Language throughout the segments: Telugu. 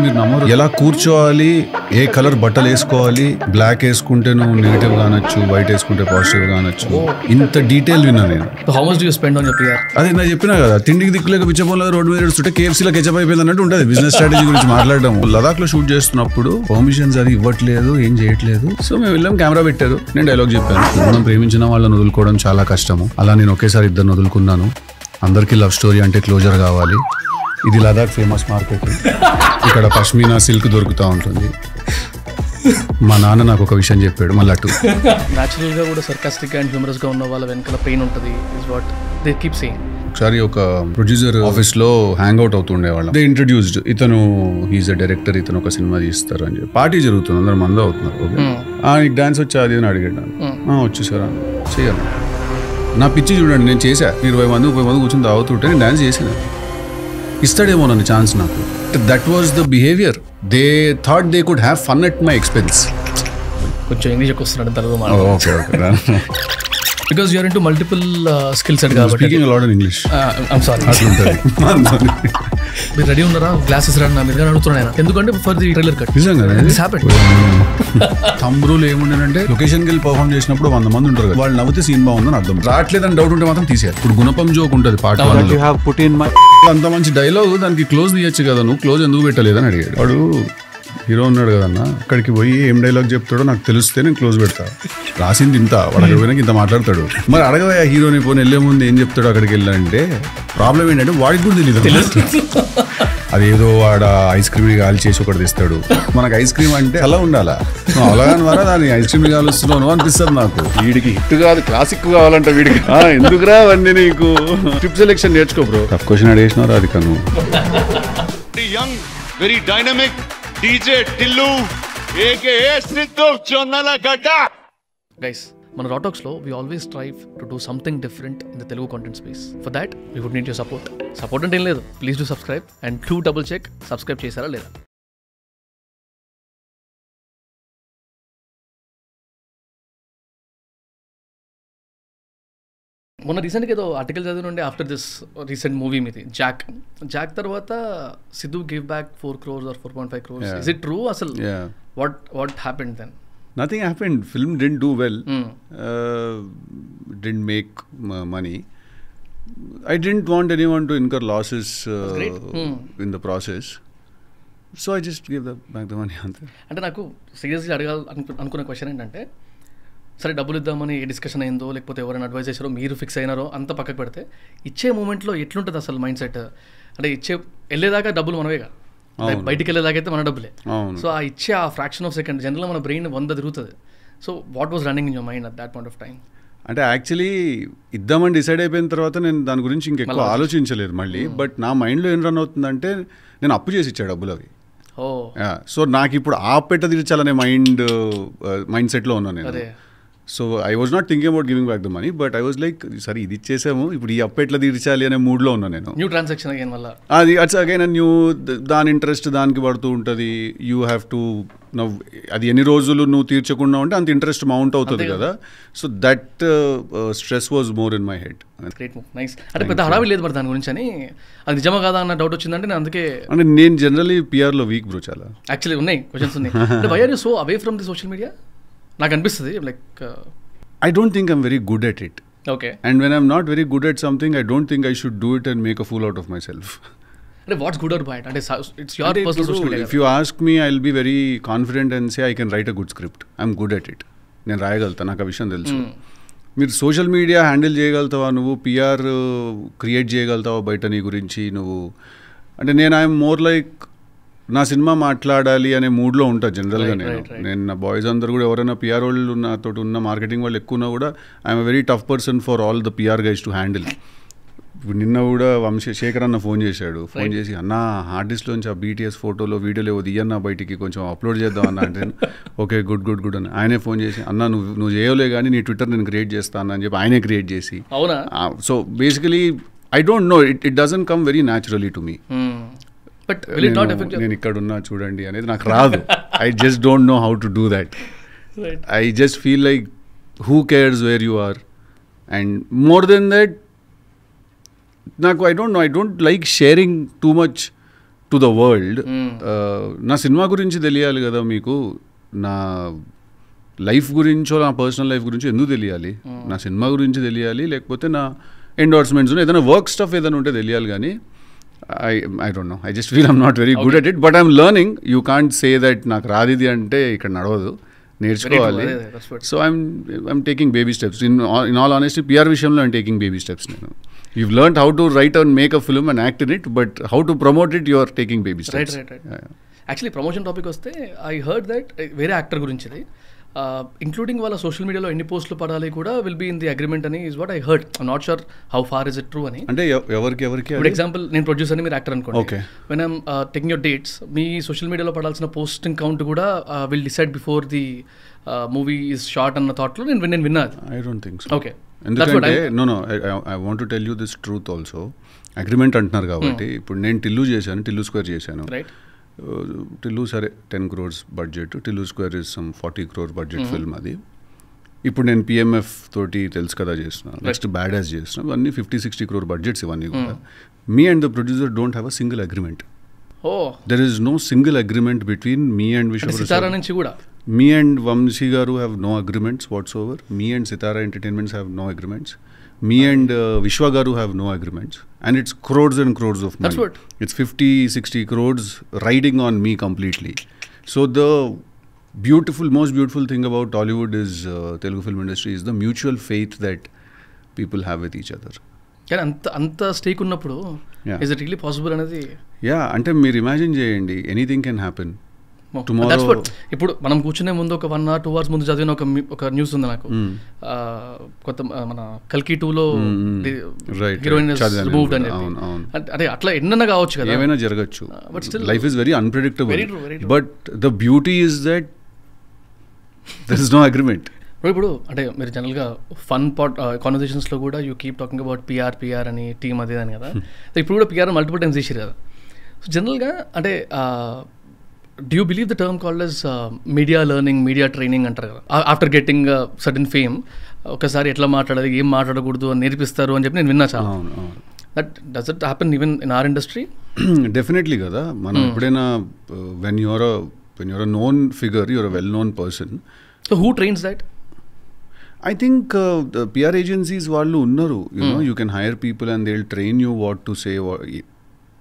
మీరు నమ్మరు, ఎలా కూర్చోవాలి, ఏ కలర్ బట్టలు వేసుకోవాలి, బ్లాక్ వేసుకుంటే నువ్వు నెగిటివ్ కానొచ్చు, వైట్ వేసుకుంటే పాజిటివ్ కానొచ్చు, ఇంత డీటెయిల్ విన్నా నేను. అదే నేను చెప్పినా కదా, తిండికి దిక్కులేక పిచ్చపోలేదు రోడ్డు మీద ఏడుస్తుంటే కేఎఫ్సీలో కెచప్ అయిపోయింది అన్నట్టు ఉంటుంది బిజినెస్ స్ట్రాటజీ గురించి మాట్లాడడం. లదాఖ్ లో షూట్ చేస్తున్నప్పుడు పర్మిషన్స్ అది ఇవ్వట్లేదు, ఏం చేయట్లేదు. సో మేము వెళ్ళాం, కెమెరా పెట్టారు, నేను డైలాగ్ చెప్పాను. మనం ప్రేమించిన వాళ్ళని వదులుకోవడం చాలా కష్టము, అలా నేను ఒకేసారి ఇద్దరిని వదులుకున్నాను. అందరికీ లవ్ స్టోరీ అంటే క్లోజర్ కావాలి. ఇది లదాఖ్ ఫేమస్ మార్కెట్, ఇక్కడ పష్మీనా సిల్క్ దొరుకుతూ ఉంటుంది. మా నాన్న నాకు ఒక విషయం చెప్పాడు, మళ్ళీ అటు న్యాచురల్ గా కూడా సర్కాస్టిక్ అండ్ హ్యూమరస్ గా ఉన్న వాళ్ళ వెనకాల పెయిన్ ఉంటుంది. Is what they keep saying. ఒకసారి ఒక ప్రొడ్యూసర్ ఆఫీస్ లో హ్యాంగ్ అవుట్ అవుతుండే వాళ్ళం. దే ఇంట్రడ్యూస్డ్, ఇతను హీజ్ అ డైరెక్టర్, ఇతను ఒక సినిమా తీస్తారు అని చెప్పి. పార్టీ జరుగుతుంది, అందరు మంది అవుతున్నారు. నీకు డాన్స్ వచ్చా అది అని అడిగాడు. వచ్చేసారా చేయాలి. నా పిచ్చి చూడండి, నేను చేశా. 20 మంది 30 మంది కూర్చొని తాగుతుంటే నేను డాన్స్ చేసిన. ఇస్తాడేమో నన్ను ఛాన్స్ నాకు. That was the behaviour. They thought they could have fun at my expense. కొంచెం ఇంగ్లీష్ వస్తున్నాడు Telugu because you're into multiple skill set కాబట్టి. Speaking a lot in English. I'm sorry. మీరు రెడీ ఉన్నారా? గ్లాసెస్ రండి నా మీద అడుగుతున్నాను, ఎందుకంటే for the trailer cut. Thumb rule ఏముండేనంటే లొకేషన్కి వెళ్ళి పర్ఫార్మ్ చేసినప్పుడు 100 మంది ఉంటారు కదా, వాళ్ళు నవ్వుతే సీన్ బాగుందని అర్థం. రావట్లేదని డౌట్ ఉంటే మాత్రం తీసేయాలి. ఇప్పుడు గుణపం జోక్ ఉంటుంది పార్ట్ 1. అంత మంచి డైలాగ్, దానికి క్లోజ్ తీయచ్చు కదా, నువ్వు క్లోజ్ ఎందుకు పెట్టలేదని అడిగాడు. వాడు హీరో ఉన్నాడు కదన్నా, అక్కడికి పోయి ఏం డైలాగ్ చెప్తాడో నాకు తెలిస్తే నేను క్లోజ్ పెడతా. రాసింది ఇంత, వాడు అక్కడికి పోయినాక ఇంత మాట్లాడతాడు. మరి అడగవా హీరోని పోనీ వెళ్ళే ముందు ఏం చెప్తాడు అక్కడికి వెళ్ళాలంటే. ప్రాబ్లం ఏంటంటే వాడికి కూడా తెలియదు. అదేదో వాడ ఐస్ క్రీమ్ కాల్ చేసి ఒకటి తెస్తాడు. మనకు ఐస్ క్రీమ్ అంటే అలా ఉండాలా, నువ్వు అలాగని వరా దాన్ని ఐస్ క్రీమ్ కాలుస్తున్నావు అనిపిస్తుంది నాకు. వీడికి హిట్ కాదు, క్లాసిక్ కావాలంట వీడికి. ఎందుకురా అవన్నీ నీకు? ట్రిప్ సెలెక్షన్ నేర్చుకో బ్రో. టఫ్ క్వశ్చన్ అడిగేసినావు రాధిక నువ్వు. Young very dynamic DJ Tillu aka Sidhu Jonnalagada. Guys, మన రాటాక్స్ లో we always strive to do something different in the Telugu content space. For that we would need your support. Support అంటే ఏం లేదు, please do subscribe and do double check subscribe చేశారా లేదా. మొన్న రీసెంట్గా ఏదో ఆర్టికల్ చదివినండి ఆఫ్టర్ దిస్ రీసెంట్ మూవీ మీది జాక్ తర్వాత Siddhu give back 4 crores or 4.5 crores. Is it true? అసలు what happened then? Nothing happened. Film didn't do well. Didn't make money. I didn't want anyone to incur losses in the process. So I just gave back the money. అంటే నాకు సీరియస్లీ అనుకున్న క్వశ్చన్ ఏంటంటే, సరే డబ్బులు ఇద్దామని ఏ డిస్కషన్ అయిందో, లేకపోతే ఎవరైనా అడ్వైజ్ చేశారో, మీరు ఫిక్స్ అయినారో అంతా పక్కకు పెడితే, ఇచ్చే మూమెంట్లో ఎట్లుంటుంది అసలు మైండ్ సెట్? అంటే వెళ్ళేదాకా డబ్బులు మనవేగా, బయటికి వెళ్ళేదాకైతే మన డబ్బులే. సో ఆ ఇచ్చే ఆ ఫ్రాక్షన్ ఆఫ్ సెకండ్ జనరల్గా మన బ్రెయిన్ 100 తిరుగుతుంది. So what was running in your mind at that point of time? అంటే యాక్చువల్లీ ఇద్దామని డిసైడ్ అయిపోయిన తర్వాత నేను దాని గురించి ఇంకెక్కువ ఆలోచించలేదు మళ్ళీ. బట్ నా మైండ్లో ఏం రన్ అవుతుందంటే, నేను అప్పు చేసి ఇచ్చా డబ్బులు అవి. సో నాకు ఇప్పుడు ఆ పెట్ట తీర్చాలనే మైండ్ సెట్లో ఉన్నాను నేను. So I was not thinking about giving back the money, but I was like సరే ఇది ఇచ్చేసాము, ఇప్పుడు ఈ అప్పు ఎట్లా తీర్చాలి అనే మూడ్లో ఉన్నా నేను. న్యూ ట్రాన్సాక్షన్ అగైన్ వల్ల అది అట్స్ అగైన్ న్యూ, దాని ఇంట్రెస్ట్ దానికి పడుతూ ఉంటుంది. యూ హ్యావ్ టు అది ఎన్ని రోజులు నువ్వు తీర్చకుండా ఉంటే అంత ఇంట్రెస్ట్ మౌంట్ అవుతుంది కదా. So that stress was more in my head. Great move, nice. అంటే పెద్ద హడావిడి లేదు మరి దాని గురించి అని, అది నిజమా కాదా అన్న డౌట్ వచ్చిందంటే నేను అందుకే. అంటే నేను జనరలీ పిఆర్లో వీక్ బ్రో, చాలా యాక్చువల్లీ ఉన్నాయి క్వశ్చన్స్ ఉన్నాయి. Why are you so away from the social media? నాకు అనిపిస్తుంది like I don't think I'm very good at it. Okay. And when I'm not very good at something, I don't think I should do it and make a fool out of myself. What's good or bad? It's your personal social media. If you ask me, I'll be very confident and say I can write a good script. I'm good at it. నేను రాయగలుగుతా, నాకు ఆ విషయం తెలుసు. మీరు సోషల్ మీడియా హ్యాండిల్ చేయగలుగుతావా, నువ్వు పిఆర్ క్రియేట్ చేయగలుగుతావా బయట నీ గురించి నువ్వు అంటే. నేను ఐఎమ్ మోర్ లైక్ నా సినిమా మాట్లాడాలి అనే మూడ్లో ఉంటా జనరల్గా. నేను నా బాయ్స్ అందరూ కూడా ఎవరైనా పిఆర్ వాళ్ళు నాతో ఉన్న మార్కెటింగ్ వాళ్ళు ఎక్కువన్నా కూడా I'm very tough person for all the PR guys to handle. ఇప్పుడు నిన్న కూడా శేఖర్ అన్న ఫోన్ చేశాడు, ఫోన్ చేసి అన్న హార్డ్ డిస్క్లోంచి ఆ బీటీఎస్ ఫోటోలో వీడియోలో ఏవో తీయన్నా బయటికి కొంచెం అప్లోడ్ చేద్దాం అన్న అంటే, ఓకే గుడ్ అని ఆయనే ఫోన్ చేసి, అన్న నువ్వు చేయలే కానీ నీ ట్విట్టర్ నేను క్రియేట్ చేస్తాను అని చెప్పి ఆయనే క్రియేట్ చేసి. So basically I don't know, it doesn't come very naturally to me. But will it not effect? నేను ఇక్కడ ఉన్నా చూడండి అనేది నాకు రాదు. I just don't know how to do that. I just feel like who cares where you are, and more than that నాకు I don't like sharing too much to the world. నా సినిమా గురించి తెలియాలి కదా మీకు, నా లైఫ్ గురించో నా పర్సనల్ లైఫ్ గురించి ఎందుకు తెలియాలి? నా సినిమా గురించి తెలియాలి, లేకపోతే నా ఎండోర్స్మెంట్స్ ఏదైనా వర్క్ స్టఫ్ ఏదైనా ఉంటే తెలియాలి. కానీ I don't know. I just feel I'm not very good at it, but I'm learning. You can't say that నాకు రాదిది అంటే ఇక్కడ నడవదు, నేర్చుకోవాలి. So I'm taking baby steps. In all honesty, PR విషయంలో I'm taking baby steps. You've learned how to write and make a film and act in it, but how to promote it, you are taking baby steps. Right. Actually promotion topic వస్తే ఐ హర్డ్ దట్ వేరే యాక్టర్ గురించి ఇంక్లూడింగ్ వాళ్ళ సోషల్ మీడియాలో ఎన్ని పోస్టులు పడాలి కూడా will be in the agreement అని is what I heard. I'm not sure how far is it true అని. అంటే ఎవరికి ఫర్ ఎగ్జాంపుల్ నేను ప్రొడ్యూసర్ అని మీరు యాక్టర్ అనుకోండి, when I'm taking your dates, మీ సోషల్ మీడియాలో పడాల్సిన పోస్టింగ్ కౌంట్ కూడా will decide before the movie is short అన్న థాట్లో నేను విన్నా. I don't think so. Okay, ఎందుకంటే I want to tell you this truth also. Agreement అంటున్నారు కాబట్టి ఇప్పుడు నేను టిల్లు స్క్వేర్ చేశాను. టిల్లు సరే 10 crores budget, Tillu square is some 40 crore budget film. అది ఇప్పుడు నేను PMF తోటి తెలుసు కదా చేస్తున్నాను, నెక్స్ట్ బ్యాడ్ యాజ్ చేస్తున్నాను, ఇవన్నీ 50-60 crore బడ్జెట్స్ ఇవన్నీ కూడా. Me and the producer don't have a single agreement. There is no single agreement between me and Vishwa. Me and Vamsi garu have no agreements whatsoever. Me and Sitara Entertainments have no agreements. Me and Vishwa garu have no agreements. And it's crores and crores of money. That's what. It's 50-60 crores riding on me completely. So the most beautiful thing about Tollywood is Telugu film industry is the mutual faith that people have with each other. కానీ అంత స్టేక్ ఉన్నప్పుడు is it really possible అనేది? అంటే మీరు ఇమాజిన్ చేయండి, ఎనీథింగ్ కెన్ హ్యాపెన్. ఇప్పుడు మనం కూర్చునే ముందు ఒక 1 or 2 hours ముందు చదివిన ఒక న్యూస్ ఉంది నాకు, కొత్త మన కల్కి 2లో హీరోయిన్ రిమూవ్డ్ అని చెప్పి. అంటే అట్లా ఎన్నైనా కావచ్చు కదా, ఏమైనా జరగచ్చు. Life is very unpredictable, but the beauty is that there is no agreement. ఇప్పుడు అంటే మీరు జనరల్గా ఫన్ కాన్వర్సేషన్స్లో కూడా you keep talking about PR అని టీమ్ అదే అని కదా. ఇప్పుడు కూడా పిఆర్ మల్టిపుల్ టైమ్స్ చేసారు కదా. సో జనరల్గా అంటే do you believe the term called as media learning, media training అంటారు కదా, ఆఫ్టర్ గెట్టింగ్ సర్టన్ ఫేమ్ ఒకసారి ఎట్లా మాట్లాడాలి, ఏం మాట్లాడకూడదు అని నేర్పిస్తారు అని చెప్పి నేను విన్నా చాలా. That does it happen even in our industry? Definitely కదా. మనం ఎప్పుడైనా when you're a known figure, you're a well known person. So who trains that? I think the PR agencies వాళ్ళు ఉన్నారు. You can hire people and they'll train you what to say.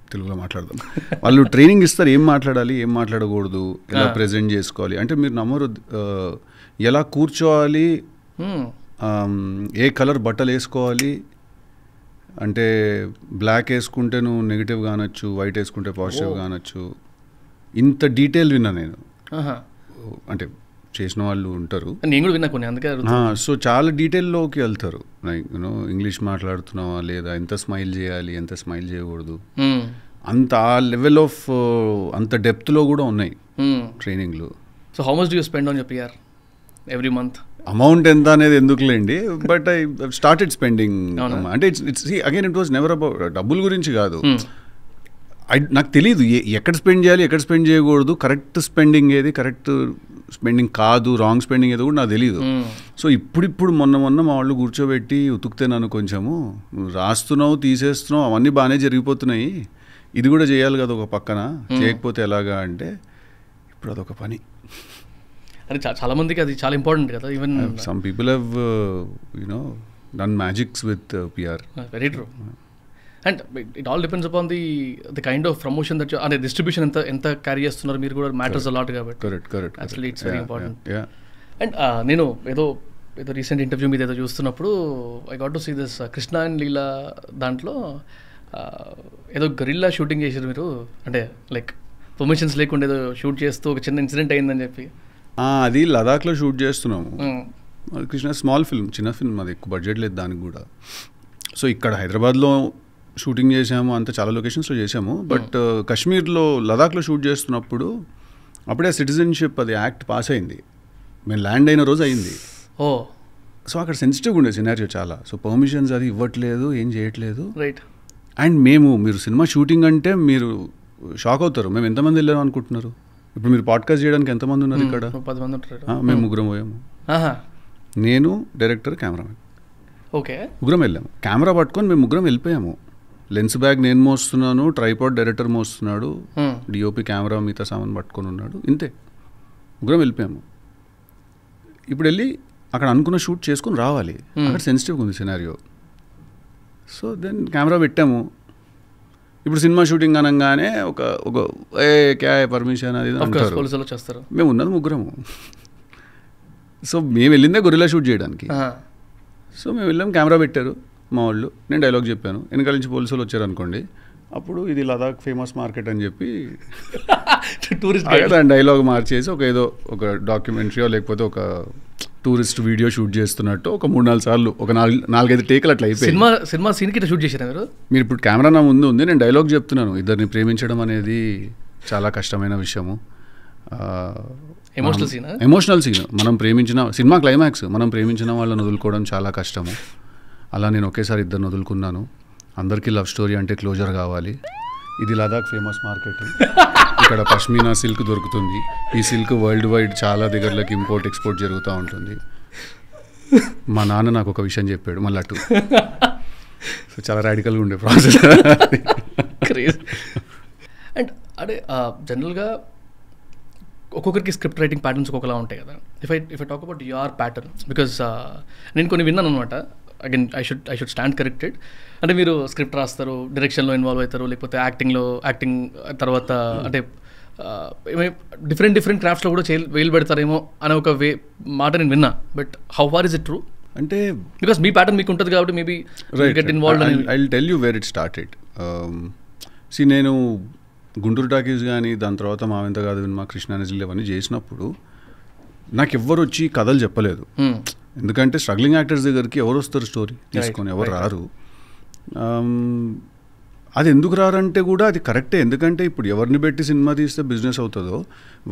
తెలుగులో మాట్లాడదాం. వాళ్ళు ట్రైనింగ్ ఇస్తారు, ఏం మాట్లాడాలి, ఏం మాట్లాడకూడదు, ఎలా ప్రెజెంట్ చేసుకోవాలి. అంటే మీరు నమ్మరు, ఎలా కూర్చోవాలి, ఏ కలర్ బట్టలు వేసుకోవాలి, అంటే బ్లాక్ వేసుకుంటే నువ్వు నెగిటివ్ కానొచ్చు, వైట్ వేసుకుంటే పాజిటివ్ కానొచ్చు. ఇంత డీటెయిల్ విన్నా నేను. అంటే చేసిన వాళ్ళు ఉంటారు, నేను కూడా విన్నా కొన్ని, అందుకే. సో చాలా డీటెయిల్లోకి వెళ్తారు. లైక్ ఇంగ్లీష్ మాట్లాడుతున్నావా లేదా, ఎంత స్మైల్ చేయాలి, ఎంత స్మైల్ చేయకూడదు, అంత ఆ లెవెల్ ఆఫ్ అంత డెప్త్లో కూడా ఉన్నాయి ట్రైనింగ్లు. So how much do you spend on your PR every month? Amount ఎంత అనేది ఎందుకులేండి, బట్ ఐ స్టార్టెడ్ స్పెండింగ్. అంటే it's again it was never about డబ్బుల గురించి కాదు. నాకు తెలియదు ఎక్కడ స్పెండ్ చేయాలి, ఎక్కడ స్పెండ్ చేయకూడదు, కరెక్ట్ స్పెండింగ్ ఏది, కరెక్ట్ స్పెండింగ్ కాదు, రాంగ్ స్పెండింగ్ ఏదో కూడా నాకు తెలియదు. సో ఇప్పుడు మొన్న మా వాళ్ళు కూర్చోబెట్టి ఉతుకుతే నన్ను కొంచెము రాస్తున్నావు, తీసేస్తున్నావు, అవన్నీ బాగానే జరిగిపోతున్నాయి, ఇది కూడా చేయాలి కదా ఒక పక్కన, చేయకపోతే ఎలాగా అంటే ఇప్పుడు అదొక పని. అది చాలా మందికి అది చాలా ఇంపార్టెంట్ కదా. Even some people have done magics with PR. Very true. And it all depends upon the kind of promotion that అంటే డిస్ట్రిబ్యూషన్ ఎంత క్యారీ చేస్తున్నారు మీరు కూడా మ్యాటర్స్ అలాట్ కాబట్టి. Correct. Actually it's very important. And నేను ఏదో రీసెంట్ ఇంటర్వ్యూ మీద ఏదో చూస్తున్నప్పుడు I got to see this Krishna and Leela దాంట్లో ఏదో గరిల్లా షూటింగ్ చేశారు మీరు, అంటే లైక్ పర్మిషన్స్ లేకుండా ఏదో షూట్ చేస్తూ ఒక చిన్న ఇన్సిడెంట్ అయిందని చెప్పి. అది లదాఖ్లో షూట్ చేస్తున్నాము. కృష్ణ స్మాల్ ఫిల్మ్, చిన్న ఫిల్మ్, అది ఎక్కువ బడ్జెట్ లేదు దానికి కూడా. సో ఇక్కడ హైదరాబాద్లో షూటింగ్ చేసాము, అంతా చాలా లొకేషన్స్లో చేసాము. బట్ కాశ్మీర్లో లదాఖ్లో షూట్ చేస్తున్నప్పుడు అప్పుడే సిటిజన్షిప్ అది యాక్ట్ పాస్ అయింది, మేము ల్యాండ్ అయిన రోజు అయింది. సో అక్కడ సెన్సిటివ్గా ఉండే సినారియో చాలా. సో పర్మిషన్స్ అది ఇవ్వట్లేదు, ఏం చేయట్లేదు. రైట్. అండ్ మీరు సినిమా షూటింగ్ అంటే మీరు షాక్ అవుతారు. మేము ఎంతమంది వెళ్ళాము అనుకుంటున్నారు? ఇప్పుడు మీరు పాడ్కాస్ట్ చేయడానికి ఎంతమంది ఉన్నారు ఇక్కడ? 10 మంది ఉంటారు. మేము 3 పోయాము, నేను, డైరెక్టర్, కెమెరామెన్. ఓకే, 3 వెళ్ళాము. కెమెరా పట్టుకొని మేము 3 వెళ్ళిపోయాము. లెన్స్ బ్యాగ్ నేను మోస్తున్నాను, ట్రైపాడ్ డైరెక్టర్ మోస్తున్నాడు, డిఓపి కెమెరా మిగతా సామాన్ పట్టుకొని ఉన్నాడు, ఇంతే. ముగ్గురం వెళ్ళిపోయాము. ఇప్పుడు వెళ్ళి అక్కడ అనుకున్న షూట్ చేసుకుని రావాలి. అక్కడ సెన్సిటివ్గా ఉంది సినారియో. సో దెన్ కెమెరా పెట్టాము. ఇప్పుడు సినిమా షూటింగ్ అనగానే ఒక ఒక క్యా పర్మిషన్ అది అంటారు. మేము ఉన్నది ముగ్గురము. సో మేము వెళ్ళిందే గొరిల్లా షూట్ చేయడానికి. సో మేము వెళ్ళాము, కెమెరా పెట్టారు మా వాళ్ళు, నేను డైలాగ్ చెప్పాను, వెనకాల నుంచి పోలీసులు వచ్చారు అనుకోండి, అప్పుడు ఇది లదాఖ్ ఫేమస్ మార్కెట్ అని చెప్పి దాని డైలాగ్ మార్చేసి ఒక డాక్యుమెంటరీయో లేకపోతే ఒక టూరిస్ట్ వీడియో షూట్ చేస్తున్నట్టు ఒక 3-4 సార్లు ఒక 4-5 టేకులు అట్లా అయిపోయి సినిమా సీన్ కి షూట్ చేశారు మీరు. ఇప్పుడు కెమెరా నా ముందు ఉంది, నేను డైలాగ్ చెప్తున్నాను. ఇద్దరిని ప్రేమించడం అనేది చాలా కష్టమైన విషయము. Emotional scene. మనం ప్రేమించిన సినిమా క్లైమాక్స్, మనం ప్రేమించిన వాళ్ళని వదులుకోవడం చాలా కష్టము. అలా నేను ఒకేసారి ఇద్దరిని వదులుకున్నాను. అందరికీ లవ్ స్టోరీ అంటే క్లోజర్ కావాలి. ఇది లదాఖ్ ఫేమస్ మార్కెట్, ఇక్కడ పష్మీనా సిల్క్ దొరుకుతుంది. ఈ సిల్క్ వరల్డ్ వైడ్ చాలా దగ్గరలోకి ఇంపోర్ట్ ఎక్స్పోర్ట్ జరుగుతూ ఉంటుంది. మా నాన్న నాకు ఒక విషయం చెప్పాడు మళ్ళీ అటు. సో చాలా రాడికల్గా ఉండే ప్రాసెస్. అండ్ అదే జనరల్గా ఒక్కొక్కరికి స్క్రిప్ట్ రైటింగ్ ప్యాటర్న్స్ ఒక్కొక్కలా ఉంటాయి కదా. If I talk about your pattern, because నేను కొన్ని విన్నాను అనమాట. Again I should stand corrected. అంటే మీరు స్క్రిప్ట్ రాస్తారు, డైరెక్షన్లో ఇన్వాల్వ్ అవుతారు, లేకపోతే యాక్టింగ్ తర్వాత అంటే డిఫరెంట్ క్రాఫ్ట్స్లో కూడా వేలు పెడతారేమో అనే ఒక మాట నేను విన్నా. But how far is it true? అంటే బికాస్ మీ ప్యాటర్న్ మీకు ఉంటుంది కాబట్టి maybe get involved. I will tell you where it started. నేను గుంటూరు టాకీస్ కానీ దాని తర్వాత మా వింత కాదు వినిమా, కృష్ణానజిల్ ఇవన్నీ చేసినప్పుడు నాకు ఎవ్వరు వచ్చి కథలు చెప్పలేదు. ఎందుకంటే స్ట్రగ్లింగ్ యాక్టర్స్ దగ్గరికి ఎవరు వస్తారు స్టోరీ తీసుకొని, ఎవరు రారు. అది ఎందుకు రారంటే కూడా అది కరెక్టే. ఎందుకంటే ఇప్పుడు ఎవరిని పెట్టి సినిమా తీస్తే బిజినెస్ అవుతుందో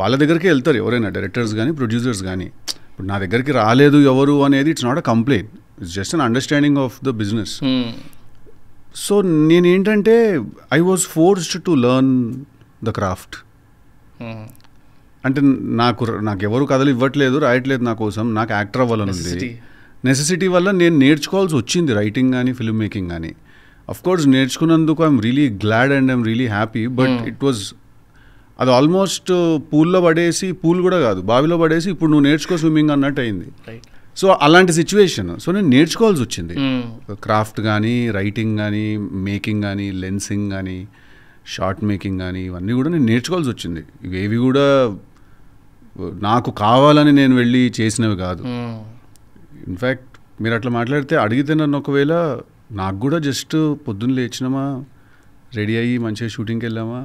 వాళ్ళ దగ్గరికి వెళ్తారు ఎవరైనా, డైరెక్టర్స్ కానీ ప్రొడ్యూసర్స్ కానీ. ఇప్పుడు నా దగ్గరికి రాలేదు ఎవరు అనేది it's not a complaint, it's just an understanding of the business. So నేనేంటంటే I was forced to learn the craft. అంటే నాకు ఎవరు కథలు ఇవ్వట్లేదు, రాయట్లేదు నా కోసం, నాకు యాక్టర్ అవ్వాలని ఉంది. నెసెసిటీ వల్ల నేను నేర్చుకోవాల్సి వచ్చింది రైటింగ్ కానీ ఫిల్మ్ మేకింగ్ కానీ. అఫ్కోర్స్ నేర్చుకున్నందుకు I'm really glad and I'm really happy. But it was అది ఆల్మోస్ట్ పూల్లో పడేసి, పూల్ కూడా కాదు బావిలో పడేసి ఇప్పుడు నువ్వు నేర్చుకో స్విమ్మింగ్ అన్నట్టు అయింది. సో అలాంటి సిచ్యువేషన్. సో నేను నేర్చుకోవాల్సి వచ్చింది క్రాఫ్ట్ కానీ, రైటింగ్ కానీ, మేకింగ్ కానీ, లెన్సింగ్ కానీ, షార్ట్ మేకింగ్ కానీ, ఇవన్నీ కూడా నేను నేర్చుకోవాల్సి వచ్చింది. ఇవేవి కూడా నాకు కావాలని నేను వెళ్ళి చేసినవి కాదు. ఇన్ఫ్యాక్ట్ మీరు అట్లా మాట్లాడితే అడిగితే నన్ను ఒకవేళ నాకు కూడా జస్ట్ పొద్దున్న లేచినామా, రెడీ అయ్యి మంచిగా షూటింగ్కి వెళ్ళామా,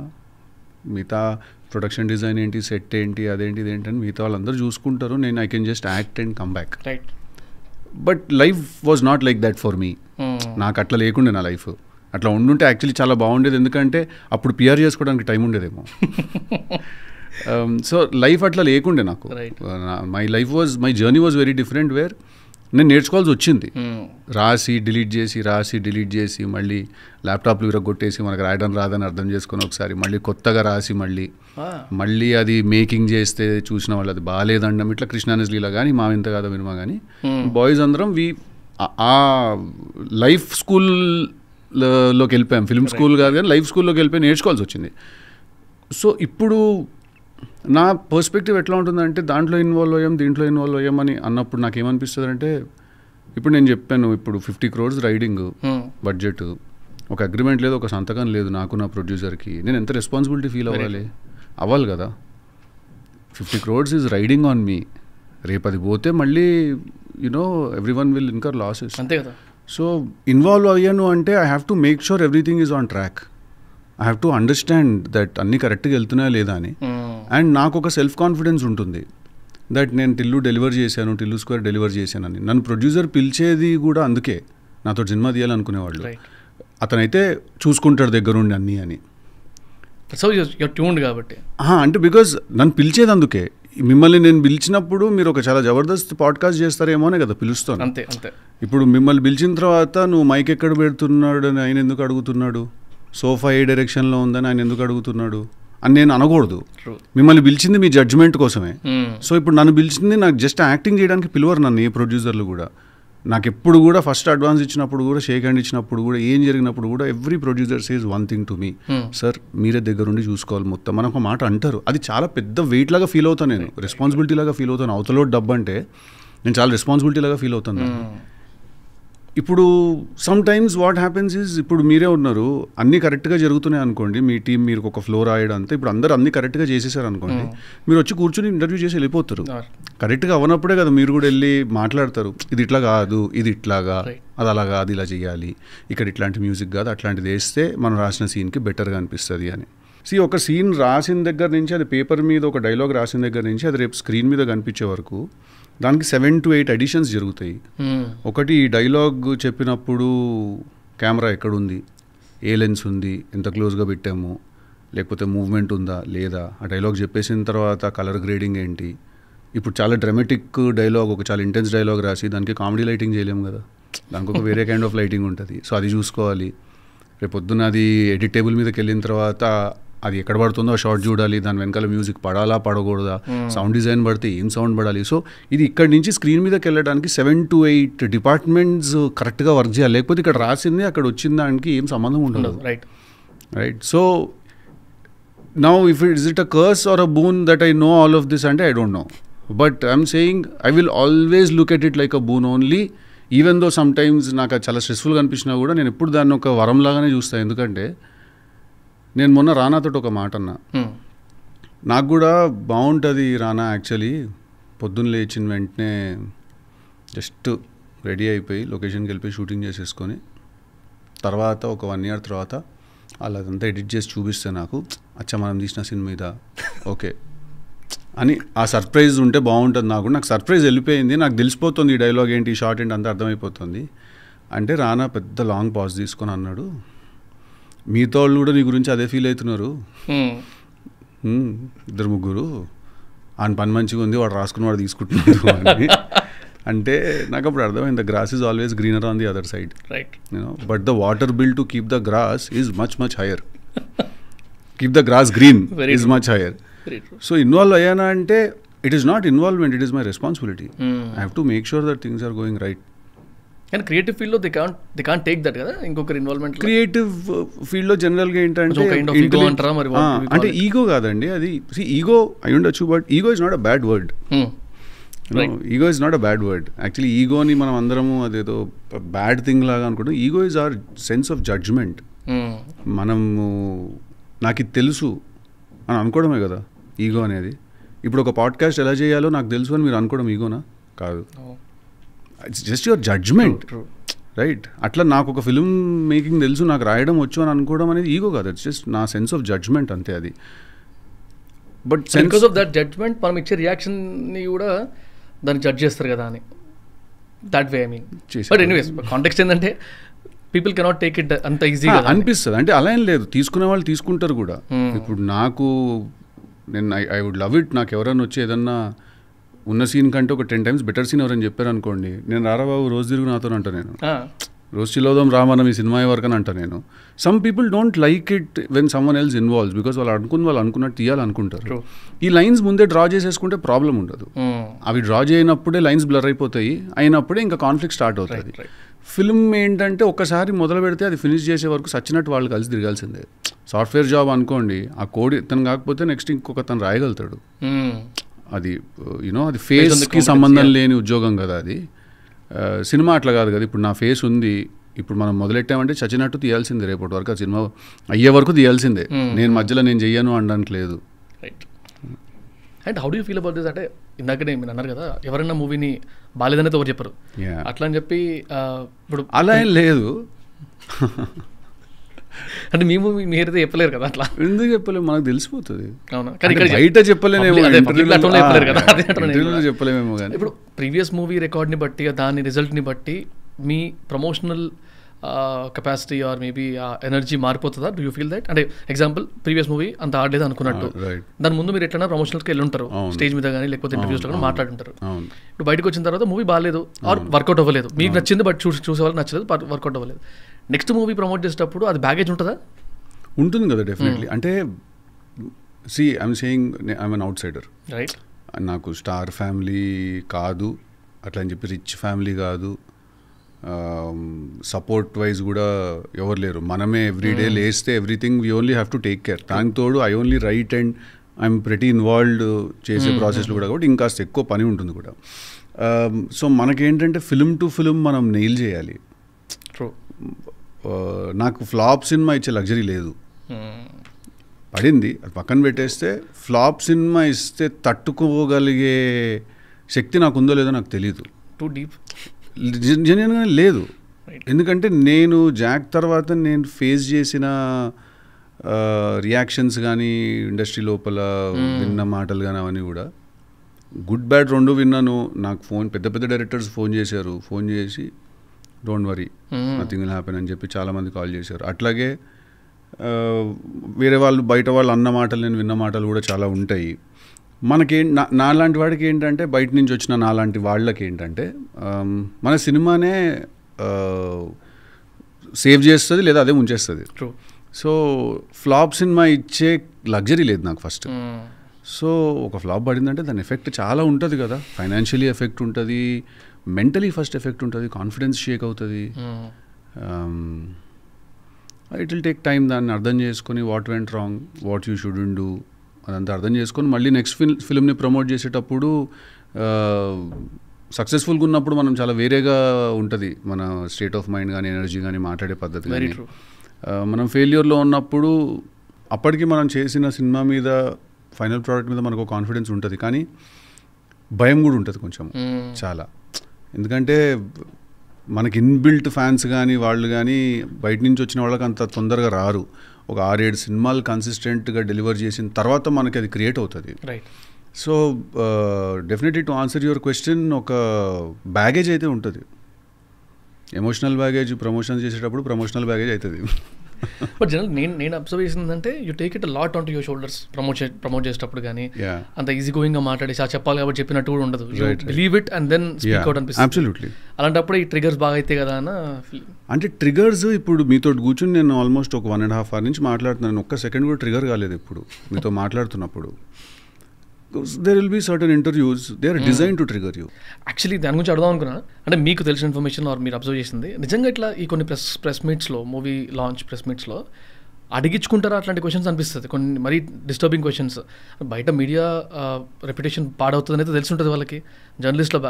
మిగతా ప్రొడక్షన్ డిజైన్ ఏంటి, సెట్ ఏంటి, అదేంటి ఇదేంటి అని మిగతా వాళ్ళందరూ చూసుకుంటారు. నేను I can just act and come back. But life was not like that for me. నాకు అట్లా లేకుండే నా లైఫ్. అట్లా ఉండుంటే యాక్చువల్లీ చాలా బాగుండేది. ఎందుకంటే అప్పుడు పిఆర్ చేసుకోవడానికి టైం ఉండేదేమో. సో లైఫ్ అట్లా లేకుండే నాకు. My journey was very different, where నేను నేర్చుకోవాల్సి వచ్చింది. రాసి డిలీట్ చేసి మళ్ళీ ల్యాప్టాప్లు విరగొట్టేసి మనకు రాయడం రాదని అర్థం చేసుకొని ఒకసారి మళ్ళీ కొత్తగా రాసి మళ్ళీ అది మేకింగ్ చేస్తే చూసిన వాళ్ళు అది బాగాలేదండం. ఇట్లా కృష్ణానజిలీలా కానీ, మా వింత కాదు వినిమా కానీ, బాయ్స్ అందరం ఆ లైఫ్ స్కూల్లోకి వెళ్ళిపోయాం. ఫిల్మ్ స్కూల్ కాదు కానీ లైఫ్ స్కూల్లోకి వెళ్ళిపోయి నేర్చుకోవాల్సి వచ్చింది. సో ఇప్పుడు నా పర్స్పెక్టివ్ ఎట్లా ఉంటుందంటే దాంట్లో ఇన్వాల్వ్ అయ్యాం, దీంట్లో ఇన్వాల్వ్ అయ్యామని అన్నప్పుడు నాకు ఏమనిపిస్తుంది అంటే, ఇప్పుడు నేను చెప్పాను ఇప్పుడు 50 crores రైడింగ్ బడ్జెట్, ఒక అగ్రిమెంట్ లేదు, ఒక సంతకం లేదు నాకు నా ప్రొడ్యూసర్కి. నేను ఎంత రెస్పాన్సిబిలిటీ ఫీల్ అవ్వాలి కదా. 50 crores is riding on me. రేపు అది పోతే మళ్ళీ ఎవ్రీవన్ విల్ ఇన్కర్ లాసెస్. అంతే కదా. సో ఇన్వాల్వ్ అయ్యాను అంటే I have to make sure everything is on track. I have to understand that అన్నీ కరెక్ట్గా వెళ్తున్నాయా లేదా అని. అండ్ నాకు ఒక సెల్ఫ్ కాన్ఫిడెన్స్ ఉంటుంది దట్ నేను టిల్లు డెలివర్ చేశాను, టిల్లు స్క్వేర్ డెలివర్ చేశానని. నన్ను ప్రొడ్యూసర్ పిలిచేది కూడా అందుకే, నాతో సినిమా తీయాలనుకునేవాళ్ళు. అతనైతే చూసుకుంటాడు దగ్గరుండి అన్నీ అని. సో యూర్ ట్యూన్డ్ కాబట్టి. అంటే బికాజ్ నన్ను పిలిచేది అందుకే. మిమ్మల్ని నేను పిలిచినప్పుడు మీరు ఒక చాలా జబర్దస్త్ పాడ్కాస్ట్ చేస్తారేమోనే కదా పిలుస్తాను. అంతే అంతే. ఇప్పుడు మిమ్మల్ని పిలిచిన తర్వాత నువ్వు మైక్ ఎక్కడ పెడుతున్నాడు అని ఆయన ఎందుకు అడుగుతున్నాడు, సోఫా ఏ డైరెక్షన్లో ఉందని ఆయన ఎందుకు అడుగుతున్నాడు అని నేను అనకూడదు. మిమ్మల్ని పిలిచింది మీ జడ్జ్మెంట్ కోసమే. సో ఇప్పుడు నన్ను పిలిచింది నాకు జస్ట్ యాక్టింగ్ చేయడానికి పిలువరు నన్ను ఏ ప్రొడ్యూసర్లు కూడా. నాకు ఎప్పుడు కూడా ఫస్ట్ అడ్వాన్స్ ఇచ్చినప్పుడు కూడా షేక్ హ్యాండ్ ఇచ్చినప్పుడు కూడా ఏం జరిగినప్పుడు కూడా every producer says one thing to me, sir మీరే దగ్గరుండి చూసుకోవాలి మొత్తం. మనం ఒక మాట అంటారు, అది చాలా పెద్ద వెయిట్ లాగా ఫీల్ అవుతాను నేను, రెస్పాన్సిబిలిటీ లాగా ఫీల్ అవుతాను. అవతలో డబ్బు అంటే నేను చాలా రెస్పాన్సిబిలిటీ లాగా ఫీల్ అవుతాను. ఇప్పుడు some times what happens is, ఇప్పుడు మీరే ఉన్నారు, అన్నీ కరెక్ట్గా జరుగుతున్నాయి అనుకోండి, మీ టీం మీరు ఒక ఫ్లో రాయడం అంతా, ఇప్పుడు అందరూ అన్నీ కరెక్ట్గా చేసేసారు అనుకోండి, మీరు వచ్చి కూర్చొని ఇంటర్వ్యూ చేసి వెళ్ళిపోతారు. కరెక్ట్గా అవ్వనప్పుడే కదా మీరు కూడా వెళ్ళి మాట్లాడతారు, ఇది ఇట్లా కాదు, ఇది ఇట్లాగా, అది అలా కాదు, ఇలా చేయాలి, ఇక్కడ ఇట్లాంటి మ్యూజిక్ కాదు, అట్లాంటిది వేస్తే మనం రాసిన సీన్కి బెటర్గా అనిపిస్తుంది అని. ఒక సీన్ రాసిన దగ్గర నుంచి, అది పేపర్ మీద ఒక డైలాగ్ రాసిన దగ్గర నుంచి అది రేపు స్క్రీన్ మీద కనిపించే వరకు దానికి 7 to 8 ఎడిషన్స్ జరుగుతాయి. ఒకటి ఈ డైలాగ్ చెప్పినప్పుడు కెమెరా ఎక్కడుంది, ఏ లెన్స్ ఉంది, ఎంత క్లోజ్గా పెట్టాము, లేకపోతే మూవ్మెంట్ ఉందా లేదా, ఆ డైలాగ్ చెప్పేసిన తర్వాత కలర్ గ్రేడింగ్ ఏంటి. ఇప్పుడు చాలా డ్రామాటిక్ డైలాగ్, ఒక చాలా ఇంటెన్స్ డైలాగ్ రాసి దానికి కామెడీ లైటింగ్ చేయలేము కదా, దానికి ఒక వేరే కైండ్ ఆఫ్ లైటింగ్ ఉంటుంది. సో అది చూసుకోవాలి. రేపు పొద్దున్న అది ఎడిట్ టేబుల్ మీదకి వెళ్ళిన తర్వాత అది ఎక్కడ పడుతుందో ఆ షార్ట్ చూడాలి, దాని వెనకాల మ్యూజిక్ పడాలా పడకూడదా, సౌండ్ డిజైన్ పడితే ఏం సౌండ్ పడాలి. సో ఇది ఇక్కడి నుంచి స్క్రీన్ మీదకి వెళ్ళడానికి 7 to 8 డిపార్ట్మెంట్స్ కరెక్ట్గా వర్క్ చేయాలి, లేకపోతే ఇక్కడ రాసింది అక్కడ వచ్చిన దానికి ఏం సంబంధం ఉండదు. Right. So now is it a curse or a boon that I know all of this అంటే I don't know, but I'm saying I will always look at it like a boon only, even though sometimes నాకు అది చాలా స్ట్రెస్ఫుల్గా అనిపించినా కూడా నేను ఎప్పుడు దాన్ని ఒక వరంలాగానే చూస్తాను. ఎందుకంటే నేను మొన్న రానాతో ఒక మాట అన్నా, నాకు కూడా బాగుంటుంది రానా యాక్చువల్లీ, పొద్దున్న లేచిన వెంటనే జస్ట్ రెడీ అయిపోయి లొకేషన్కి వెళ్ళిపోయి షూటింగ్ చేసేసుకొని తర్వాత ఒక 1 year తర్వాత అదంతా ఎడిట్ చేసి చూపిస్తే నాకు అచ్చా మనం తీసిన సీన్ మీద ఓకే అని ఆ సర్ప్రైజ్ ఉంటే బాగుంటుంది. నాకు సర్ప్రైజ్ వెళ్ళిపోయింది, నాకు తెలిసిపోతుంది ఈ డైలాగ్ ఏంటి, ఈ షార్ట్ ఏంటి అంతా అర్థమైపోతుంది. అంటే రానా పెద్ద లాంగ్ పాజ్ తీసుకొని అన్నాడు, మీతో వాళ్ళు కూడా నీ గురించి అదే ఫీల్ అవుతున్నారు, 2-3 ఆయన పని మంచిగా ఉంది, వాడు రాసుకుని వాడు తీసుకుంటున్నారు అని. అంటే నాకు అప్పుడు అర్థమైంది, the grass is always greener on the other side, but the water bill to keep the grass is much higher, keep the grass green is much higher. So involve అయ్యానా అంటే it is not involvement, it is my responsibility. I have to make sure that things are going right. కానీ క్రియేటివ్ ఫీల్డ్లో దే కాంట్ టేక్ దట్ కదా, ఇంకొకరి ఇన్వాల్వ్మెంట్. క్రియేటివ్ ఫీల్డ్లో జనరల్గా ఏంటంటే అంటే ఈగో కాదండి, అది ఈగో అయి ఉండొచ్చు, but ego is not a bad word. Ego is not a bad word. Actually ఈగోని మనం అందరము అదేదో బ్యాడ్ థింగ్ లాగా అనుకుంటాం. Ego is our sense of judgement. మనము నాకు ఇది తెలుసు అని అనుకోవడమే కదా ఈగో అనేది. ఇప్పుడు ఒక పాడ్కాస్ట్ ఎలా చేయాలో నాకు తెలుసు అని మీరు అనుకోవడం ఈగోనా? కాదు, it's just your judgement, right? అట్లా నాకు ఒక ఫిల్మ్ మేకింగ్ తెలుసు, నాకు రాయడం వచ్చు అని అనుకోవడం అనేది ఈగో కాదు, ఇట్స్ జస్ట్ నా సెన్స్ ఆఫ్ జడ్జ్మెంట్ అంతే అది. But because of that judgement మనం ఇచ్చే రియాక్షన్ని కూడా దాన్ని జడ్జ్ చేస్తారు కదా అని, that way I mean. But anyways context ఏంటంటే పీపుల్ కెనాట్ టేక్ ఇట్ అంత ఈజీగా అనిపిస్తుంది. అంటే అలా ఏం లేదు, తీసుకునే వాళ్ళు తీసుకుంటారు కూడా. ఇప్పుడు నాకు నేను ఐ వుడ్ లవ్ ఇట్, నాకు ఎవరైనా వచ్చి ఏదన్నా ఉన్న సీన్ కంటే ఒక 10 times బెటర్ సీన్ ఎవరైనా చెప్పారు అనుకోండి, నేను రారా బాబు రోజు తిరుగు నాతో అంట, నేను రోజు చిలోదాం రా మనం ఈ సినిమా వరకు అని అంట నేను. Some people don't like it when someone else involves, because వాళ్ళు అనుకున్నట్టు తీయాలనుకుంటారు. ఈ లైన్స్ ముందే డ్రా చేసేసుకుంటే ప్రాబ్లం ఉండదు. అవి డ్రా చేయనప్పుడే లైన్స్ బ్లర్ అయిపోతాయి, అయినప్పుడే ఇంకా కాన్ఫ్లిక్ట్ స్టార్ట్ అవుతుంది. ఫిల్మ్ ఏంటంటే ఒక్కసారి మొదలు పెడితే అది ఫినిష్ చేసే వరకు సచ్చినట్టు వాళ్ళు కలిసి తిరగాల్సిందే. సాఫ్ట్వేర్ జాబ్ అనుకోండి, ఆ కోడ్ ఇతను కాకపోతే నెక్స్ట్ ఇంకొక తను రాయగలుగుతాడు. అది యూనో అది ఫేస్కి సంబంధం లేని ఉద్యోగం కదా అది. సినిమా అట్లా కాదు కదా. ఇప్పుడు నా ఫేస్ ఉంది, ఇప్పుడు మనం మొదలెట్టామంటే చచ్చినట్టు తీయాల్సిందే, రేపటి వరకు ఆ సినిమా అయ్యే వరకు తీయాల్సిందే. నేను మధ్యలో నేను చెయ్యను అనడానికి లేదు. Right. And how do you feel about this? అంటే ఇందాకనే మీరు అన్నారు కదా ఎవరైనా మూవీని బాలేదనేది ఎవరు చెప్పరు, అట్లా అని చెప్పి ఇప్పుడు అలా ఏం లేదు. అంటే మీ మూవీ మీరైతే చెప్పలేరు కదా, అట్లా ఎందుకు చెప్పలేము, మనకు తెలిసిపోతుంది. అవునా? బయట చెప్పలేమేమో, చెప్పలేమేమో. కానీ ఇప్పుడు ప్రీవియస్ మూవీ రికార్డ్ని బట్టి దాని రిజల్ట్ని బట్టి మీ ప్రమోషనల్ కెపాసిటీ ఆర్ మేబీ ఆ ఎనర్జీ మారిపోతుందా? Do you feel that? అంటే ఎగ్జాంపుల్ ప్రీవియస్ మూవీ అంత ఆడలేదు అనుకున్నట్టు, దాని ముందు మీరు ఎట్లన్నా ప్రమోషనల్కి వెళ్ళి ఉంటారు, స్టేజ్ మీద కానీ లేకపోతే ఇంటర్వ్యూస్లో కానీ మాట్లాడుంటారు. ఇప్పుడు బయటకు వచ్చిన తర్వాత మూవీ బాగాలేదు ఆర్ వర్కౌట్ అవ్వలేదు, మీకు నచ్చింది బట్ చూసే వాళ్ళకి నచ్చలేదు, వర్కౌట్ అవ్వలేదు. నెక్స్ట్ మూవీ ప్రమోట్ చేసేటప్పుడు అది బ్యాగేజ్ ఉంటుందా? ఉంటుంది కదా డెఫినెట్లీ. అంటే see I'm saying I'm an out cider, right? నాకు స్టార్ ఫ్యామిలీ కాదు, అట్లా అని చెప్పి రిచ్ ఫ్యామిలీ కాదు, సపోర్ట్ వైజ్ కూడా ఎవరు లేరు. మనమే ఎవ్రీడే లేస్తే everything we only have to take care. దానికి తోడు I only right and I'm pretty involved చేసే ప్రాసెస్లో కూడా కాబట్టి ఇంకాస్త ఎక్కువ పని ఉంటుంది కూడా. సో మనకేంటంటే ఫిల్మ్ టు ఫిల్మ్ మనం నెయిల్ చేయాలి. నాకు ఫ్లాప్ సినిమా ఇచ్చే లగ్జరీ లేదు. పడింది అది పక్కన పెట్టేస్తే ఫ్లాప్ సినిమా ఇస్తే తట్టుకోగలిగే శక్తి నాకు ఉందో లేదో నాకు తెలీదు. టూ డీప్ జెన్యున్గా లేదు. ఎందుకంటే నేను జాక్ తర్వాత నేను ఫేస్ చేసిన రియాక్షన్స్ కానీ ఇండస్ట్రీ లోపల విన్న మాటలు కానీ అవన్నీ కూడా గుడ్ బ్యాడ్ రెండు విన్నాను. నాకు పెద్ద పెద్ద డైరెక్టర్స్ ఫోన్ చేశారు. ఫోన్ చేసి don't worry nothing will happen అని చెప్పి చాలామంది కాల్ చేశారు. అట్లాగే వేరే వాళ్ళు బయట వాళ్ళు అన్న మాటలు నేను విన్న మాటలు కూడా చాలా ఉంటాయి. నాలాంటి వాడికి ఏంటంటే బయట నుంచి వచ్చిన నాలాంటి వాళ్ళకి ఏంటంటే మన సినిమానే సేవ్ చేస్తుంది లేదా అదే ఉంచేస్తుంది. సో ఫ్లాప్ సినిమా ఇచ్చే లగ్జరీ లేదు నాకు ఫస్ట్. సో ఒక ఫ్లాప్ పడిందంటే దాని ఎఫెక్ట్ చాలా ఉంటుంది కదా. ఫైనాన్షియలీ ఎఫెక్ట్ ఉంటుంది, మెంటలీ ఫస్ట్ ఎఫెక్ట్ ఉంటుంది, కాన్ఫిడెన్స్ షేక్ అవుతుంది. ఇట్ విల్ టేక్ టైం దాన్ని అర్థం చేసుకొని what went wrong, what you shouldn't do అదంతా అర్థం చేసుకొని మళ్ళీ నెక్స్ట్ ఫిల్మ్ని ప్రమోట్ చేసేటప్పుడు సక్సెస్ఫుల్గా ఉన్నప్పుడు మనం చాలా వేరేగా ఉంటుంది మన స్టేట్ ఆఫ్ మైండ్ కానీ ఎనర్జీ కానీ మాట్లాడే పద్ధతి కానీ. మనం ఫెయిల్యూర్లో ఉన్నప్పుడు అప్పటికి మనం చేసిన సినిమా మీద ఫైనల్ ప్రోడక్ట్ మీద మనకు కాన్ఫిడెన్స్ ఉంటుంది, కానీ భయం కూడా ఉంటుంది కొంచెం చాలా. ఎందుకంటే మనకి ఇన్బిల్ట్ ఫ్యాన్స్ కానీ వాళ్ళు కానీ బయట నుంచి వచ్చిన వాళ్ళకి అంత తొందరగా రారు. ఒక 6-7 సినిమాలు కన్సిస్టెంట్గా డెలివర్ చేసిన తర్వాత మనకి అది క్రియేట్ అవుతుంది. So definitely to answer your question, ఒక బ్యాగేజ్ అయితే ఉంటుంది. ఎమోషనల్ బ్యాగేజ్ ప్రమోషన్ చేసేటప్పుడు ప్రమోషనల్ బ్యాగేజ్ అవుతుంది. బట్ జనరల్ నేను అబ్జర్వ్ చేసిందంటే you take it lot on to your shoulders promote చేసేటప్పుడు. కానీ అంత ఈజీ గోయింగ్గా మాట్లాడేసి చెప్పాలి కాబట్టి చెప్పినట్టు కూడా ఉండదు. Believe it and then speak out అనిపిస్తుంది. అబ్సల్యూట్లీ. అలాంటప్పుడు ఈ ట్రిగర్స్ బాగా అయితే కదా అన్న. అంటే ట్రిగర్స్ ఇప్పుడు మీతో కూర్చొని నేను ఆల్మోస్ట్ ఒక 1.5 hour నుంచి మాట్లాడుతున్నాను. ఒక్క సెకండ్ కూడా ట్రిగర్ కాలేదు ఇప్పుడు మీతో మాట్లాడుతున్నప్పుడు. there will be certain interviews, they are designed to trigger you. Actually దాని గురించి అడదాం అనుకున్నా. అంటే మీకు తెలిసిన ఇన్ఫర్మేషన్ ఆర్ మీరు అబ్జర్వ్ చేసింది నిజంగా ఇట్లా ఈ కొన్ని ప్రెస్ మీట్స్లో, మూవీ లాంచ్ ప్రెస్ మీట్స్లో అడిగించుకుంటారా అట్లాంటి క్వశ్చన్స్ అనిపిస్తుంది. కొన్ని మరీ డిస్టర్బింగ్ క్వశ్చన్స్. బయట మీడియా రెప్యుటేషన్ పాడవుతుంది అయితే తెలిసి ఉంటుంది వాళ్ళకి, జర్నలిస్ట్లో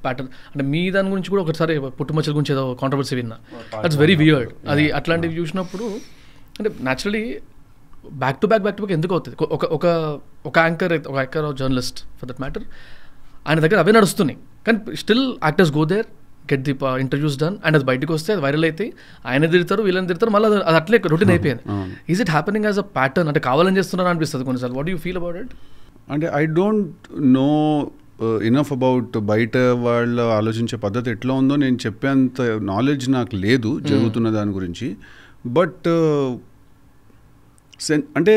ప్యాటర్న్. అంటే మీ దాని గురించి కూడా ఒకసారి పుట్టుమచ్చల గురించి ఏదో కాంట్రవర్సీ విన్నా. That's very weird. అది అట్లాంటివి చూసినప్పుడు అంటే న్యాచురలీ బ్యాక్ టు బ్యాక్ ఎందుకు అవుతుంది? ఒక anchor journalist for that matter, ఆయన దగ్గర అవే నడుస్తున్నాయి, కానీ still actors go there, get the interviews done, and అది బయటకు వస్తే అది వైరల్ అయితే ఆయన తిడతారు, వీళ్ళని తిడతారు, మళ్ళీ అది అట్లే రొటీన్ అయిపోయింది. Is it happening as a pattern? అంటే కావాలని చేస్తున్నారు అనిపిస్తుంది కొన్నిసార్లు. What you feel about it? అంటే I don't know enough about బయట వాళ్ళ ఆలోచించే పద్ధతి ఎట్లా ఉందో నేను చెప్పేంత నాలెడ్జ్ నాకు లేదు జరుగుతున్న దాని గురించి. బట్ అంటే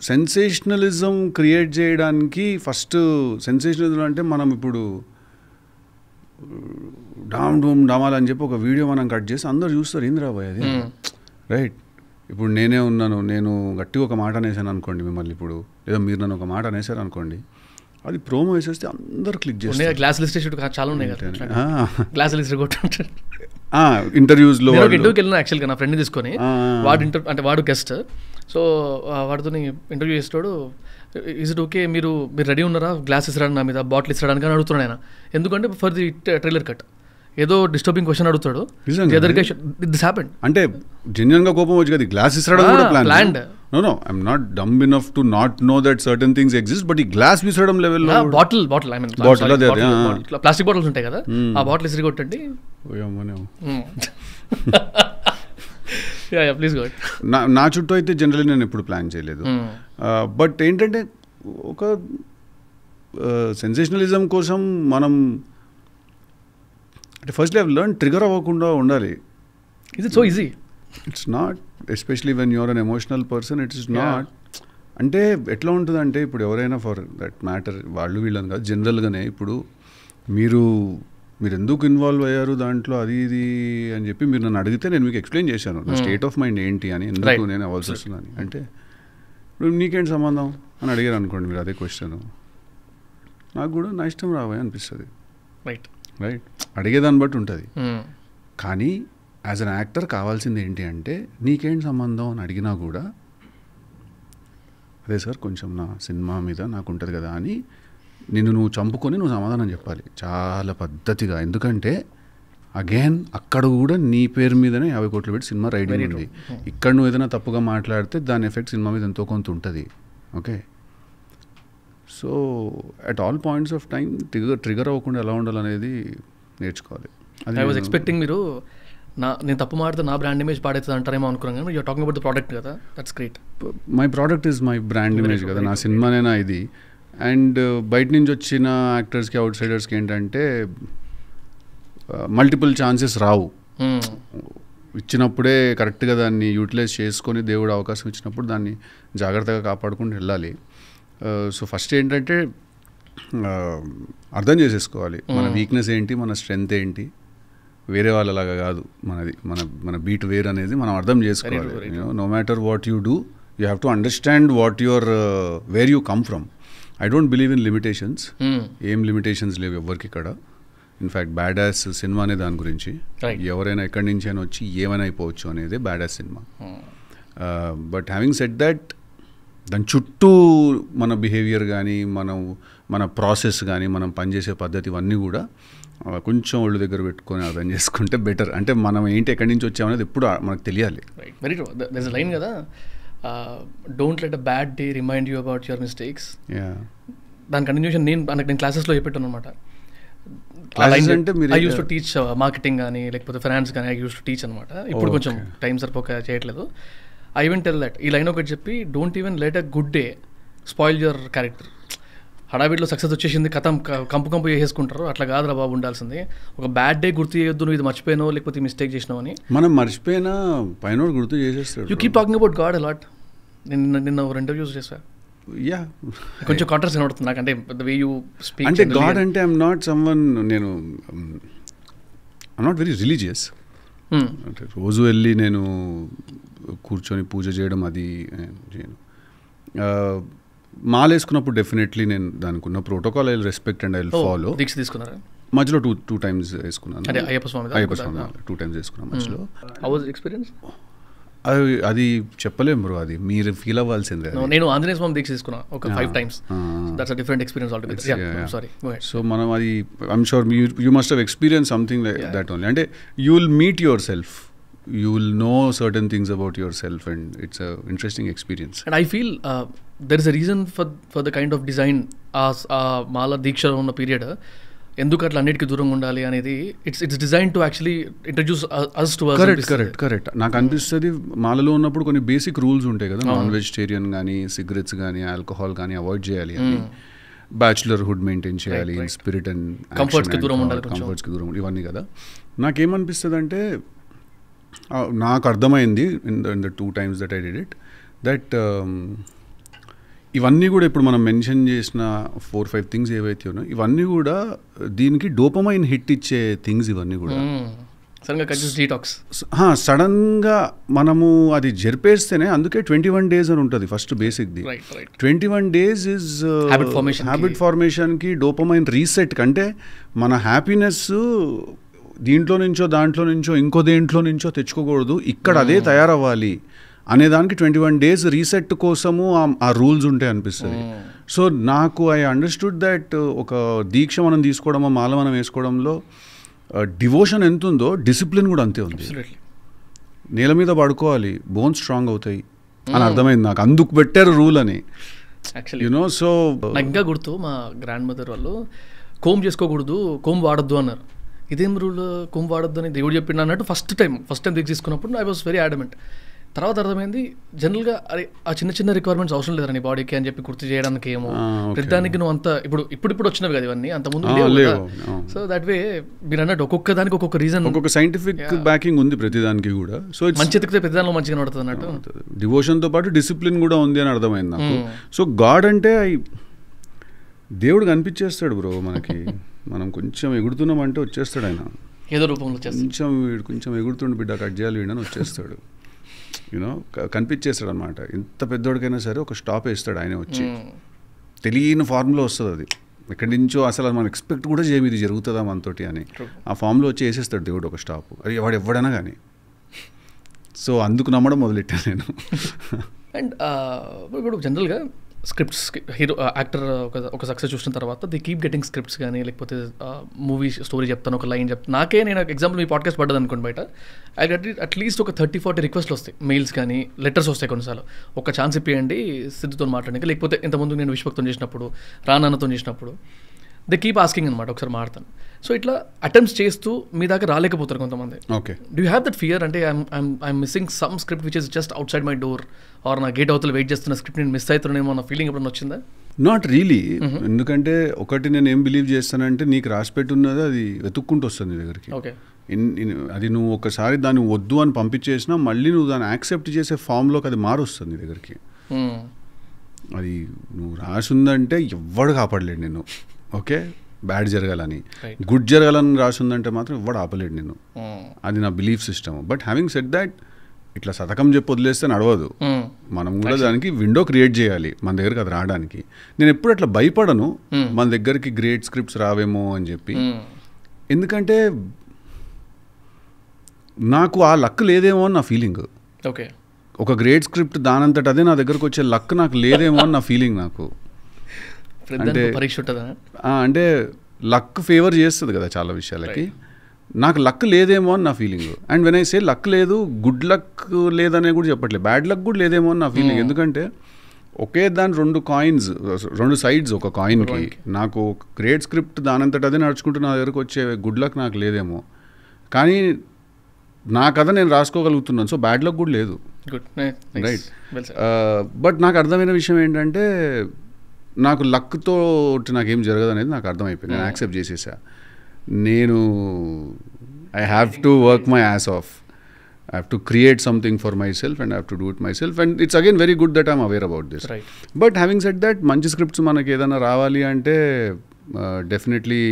సెన్సేషనలిజం క్రియేట్ చేయడానికి ఫస్ట్ సెన్సేషనలిజం అంటే మనం ఇప్పుడు డామాల్ అని చెప్పి ఒక వీడియో మనం కట్ చేసి అందరు చూస్తారు, ఏంది రాబోయ్ అది, రైట్? ఇప్పుడు నేనే ఉన్నాను, నేను గట్టిగా ఒక మాట అనేసాను అనుకోండి మిమ్మల్ని, ఇప్పుడు లేదా మీరు నన్ను ఒక మాట అనేసారు అనుకోండి, అది ప్రోమో వేసేస్తే అందరు క్లిక్ చేస్తారు. గ్లాస్ లిస్ట్ చాలా ఉన్నాయి కదా, గ్లాస్ లిస్ట్ కొట్టుంటారు ఇంటర్వ్యూస్లో. ఇంటర్వ్యూకి వెళ్ళిన యాక్చువల్గా నా ఫ్రెండ్ తీసుకొని, వాడు వాడు గెస్ట్, సో వాడితో ఇంటర్వ్యూ చేస్తాడు. ఈజ్ ఇట్ ఓకే, మీరు రెడీ ఉన్నారా గ్లాస్ ఇస్తాడు నా మీద, బాటిల్ ఇస్తాడానికి అని అడుగుతున్నాడు ఆయన. ఎందుకంటే ఫర్ ది ట్రైలర్ కట్ ఏదో డిస్టర్బింగ్ క్వశ్చన్ అడుగుతాడు. అంటే జెన్యూన్ గా కోపం వచ్చి కదా, గ్లాస్ ఇస్తాడు కూడా planned. No, I'm not dumb enough to not know that certain things exist, but ఈ గ్లాస్ విసరడం లెవెల్లో bottle I mean plastic bottles ఉంటాయి కదా, ఆ బాటిల్ ఇసిరి కొట్టండి. Please go. నా చుట్టూ అయితే జనరల్లీ నేను ఎప్పుడు ప్లాన్ చేయలేదు. బట్ ఏంటంటే ఒక సెన్సేషనలిజం కోసం మనం అంటే first I have learn trigger అవ్వకుండా ఉండాలి. It's so easy. It's not, especially when you're an emotional person, it is not. అంటే ఎట్లా ఉంటుందంటే ఇప్పుడు ఎవరైనా ఫర్ దట్ మ్యాటర్ వాళ్ళు వీళ్ళని కాదు, జనరల్గానే ఇప్పుడు మీరు ఎందుకు ఇన్వాల్వ్ అయ్యారు దాంట్లో అది ఇది అని చెప్పి మీరు నన్ను అడిగితే నేను మీకు ఎక్స్ప్లెయిన్ చేశాను నా స్టేట్ ఆఫ్ మైండ్ ఏంటి అని, ఎందుకు నేను అవ్వాల్సి వస్తుందని. అంటే ఇప్పుడు నీకేంటి సంబంధం అని అడిగారు అనుకోండి మీరు అదే క్వశ్చన్, నాకు కూడా నా ఇష్టం రావే అనిపిస్తుంది. రైట్. రైట్, అడిగేదాన్ని బట్టి ఉంటుంది. కానీ యాజ్ అన్ యాక్టర్ కావాల్సింది ఏంటి అంటే నీకేంటి సంబంధం అని అడిగినా కూడా అదే సార్ కొంచెం నా సినిమా మీద నాకు ఉంటుంది కదా అని నువ్వు చంపుకొని నువ్వు సమాధానం చెప్పాలి చాలా పద్ధతిగా. ఎందుకంటే అగైన్ అక్కడ కూడా నీ పేరు మీదనే 50 కోట్లు పెట్టి సినిమా రైడింగ్ ఉంది. ఇక్కడ నువ్వు ఏదైనా తప్పుగా మాట్లాడితే దాని ఎఫెక్ట్ సినిమా మీద ఎంతో కొంత ఉంటుంది. Okay, so at all points of time trigger అవ్వకుండా ఎలా ఉండాలనేది నేర్చుకోవాలి. ఐ వాజ్ ఎక్స్పెక్టింగ్ మీరు నేను తప్పు మాడితే నా బ్రాండ్ ఇమేజ్ పాడవుతుంది అంటారేమో అనుకున్నాను, కానీ you're talking about the product కదా, that's great. My product is my brand image కదా, నా సినిమానేనా ఇది. అండ్ బయట నుంచి వచ్చిన యాక్టర్స్కి అవుట్ సైడర్స్కి ఏంటంటే మల్టిపుల్ ఛాన్సెస్ రావు. ఇచ్చినప్పుడే కరెక్ట్గా దాన్ని యూటిలైజ్ చేసుకొని దేవుడు అవకాశం ఇచ్చినప్పుడు దాన్ని జాగ్రత్తగా కాపాడుకుంటూ వెళ్ళాలి. సో ఫస్ట్ ఏంటంటే అర్థం చేసేసుకోవాలి మన వీక్నెస్ ఏంటి, మన స్ట్రెంగ్త్ ఏంటి. వేరే వాళ్ళలాగా కాదు మనది, మన బీట్ వేర్ అనేది మనం అర్థం చేసుకోవాలి. No matter what you do, you have to understand what your where you come from. I don't believe in limitations. ఏం లిమిటేషన్స్ లేవు ఎవరికి ఇక్కడ. ఇన్ఫ్యాక్ట్ బ్యాడ్ యాస్ సినిమా అనే దాని గురించి ఎవరైనా ఎక్కడి నుంచి అయినా వచ్చి ఏమైనా అయిపోవచ్చు అనేది bad as cinema. But having said that దాని చుట్టూ మన బిహేవియర్ కానీ మన ప్రాసెస్ కానీ మనం పనిచేసే పద్ధతి ఇవన్నీ కూడా కొంచెం ఒళ్ళు దగ్గర పెట్టుకొని అర్థం చేసుకుంటే బెటర్. అంటే మనం ఏంటి ఎక్కడి నుంచి వచ్చామనేది ఎప్పుడు మనకు తెలియాలి. Very true. There is a line కదా, don't let a bad day remind you about your mistakes. దాని కంటిన్యూషన్ నేను క్లాసెస్లో చెప్పాను అనమాట. I use to teach marketing కానీ లేకపోతే ఫైనాన్స్ కానీ ఐ యూస్ టు టీచ్ అనమాట. ఇప్పుడు కొంచెం టైం సరిపోక చేయట్లేదు. ఐ ఈవెన్ టెల్ దట్ ఈ లైన్ ఒకటి చెప్పి, don't even let a good day spoil your character. హడావిడిలో సక్సెస్ వచ్చేసింది కథం కంపు చేసేసుకుంటారు, అట్లా కాదురా బాబు ఉండాల్సింది. ఒక బ్యాడ్ డే గుర్తు చేయొద్దు, నువ్వు ఇది మర్చిపోయినావు లేకపోతే మిస్టేక్ చేసినావు అని. మనం మర్చిపోయినా పైన గుర్తు చేసేస్తాడు. You keep talking about god a lot. నిన్న 2 ఇంటర్వ్యూస్ చేసా, కొంచెం కాంట్రాస్ట్ కనబడుతుంది నాకు. అంటే ద వే యూ స్పీక్ అంటే గాడ్ అంటే I'm not someone, I'm not very religious. అంటే రోజు వెళ్ళి నేను కూర్చొని పూజ చేయడం అది చేయను. మాలేసుకున్నప్పుడు డెఫినెట్లీ నేను దానికి ఉన్న protocol I will respect and I will follow. దీక్ష తీసుకున్నారా? మధ్యలో టూ టైమ్స్ వేసుకున్నాను. అయ్యప్ప స్వామి 2 టైమ్స్ వేసుకున్నాను మధ్యలో. How was experience? అది చెప్పలేం బ్రో, అది మీరు ఫీల్ అవ్వాల్సిందే. నేను ఆంజనేయ స్వామి దీక్ష తీసుకున్నా ఒక 5 times. That's a different experience altogether. Sorry, so మనం అది I'm sure you must have experience something like that only. అంటే you will meet yourself, you will know certain things about yourself and it's a interesting experience. And I feel there is a reason for the kind of design mala deeksha ఉన్న పీరియడ్ ఎందుకు అట్లా అన్నిటికీ దూరంగా ఉండాలి అనేది. It's design to actually introduce us to us. Correct. నాకు అనిపిస్తుంది మాలలో ఉన్నప్పుడు కొన్ని బేసిక్ రూల్స్ ఉంటాయి కదా, నాన్ వెజిటేరియన్ కానీ సిగరెట్స్ కానీ ఆల్కహాల్ కానీ అవాయిడ్ చేయాలి అని, బ్యాచులర్హుడ్ మెయింటైన్ చేయాలి, స్పిరిట్ అండ్ కంఫర్ట్స్కి దూరం ఉండాలి, ఇవన్నీ కదా. నాకేమనిపిస్తుంది అంటే నాకు అర్థమైంది in the 2 times that I did it, that ఇవన్నీ కూడా ఇప్పుడు మనం మెన్షన్ చేసిన 4-5 థింగ్స్ ఏవైతే ఉన్నాయో ఇవన్నీ కూడా దీనికి డోపమైన్ హిట్ ఇచ్చే థింగ్స్. ఇవన్నీ కూడా సడన్గా మనము అది జరిపేస్తేనే, అందుకే 21 days అని ఉంటుంది ఫస్ట్ బేసిక్ది. 21 days ఈజ్ హ్యాబిట్ ఫార్మేషన్కి, డోపమైన్ రీసెట్ కంటే మన హ్యాపీనెస్ దీంట్లో దాంట్లో నుంచో ఇంకో దేంట్లో నుంచో తెచ్చుకోకూడదు, ఇక్కడ అదే తయారవ్వాలి అనేదానికి 21 days రీసెట్ కోసము ఆ రూల్స్ ఉంటాయి అనిపిస్తుంది. సో నాకు ఐ అండర్స్టూడ్ దట్ ఒక దీక్ష మనం తీసుకోవడమో మాల మనం వేసుకోవడంలో డివోషన్ ఎంత ఉందో డిసిప్లిన్ కూడా అంతే ఉంది. నేల మీద పడుకోవాలి, బోన్స్ స్ట్రాంగ్ అవుతాయి అని అర్థమైంది నాకు, అందుకు పెట్టారు రూల్ అని. యూనో సో నాకు ఇంకా గుర్తు, మా గ్రాండ్ మదర్ వాళ్ళు కోమ్ చేసుకోకూడదు, కోమ్ వాడద్దు అన్నారు. ఇదేం రూల్, కోమ్ వాడద్దు అని దేవుడు చెప్పిండు అన్నట్టు ఫస్ట్ టైం తీసుకున్నప్పుడు ఐ వాస్ వెరీ అడమెంట్. తర్వాత అర్థమైంది జనరల్గా అరే ఆ చిన్న రిక్వైర్మెంట్స్ అవసరం లేదని బాడీకి అని చెప్పి గుర్తు చేయడానికి ఏమో, ప్రతిదానికి నువ్వు అంత ఇప్పుడు వచ్చినవి కదా ఇవన్నీ, అంత ముందు లేవు. సో దట్ వే మీరు అన్నట్టు ఒక్కొక్క దానికి ఒక్కొక్క రీజన్, ఒక్కొక్క సైంటిఫిక్ బ్యాకింగ్ ఉంది ప్రతిదానికి కూడా. సో మంచి ఎతికితే ప్రతిదానిలో మంచిగా నడుతుంది అన్నట్టు. డివోషన్తో పాటు డిసిప్లిన్ కూడా ఉంది అని అర్థమైంది నాకు. సో గాడ్ అంటే దేవుడు కనిపించేస్తాడు బ్రో మనకి, మనం కొంచెం ఎగురుతున్నామంటే వచ్చేస్తాడు ఆయన, ఏదో రూపంలో కొంచెం ఎగురుతుండు బిడ్డ కట్ చేయాలి వీడని వచ్చేస్తాడు. యూనో కనిపించేస్తాడు అనమాట. ఎంత పెద్దోడికైనా సరే ఒక స్టాప్ వేస్తాడు ఆయన వచ్చి, తెలియని ఫార్ములా వస్తుంది అది. ఎక్కడి నుంచో అసలు మనం ఎక్స్పెక్ట్ కూడా చేయము ఇది జరుగుతుందా మనతోటి అని. ఆ ఫామ్లో వచ్చి వేసేస్తాడు దేవుడు ఒక స్టాప్, అది వాడు ఎవడైనా కానీ. సో అందుకు నమ్మడం మొదలెట్టాను నేను. అండ్ ఇప్పుడు జనరల్గా స్క్రిప్ట్స్ హీరో యాక్టర్ ఒక సక్సెస్ చూసిన తర్వాత ది కీప్ గెటింగ్ స్క్రిప్ట్స్ కానీ లేకపోతే మూవీ స్టోరీ చెప్తాను, ఒక లైన్ చెప్తాను. నేను ఎగ్జాంపుల్ మీ పాడ్కాస్ట్ పడ్డది అనుకోండి, బయట ఐ గెట్ అట్లీస్ట్ ఒక 30-40 రిక్వెస్ట్లు వస్తాయి, మెయిల్స్ కానీ లెటర్స్ వస్తాయి కొన్నిసార్లు. ఒక ఛాన్స్ ఇప్పియండి సిద్ధుతో మాట్లాడడానికి, లేకపోతే ఇంతకుముందు నేను విశ్వక్తో చేసినప్పుడు, రానాన్నతో చేసినప్పుడు దే కీప్ ఆస్కింగ్ అనమాట, ఒకసారి మాడతాను. సో ఇట్లా అటెంప్ట్స్ చేస్తూ మీ దాకా రాలేకపోతారు కొంతమంది. Okay, do you have that fear అంటే I'm missing some script which is just outside my door, or నా గేట్ అవతల వెయిట్ చేస్తున్న స్క్రిప్ట్ నేను మిస్ అవుతున్నానేమో అన్న ఫీలింగ్ ఎప్పుడైనా వచ్చిందా? Not really. ఎందుకంటే ఒకటి నేను ఏం బిలీవ్ చేస్తానంటే, నీకు రాసి పెట్టున్నది అది వెతుక్కుంటూ వస్తుంది నీ దగ్గరికి. ఓకే, అది నువ్వు ఒకసారి దాన్ని వద్దు అని పంపించేసినా మళ్ళీ నువ్వు దాన్ని యాక్సెప్ట్ చేసే ఫామ్లోకి అది మారొస్తుంది నీ దగ్గరికి. అది నువ్వు రాసి ఉందంటే ఎవ్వడు కాపాడలేడు నిన్ను. ఓకే, బ్యాడ్ జరగాలని, గుడ్ జరగాలని రాసి ఉందంటే మాత్రం ఎవ్వడు ఆపలేడు నిన్ను. అది నా belief system. But having said that, ఇట్లా శతకం చెప్పి వదిలేస్తే నడవదు. మనం కూడా దానికి విండో క్రియేట్ చేయాలి మన దగ్గరికి అది రావడానికి. నేను ఎప్పుడు అట్లా భయపడను మన దగ్గరికి గ్రేట్ స్క్రిప్ట్స్ రావేమో అని చెప్పి. ఎందుకంటే నాకు ఆ లక్ లేదేమో అని నా ఫీలింగ్. ఓకే, ఒక గ్రేట్ స్క్రిప్ట్ దానంతట అదే నా దగ్గరకు వచ్చే లక్ నాకు లేదేమో అని నా ఫీలింగ్. నాకు అంటే పరీక్ష ఉంటుందా అంటే లక్ ఫేవర్ చేస్తుంది కదా చాలా విషయాలకి. నాకు లక్ లేదేమో అని నా feeling. And when I say luck లేదు, గుడ్ లక్ లేదనే కూడా చెప్పట్లేదు, బ్యాడ్ లక్ కూడా లేదేమో అని నా ఫీలింగ్. ఎందుకంటే ఒకే దాని రెండు సైడ్స్ ఒక కాయిన్కి. నాకు గ్రేట్ స్క్రిప్ట్ దానంతట అదే నడుచుకుంటూ నా దగ్గరకు వచ్చే గుడ్ లక్ నాకు లేదేమో, కానీ నా కథ నేను రాసుకోగలుగుతున్నాను. సో బ్యాడ్ లక్ కూడా లేదు. రైట్. బట్ నాకు అర్థమైన విషయం ఏంటంటే, నాకు లక్తో నాకేం జరగదు అనేది నాకు అర్థమైపోయింది. నేను యాక్సెప్ట్ చేసేసా. నేను I have to work my ass off. I have to create something for myself and I have to do it myself. And it's again very good that I'm aware about this. Right. But having said that, manchi scripts manaki edana ravali ante definitely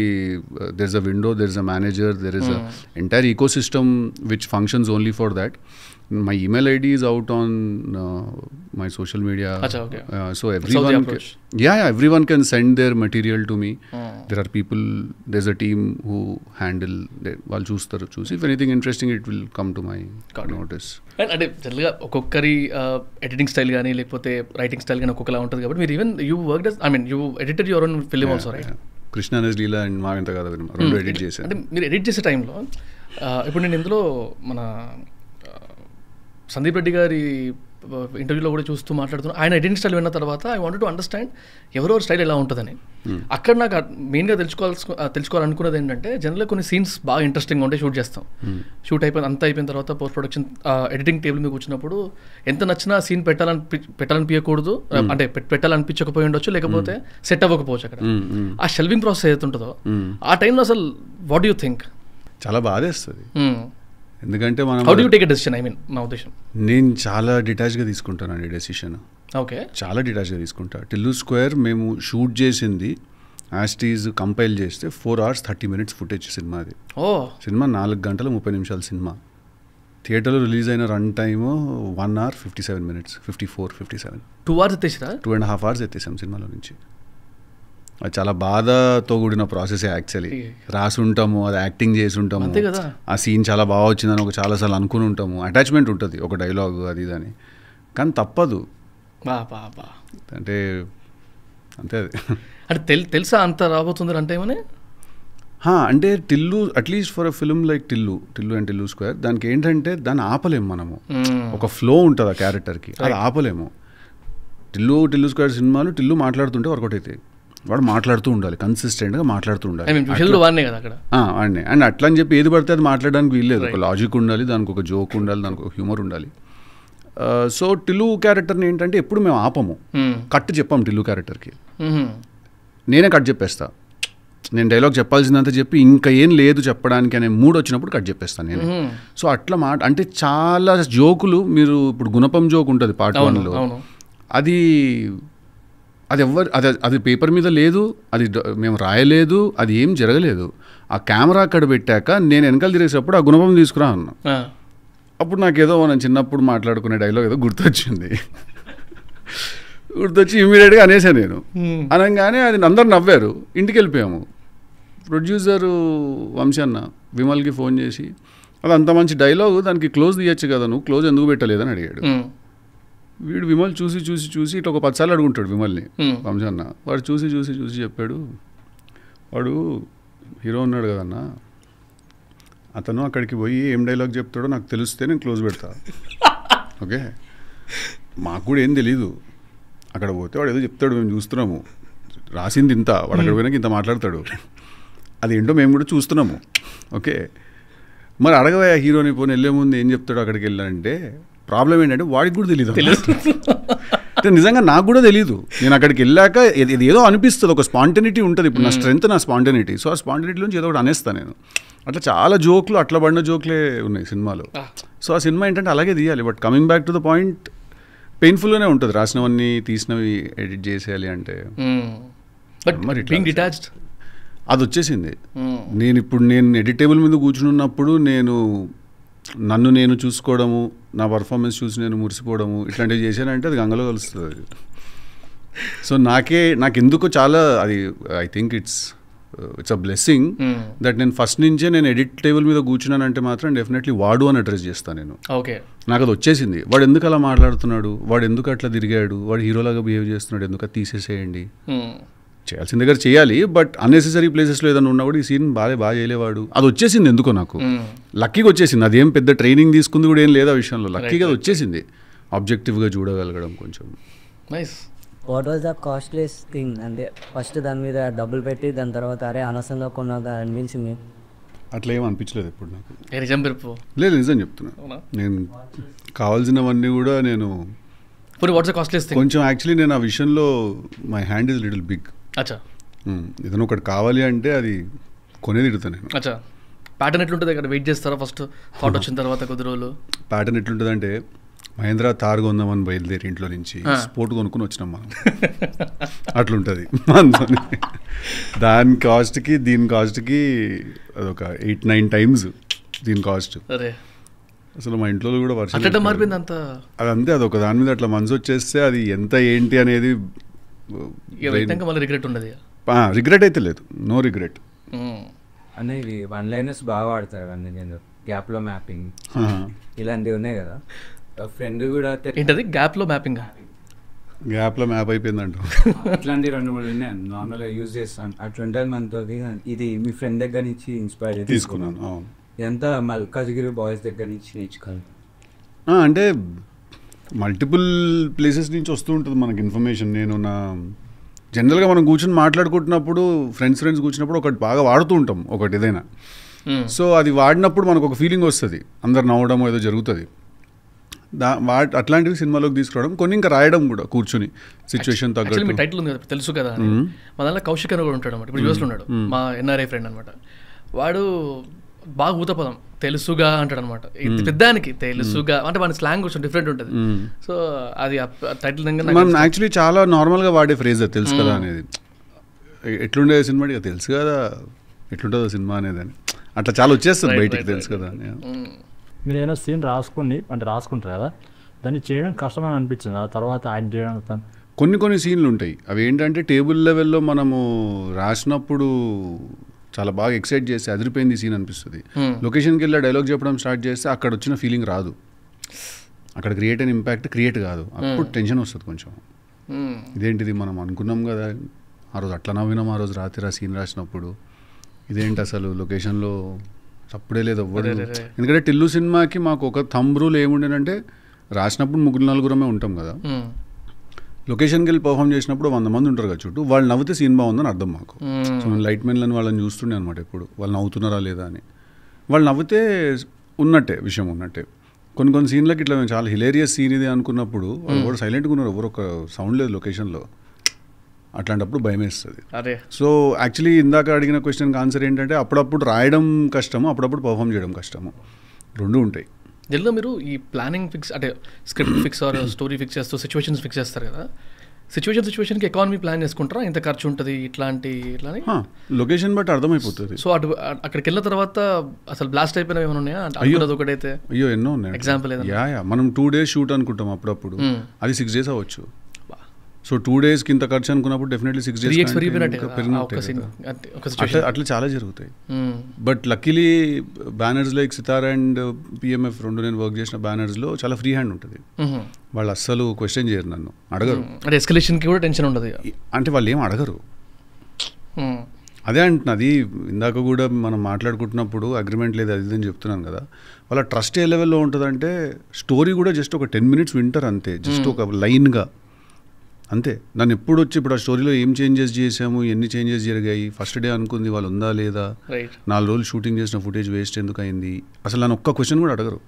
there's a window, there's a manager, there is a entire ecosystem which functions only for that. My email ID is out on my social media. Achha, okay. So everyone everyone can send their material to me. There are people, there's a team who handle వాళ్ళు చూస్తారు. చూసి if anything interesting it will come to my notice. అంటే జనరల్గా ఒక్కొక్కరి ఎడిటింగ్ స్టైల్ కానీ లేకపోతే రైటింగ్ స్టైల్ కానీ ఒక్కొక్కలా ఉంటుంది కాబట్టి మీరు even you work you edited your own film also, right? కృష్ణానస్ లీలా అండ్ మాగంత కదా రెండు ఎడిట్ చేశాను. అంటే మీరు ఎడిట్ చేసే టైంలో ఇప్పుడు నేను ఇందులో మన సందీప్ రెడ్డి గారి ఇంటర్వ్యూలో కూడా చూస్తూ మాట్లాడుతున్నాను. ఆయన ఎడిటింగ్ స్టైల్ విన్న తర్వాత ఐ వాంటెడ్ టు అండర్స్టాండ్ ఎవరెవరి స్టైల్ ఎలా ఉంటుందని. అక్కడ నాకు మెయిన్గా తెలుసుకోవాలనుకున్నది ఏంటంటే, జనరల్గా కొన్ని సీన్స్ బాగా ఇంట్రెస్టింగ్గా ఉంటే షూట్ చేస్తాం. షూట్ అయిపోయిన తర్వాత పోస్ట్ ప్రొడక్షన్ ఎడిటింగ్ టేబుల్ మీద కూర్చున్నప్పుడు ఎంత నచ్చినా సీన్ పెట్టాలనిపించకూడదు, అంటే పెట్టాలనిపించకపోయి ఉండొచ్చు, లేకపోతే సెట్ అవ్వకపోవచ్చు. అక్కడ ఆ షెల్వింగ్ ప్రాసెస్ ఏదైతే ఉంటుందో ఆ టైంలో అసలు వాట్ యూ థింక్? చాలా బాధేస్తుంది. ఎందుకంటే మనం how do you take a decision? I mean నా ఉద్దేశం, నేను చాలా డిటాచ్గా తీసుకుంటానండి డెసిషన్. ఓకే, చాలా డిటాచ్గా తీసుకుంటా. టిల్లు స్క్వేర్ మేము షూట్ చేసింది యాస్టీజ్ కంపైల్ చేస్తే 4 hours 30 minutes ఫుటేజ్ సినిమా. అది సినిమా 4 గంటల 30 నిమిషాల సినిమా. థియేటర్లో రిలీజ్ అయిన run time 1 hour 57 minutes, 54-57. 2 hours ఎత్తేసారా? 2.5 hours ఎత్తేసాం సినిమాలో నుంచి. అది చాలా బాధతో కూడిన ప్రాసెస్. యాక్చువల్లీ రాసి ఉంటాము, అది యాక్టింగ్ చేసి ఉంటాము, ఆ సీన్ చాలా బాగా వచ్చిందని ఒక చాలాసార్లు అనుకుని ఉంటాము, అటాచ్మెంట్ ఉంటుంది ఒక డైలాగ్ అది ఇదని, కానీ తప్పదు. అంటే అంతే. అది అంటే తెలుసా అంత రాబోతుంది అంటే ఏమని? అంటే Tillu at least for a film like Tillu and Tillu square, దానికి ఏంటంటే దాన్ని ఆపలేము మనము. ఒక ఫ్లో ఉంటుంది ఆ క్యారెక్టర్కి, అది ఆపలేము. టిల్లు స్క్వేర్ సినిమాలు టిల్లు మాట్లాడుతుంటే వర్కౌట్ అవుతాయి. వాడు మాట్లాడుతూ ఉండాలి, కన్సిస్టెంట్గా మాట్లాడుతూ ఉండాలి. వాడిని అండ్ అట్లా అని చెప్పి ఏది పడితే అది మాట్లాడడానికి వీల్లేదు. ఒక లాజిక్ ఉండాలి, దానికి ఒక జోక్ ఉండాలి, దానికి ఒక హ్యూమర్ ఉండాలి. సో టిల్లు క్యారెక్టర్ని ఏంటంటే ఎప్పుడు మేము ఆపము, కట్ చెప్పాము టిల్లు క్యారెక్టర్కి. నేనే కట్ చెప్పేస్తా. నేను డైలాగ్ చెప్పాల్సిందంతా చెప్పి ఇంకా ఏం లేదు చెప్పడానికి అనే మూడ్ వచ్చినప్పుడు కట్ చెప్పేస్తాను నేను. సో అట్లా అంటే చాలా జోకులు, మీరు ఇప్పుడు గుణపం జోక్ ఉంటుంది పార్ట్ 1లో, అది పేపర్ మీద లేదు, అది మేము రాయలేదు, అది ఏం జరగలేదు. ఆ కెమెరా అక్కడ పెట్టాక నేను వెనకాల తిరిగేటప్పుడు ఆ గుణపం తీసుకురా అన్నా. అప్పుడు నాకేదో మనం చిన్నప్పుడు మాట్లాడుకునే డైలాగ్ ఏదో గుర్తొచ్చింది. గుర్తొచ్చి ఇమీడియట్గా అనేసా నేను. అనగానే అది అందరు నవ్వారు. ఇంటికి వెళ్ళిపోయాము. ప్రొడ్యూసరు వంశీ అన్న విమల్కి ఫోన్ చేసి, అది అంత మంచి డైలాగ్, దానికి క్లోజ్ తీయచ్చు కదా, నువ్వు క్లోజ్ ఎందుకు పెట్టలేదని అడిగాడు. వీడు విమల్ చూసి చూసి చూసి ఇట్లా ఒక 10 సార్లు అడుగుంటాడు విమల్ని వంశీ అన్న. వాడు చూసి చూసి చూసి చెప్పాడు, వాడు హీరో ఉన్నాడు కదన్నా, అతను అక్కడికి పోయి ఏం డైలాగ్ చెప్తాడో నాకు తెలిస్తే నేను క్లోజ్ పెడతా. ఓకే, మాకు కూడా ఏం తెలీదు. అక్కడ పోతే వాడు ఏదో చెప్తాడు, మేము చూస్తున్నాము, రాసింది ఇంత, వాడు అక్కడ పోయినాక ఇంత మాట్లాడతాడు, అది ఏంటో మేము కూడా చూస్తున్నాము. ఓకే, మరి అడగవా హీరోని పోనీ వెళ్ళే ముందు ఏం చెప్తాడు అక్కడికి వెళ్ళాలంటే, ప్రాబ్లం ఏంటంటే వాడికి కూడా తెలియదు. అంటే నిజంగా నాకు కూడా తెలియదు. నేను అక్కడికి వెళ్ళాక ఇది ఏదో అనిపిస్తుంది, ఒక స్పాంటనిటీ ఉంటుంది. ఇప్పుడు నా స్ట్రెంత్ నా స్పాంటనిటీ. సో ఆ స్పాంటనిటీ నుంచి ఏదో ఒకటి అనేస్తాను నేను. అట్లా చాలా జోక్లు, అట్లా పడిన జోక్లే ఉన్నాయి సినిమాలో. సో ఆ సినిమా ఏంటంటే అలాగే తీయాలి. But coming back to the point, పెయిన్ఫుల్గానే ఉంటుంది రాసినవన్నీ తీసినవి ఎడిట్ చేసేయాలి అంటే. మరి అది వచ్చేసింది. నేను ఎడిట్ టేబుల్ మీద కూర్చున్నప్పుడు నన్ను నేను చూసుకోవడము, నా పర్ఫార్మెన్స్ చూసి నేను మురిసిపోవడము, ఇట్లాంటివి చేశానంటే అది గంగలో కలుస్తుంది. సో నాకు ఎందుకో చాలా అది I think it's a blessing that నేను ఫస్ట్ నుంచే నేను ఎడిట్ టేబుల్ మీద కూర్చున్నానంటే మాత్రం డెఫినెట్లీ వాడు అని అడ్రస్ చేస్తాను నేను. ఓకే, నాకు అది వచ్చేసింది. వాడు ఎందుకు అలా మాట్లాడుతున్నాడు, వాడు ఎందుకు అట్లా తిరిగాడు, వాడు హీరోలాగా బిహేవ్ చేస్తున్నాడు, ఎందుకు అది తీసేసేయండి, చేయాల్సిన దగ్గర చేయాలి. బట్ అన్నెసెసరీ ప్లేసెస్లో ఏదైనా ఉన్నప్పుడు ఈ సీన్ బాగా చేయలేవాడు, అది వచ్చేసింది ఎందుకో నాకు. లక్కీగా వచ్చేసింది. అదేం పెద్ద ట్రైనింగ్ తీసుకుంది కూడా ఏం లేదు ఆ విషయంలో. లక్కీగా అది వచ్చేసింది. ఆబ్జెక్టివ్గా చూడగలగడం కొంచెం. Nice. What was the costliest thing? అంటే ఫస్ట్ దాని మీద డబ్బులు పెట్టి దాని తర్వాత అరే అనవసరంగా కొన్నదా అనిపించింది? అట్లా ఏం అనిపించలేదు ఎప్పుడు నాకు. లేదు, నిజం చెప్తున్నా. నేను కావాల్సినవన్నీ కూడా నేను కొంచెం యాక్చువల్లీ నేను ఆ విషయంలో my hand is little big. ఏదైనా ఒకటి కావాలి అంటే అది కొనేది ఇడుతా నేను. ప్యాటర్న్ ఎట్లుంటుంది అక్కడ? వెయిట్ చేస్తారా ఫస్ట్ థాట్ వచ్చిన తర్వాత కొద్ది రోజులు? ప్యాటర్న్ ఎట్లుంటుంది అంటే, మహేంద్ర తార్ కొందామని బయలుదేరి ఇంట్లో నుంచి స్పోర్ట్ కొనుక్కుని వచ్చినాం మనం. అట్లుంటుంది మనతోని. దాని కాస్ట్కి దీని కాస్ట్కి అదొక 8-9 times దీని కాస్ట్. అసలు మా ఇంట్లో కూడా వర్షం మారిపోయింది అంత. అదంతే, అదొక దాని మీద అట్లా మనసు వచ్చేస్తే అది ఎంత ఏంటి అనేది రిగ్రెట్ అయితే లేదు. No regret. అంటే ఇవి వన్ లైనర్స్ బాగా వాడతారు అండి. నేను గ్యాప్లో మ్యాపింగ్ ఇలాంటివి ఉన్నాయి కదా. ఫ్రెండ్ కూడా ఏంటది గ్యాప్లో మ్యాపింగ్? గ్యాప్లో మ్యాప్ అయిపోయిందంట. అట్లాంటి 2-3 ఉన్నాయి నార్మల్గా యూజ్ చేస్తాను. అట్లా ఉంటుంది మనతో. ఇది మీ ఫ్రెండ్ దగ్గర నుంచి ఇన్స్పైర్ తీసుకున్నాను. అవును. ఎంత మల్కాజ్గిరి బాయ్స్ దగ్గర నుంచి నేర్చుకోవాలి అంటే మల్టిపుల్ ప్లేసెస్ నుంచి వస్తూ ఉంటుంది మనకి ఇన్ఫర్మేషన్. నేను జనరల్గా మనం కూర్చొని మాట్లాడుకుంటున్నప్పుడు ఫ్రెండ్స్ కూర్చున్నప్పుడు ఒకటి బాగా వాడుతూ ఉంటాం ఒకటి ఏదైనా. సో అది వాడినప్పుడు మనకు ఒక ఫీలింగ్ వస్తుంది, అందరు నవ్వడం ఏదో జరుగుతుంది. అట్లాంటివి సినిమాలోకి తీసుకురావడం, కొన్ని ఇంకా రాయడం కూడా కూర్చుని సిచ్యువేషన్ తగ్గట్టు. టైటిల్ ఉంది కదా తెలుసు కదా, మా దాంట్లో కౌశిక్ అని కూడా ఉంటాడు అనమాట. ఇప్పుడు యూఎస్లో ఉన్నాడు, మా ఎన్ఆర్ఐ ఫ్రెండ్ అనమాట. వాడు బాగా ఊతపదం తెలుసుగా అంటాడు అనమాట. పెద్దానికి తెలుసుగా అంటే మన స్లాంగ్ కొంచెం డిఫరెంట్ ఉంటుంది. సో అది టైటిల్ మనం యాక్చువల్లీ చాలా నార్మల్గా వాడే ఫ్రేజ్ తెలుసు కదా అనేది. ఎట్లుండే సినిమా తెలుసు కదా, ఎట్లుంటుందో సినిమా అనేది అని అట్లా చాలా వచ్చేస్తుంది బయటికి, తెలుసు కదా అని. మీరు ఏదైనా సీన్ రాసుకుంటారు కదా, దాన్ని చేయడం కష్టమని అనిపించింది. ఆ తర్వాత ఆయన చేయడం కొన్ని సీన్లు ఉంటాయి, అవి ఏంటంటే టేబుల్ లెవెల్లో మనము రాసినప్పుడు చాలా బాగా ఎక్సైట్ చేస్తే అదిరిపోయింది సీన్ అనిపిస్తుంది. లొకేషన్కి వెళ్ళి డైలాగ్ చెప్పడం స్టార్ట్ చేస్తే అక్కడ వచ్చిన ఫీలింగ్ రాదు, అక్కడ క్రియేట్ అయిన ఇంపాక్ట్ క్రియేట్ కాదు. అప్పుడు టెన్షన్ వస్తుంది కొంచెం. ఇదేంటిది మనం అనుకున్నాం కదా ఆ రోజు, అట్లా నవ్వినాం ఆ రోజు రాత్రి ఆ సీన్ రాసినప్పుడు, ఇదేంటి అసలు లొకేషన్లో అప్పుడే లేదు ఎవ్వరు. ఎందుకంటే టిల్లు సినిమాకి మాకు ఒక థంబ్ రూల్ ఏముండేనంటే, రాసినప్పుడు 3-4 ఉంటాం కదా, లొకేషన్కి వెళ్ళి పర్ఫామ్ చేసినప్పుడు 100 మంది ఉంటారు కదా చుట్టూ, వాళ్ళు నవ్వితే సీన్ బాగుందని అర్థం మాకు. సో నేను లైట్ మెన్లని వాళ్ళని చూస్తుండే అనమాట ఎప్పుడు, వాళ్ళు నవ్వుతున్నారా లేదా అని. వాళ్ళు నవ్వితే ఉన్నట్టే, విషయం ఉన్నట్టే. కొన్ని సీన్లకి ఇట్లా మేము చాలా హిలేరియస్ సీన్ ఇది అనుకున్నప్పుడు వాళ్ళు కూడా సైలెంట్గా ఉన్నారు, ఎవరు ఒక సౌండ్ లేదు లొకేషన్లో. అట్లాంటప్పుడు భయం వేస్తుంది. సో యాక్చువల్లీ ఇందాక అడిగిన క్వశ్చన్కి ఆన్సర్ ఏంటంటే, అప్పుడప్పుడు రాయడం కష్టము, అప్పుడప్పుడు పర్ఫామ్ చేయడం కష్టము, రెండు ఉంటాయి. దీనిలో మీరు ఈ ప్లానింగ్ ఫిక్స్ అంటే script fix or story fix చేస్తూ సిచ్యువేషన్స్ ఫిక్స్ చేస్తారు కదా, సిచ్యువేషన్కి ఎకానమీ ప్లాన్ చేసుకుంటారా, ఇంత ఖర్చు ఉంటుంది ఇట్లాంటి ఇట్లాని? లొకేషన్ బట్టి అర్థమైపోతుంది. సో అక్కడికి వెళ్ళిన తర్వాత అసలు బ్లాస్ట్ అయిపోయినవి ఏమైనా ఉన్నాయా? ఒకటైతే అయ్యో ఎన్నో ఉన్నాయి. ఎగ్జాంపుల్ మనం 2 days షూట్ అనుకుంటాం, అప్పుడప్పుడు అది 6 days అవ్వచ్చు. సో 2 డేస్కి ఇంత ఖర్చు అనుకున్నప్పుడు డెఫినెట్లీ 6 days 3x పెరిగిపోయినట్టే కదా ఒక scene, ఒక situation. అట్లా చాలా జరుగుతాయి. But luckily banners like Sithara and PMF రెండు నేను వర్క్ చేసిన బ్యానర్స్లో చాలా ఫ్రీ హ్యాండ్ ఉంటుంది. వాళ్ళు అస్సలు క్వశ్చన్ చేయరు, నన్ను అడగరు. అంటే ఎస్కలేషన్కి కూడా టెన్షన్ ఉండదు. అంటే వాళ్ళు ఏం అడగరు. అదే అంటున్నది, ఇందాక కూడా మనం మాట్లాడుకుంటున్నప్పుడు అగ్రిమెంట్ లేదు అది అని చెప్తున్నాను కదా, వాళ్ళ ట్రస్ట్ ఏ లెవెల్లో ఉంటుందంటే స్టోరీ కూడా జస్ట్ ఒక 10 minutes వింటారు అంతే, జస్ట్ ఒక లైన్గా అంతే. నన్ను ఎప్పుడు వచ్చి ఇప్పుడు ఆ స్టోరీలో ఏం చేంజెస్ చేసాము, ఎన్ని చేంజెస్ జరిగాయి, ఫస్ట్ డే అనుకుంది వాళ్ళు ఉందా లేదా, 4 రోజులు షూటింగ్ చేసిన ఫుటేజ్ వేస్ట్ ఎందుకు అయింది, అసలు నన్ను ఒక్క క్వశ్చన్ కూడా అడగరు.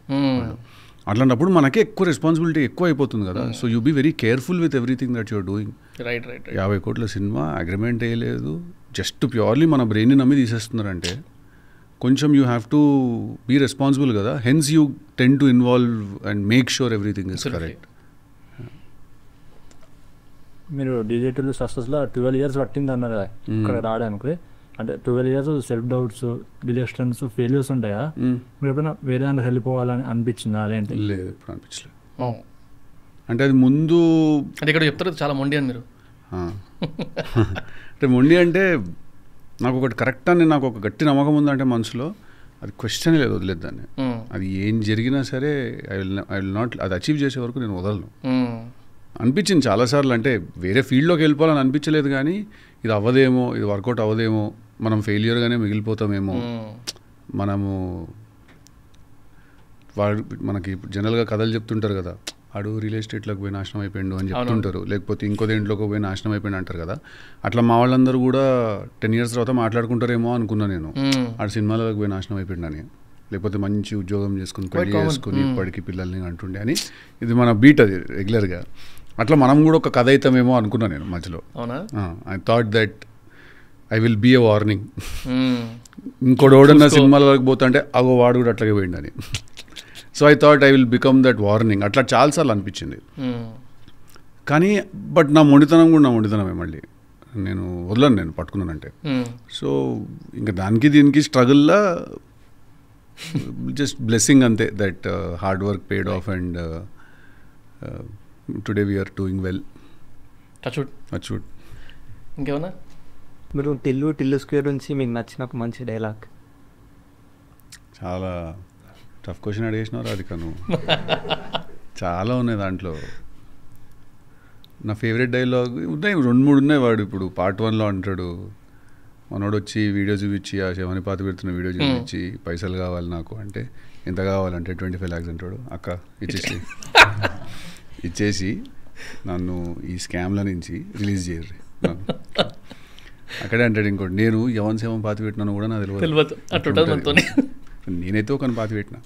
అట్లాంటప్పుడు మనకే ఎక్కువ రెస్పాన్సిబిలిటీ ఎక్కువ అయిపోతుంది కదా. So you be very careful with everything that you're doing. 50 కోట్ల సినిమా, అగ్రిమెంట్ వేయలేదు, జస్ట్ ప్యూర్లీ మన బ్రెయిన్ని నమ్మి తీసేస్తున్నారంటే కొంచెం you have to be responsible కదా. Hence you tend to involve and make sure everything is correct. మీరు డీజే టిల్లు సక్సెస్లో 12 years పట్టింది అన్నారు కదా ఇక్కడ రావడానికి. అంటే 12 years సెల్ఫ్ డౌట్స్, డిజెక్షన్స్, ఫెయిల్యూర్స్ ఉంటాయా? మీరు ఎప్పుడైనా వేరే దానికి వెళ్ళిపోవాలని అనిపించిందా? అదేంటి? లేదు, ఎప్పుడు అనిపించలేదు. అంటే అది ముందు అంటే ఇక్కడ చెప్తారు చాలా మొండి అని మీరు. అంటే మొండి అంటే నాకు ఒకటి కరెక్ట్ అని నాకు ఒక గట్టి నమ్మకం ఉందంటే మనసులో, అది క్వశ్చన్ లేదు, వదిలేదు దాన్ని. అది ఏం జరిగినా సరే ఐ విల్ నాట్, అది అచీవ్ చేసే వరకు నేను వదలను. అనిపించింది చాలాసార్లు, అంటే వేరే ఫీల్డ్లోకి వెళ్ళిపోవాలని అనిపించలేదు, కానీ ఇది అవ్వదేమో, ఇది వర్కౌట్ అవ్వదేమో, మనం ఫెయిల్యూర్గానే మిగిలిపోతామేమో, మనము వాడు మనకి జనరల్గా కథలు చెప్తుంటారు కదా, ఆడు రియల్ ఎస్టేట్లోకి పోయి నాశనం అయిపోయిండు అని చెప్తుంటారు, లేకపోతే ఇంకో దేంట్లోకి పోయి నాశనం అయిపోయింది అంటారు కదా. అట్లా మా వాళ్ళందరూ కూడా 10 years తర్వాత మాట్లాడుకుంటారేమో అనుకున్నా నేను, ఆడు సినిమాలకు పోయి నాశనం అయిపోయిండు అని, లేకపోతే మంచి ఉద్యోగం చేసుకుని పెళ్లి చేసుకుని ఇప్పటికి పిల్లల్ని అంటుండే అని. ఇది మన బీట్, అది రెగ్యులర్గా. అట్లా మనం కూడా ఒక కథ అవుతామేమో అనుకున్నా నేను మధ్యలో. I thought that I will be a warning. ఇంకోటి ఓడన్నా సినిమాలకు పోతుంటే అగో వాడు కూడా అట్లాగే పోయిండని. So I thought I will become that warning. అట్లా చాలాసార్లు అనిపించింది. కానీ బట్ నా మొండితనం కూడా నా మొండితనమే, మళ్ళీ నేను వదలను, నేను పట్టుకున్నానంటే. సో ఇంకా దానికి దీనికి స్ట్రగుల్లా జస్ట్ బ్లెస్సింగ్ అంతే, that hard work paid off and today we're doing well. అచ్చుడ్. ఇంకేమన్నా మీరు టిల్లు స్క్వేర్ నుంచి మీకు నచ్చిన ఒక మంచి డైలాగ్? చాలా టఫ్ క్వశ్చన్ అడిగేసినావు రాధిక నువ్వు. చాలా ఉన్నాయి దాంట్లో. నా ఫేవరెట్ డైలాగ్ ఉన్నాయి, 2-3 ఉన్నాయి. వాడు ఇప్పుడు part 1లో అంటాడు, మనోడు వచ్చి వీడియో చూపించి, ఆ శవని పాత పెడుతున్న వీడియో చూపించి పైసలు కావాలి నాకు అంటే, ఎంత కావాలంటే 25 lakhs అంటాడు. అక్క ఇచ్చేసి నన్ను ఈ స్కామ్ల నుంచి రిలీజ్ చేయరు. అక్కడే అంటాడు ఇంకోటి, నేను ఎవరి శవం పాతి పెట్టినాను కూడా నాకు తెలియదు. నేనైతే ఒకని పాతి పెట్టిన,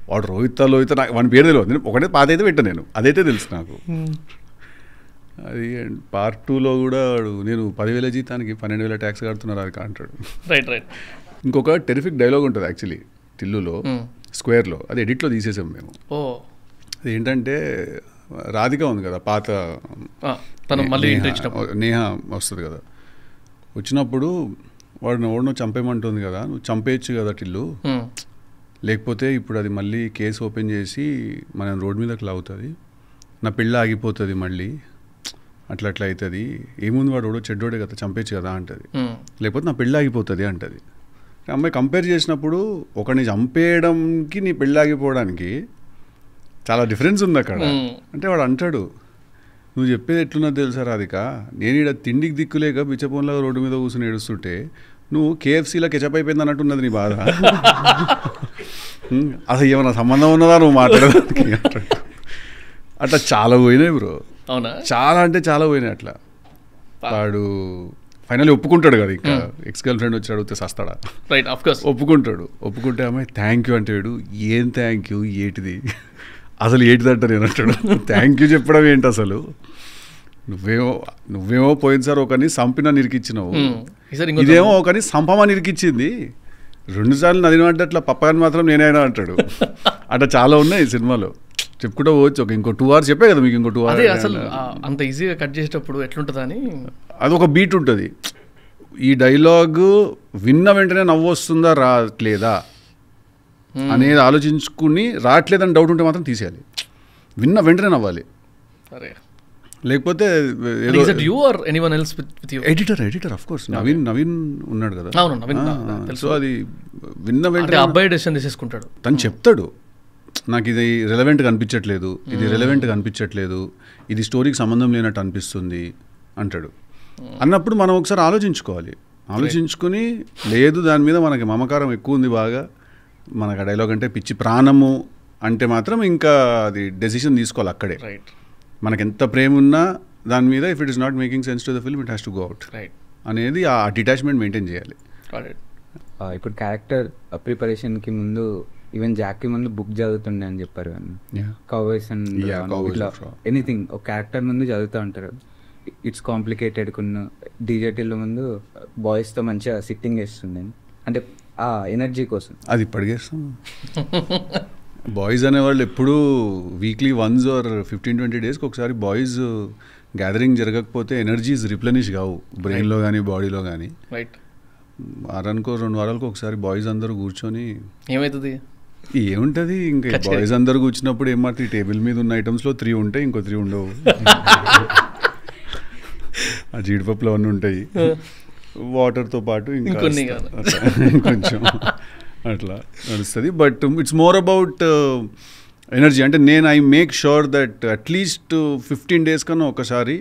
వాడు రోహిత్ నాకు వాని పేరు తెలియదు, నేను ఒకటే పాత అయితే పెట్టాను, నేను అదైతే తెలుసు నాకు. అది part 2లో కూడా వాడు నేను 10,000 జీతానికి 12,000 ట్యాక్స్ కడుతున్నారు అది అంటాడు. ఇంకొక టెరిఫిక్ డైలాగ్ ఉంటుంది యాక్చువల్లీ టిల్లులో, స్క్వేర్లో, అది ఎడిట్లో తీసేసాం మేము. అది ఏంటంటే రాధిక ఉంది కదా పాత, నేహ వస్తుంది కదా, వచ్చినప్పుడు వాడు చంపేయమంటుంది కదా, నువ్వు చంపేయచ్చు కదా టిల్లు, లేకపోతే ఇప్పుడు అది మళ్ళీ కేసు ఓపెన్ చేసి మనం రోడ్ మీదకి లాగుతుంది, నా పెళ్ళి ఆగిపోతుంది మళ్ళీ, అట్లా అవుతుంది, ఏముంది వాడు చెడ్డోడే కదా చంపేయచ్చు కదా అంటది, లేకపోతే నా పెళ్ళి ఆగిపోతుంది అంటది. అమ్మాయి కంపేర్ చేసినప్పుడు ఒకరిని చంపేయడంకి నీ పెళ్ళి ఆగిపోవడానికి చాలా డిఫరెన్స్ ఉంది అక్కడ. అంటే వాడు అంటాడు, నువ్వు చెప్పేది ఎట్లున్నది తెలుసా రాధిక, నేను ఇక్కడ తిండికి దిక్కులేక బిచ్చపోన్లాగా రోడ్డు మీద కూర్చొని ఏడుస్తుంటే నువ్వు KFCలో కెచప్ అయిపోయింది అన్నట్టున్నది నీ బాధ, అసలు ఏమన్నా సంబంధం ఉన్నదా నువ్వు మాట్లాడడానికి అంటాడు. అట్లా చాలా పోయినాయి బ్రో, చాలా అంటే చాలా పోయినాయి అట్లా. వాడు ఫైనల్లీ ఒప్పుకుంటాడు కదా, ఇంకా ఎక్స్ గర్ల్ ఫ్రెండ్ వచ్చి అడిగితే సస్తాడా, ఒప్పుకుంటే అమ్మాయి థ్యాంక్ యూ అంటాడు. ఏం థ్యాంక్ యూ, ఏటిది అసలు ఏంటిదంట నేను అంటాడు. థ్యాంక్ యూ చెప్పడం ఏంటి అసలు, నువ్వేమో పోయినసారి ఒకని సంపిన నిరికిచ్చినావు, ఇదేమో ఒకని సంపమ నిరికిచ్చింది, 2 సార్లు నదిన అట్లా పప్పగాని మాత్రం నేనైనా అంటాడు. అట్లా చాలా ఉన్నాయి ఈ సినిమాలో, చెప్పుకుంటూ పోవచ్చు. ఇంకో 2 hours చెప్పే కదా మీకు, ఇంకో 2 hours అసలు అంత ఈజీగా కట్ చేసేటప్పుడు ఎట్లుంటుందని అదొక బీట్ ఉంటుంది. ఈ డైలాగ్ విన్న వెంటనే నవ్వు వస్తుందా రావట్లేదా అనేది ఆలోచించుకుని, రావట్లేదని డౌట్ ఉంటే మాత్రం తీసేయాలి, విన్న వెంటనే నవ్వాలి. లేకపోతే Is it you or anyone else with you? Editor of course Naveen ఉన్నాడు కదా. అవును, నవీన్ తెలుసు. సో అది విన్న అంటే వెంటనే అబ్బాయి డెసిషన్ తీసేసుకుంటాడు. తను చెప్తాడు, నాకు ఇది రెలవెంట్గా అనిపించట్లేదు, ఇది రెలవెంట్గా అనిపించట్లేదు, ఇది స్టోరీకి సంబంధం లేనట్టు అనిపిస్తుంది అంటాడు. అన్నప్పుడు మనం ఒకసారి ఆలోచించుకొని లేదు దాని మీద మనకి మమకారం ఎక్కువ ఉంది బాగా, మనకు ఆ డైలాగ్ అంటే పిచ్చి ప్రాణము అంటే మాత్రం ఇంకా అది డెసిషన్ తీసుకోవాలి అక్కడే. రైట్ మనకి ఎంత ప్రేమ ఉన్నా దాని మీద if it is not making sense to the film it has to go out right అనేది ఆ డిటాచ్మెంట్ మెయింటైన్ చేయాలి. ఇప్పుడు క్యారెక్టర్ ప్రిపరేషన్కి ముందు ఈవెన్ జాక్కి ముందు బుక్ చదువుతుండే అని చెప్పారు కానీ కౌబాయ్స్ అండ్ ఇట్లా ఎనీథింగ్ ఒక క్యారెక్టర్ ముందు చదువుతూ ఉంటారు. ఇట్స్ కాంప్లికేటెడ్ కొన్ని డీజేటీలో ముందు బాయ్స్తో మంచిగా సిట్టింగ్ వేస్తుండే అంటే ఆ ఎనర్జీ కోసం. అది ఇప్పటికేస్తాం. బాయ్స్ అనేవాళ్ళు ఎప్పుడూ వీక్లీ వన్స్ ఆర్ 15-20 డేస్కి ఒకసారి బాయ్స్ గ్యాదరింగ్ జరగకపోతే ఎనర్జీస్ రిప్లెనిష్ కావు బ్రెయిన్లో కానీ బాడీలో కానీ. రైట్ వారానికో 2 వారాలకు ఒకసారి బాయ్స్ అందరూ కూర్చొని ఏమవుతుంది ఏముంటుంది ఇంకా బాయ్స్ అందరు కూర్చున్నప్పుడు ఏమాత్రం టేబుల్ మీద ఉన్న ఐటమ్స్లో 3 ఉంటాయి, ఇంకో 3 ఉండవు. ఆ జీడిపప్పులు అవన్నీ ఉంటాయి, వాటర్తో పాటు ఇంకా కొంచెం అట్లా నడుస్తుంది. But it's more about energy. అంటే నేను I make sure that at least 15 days కన్నా ఒకసారి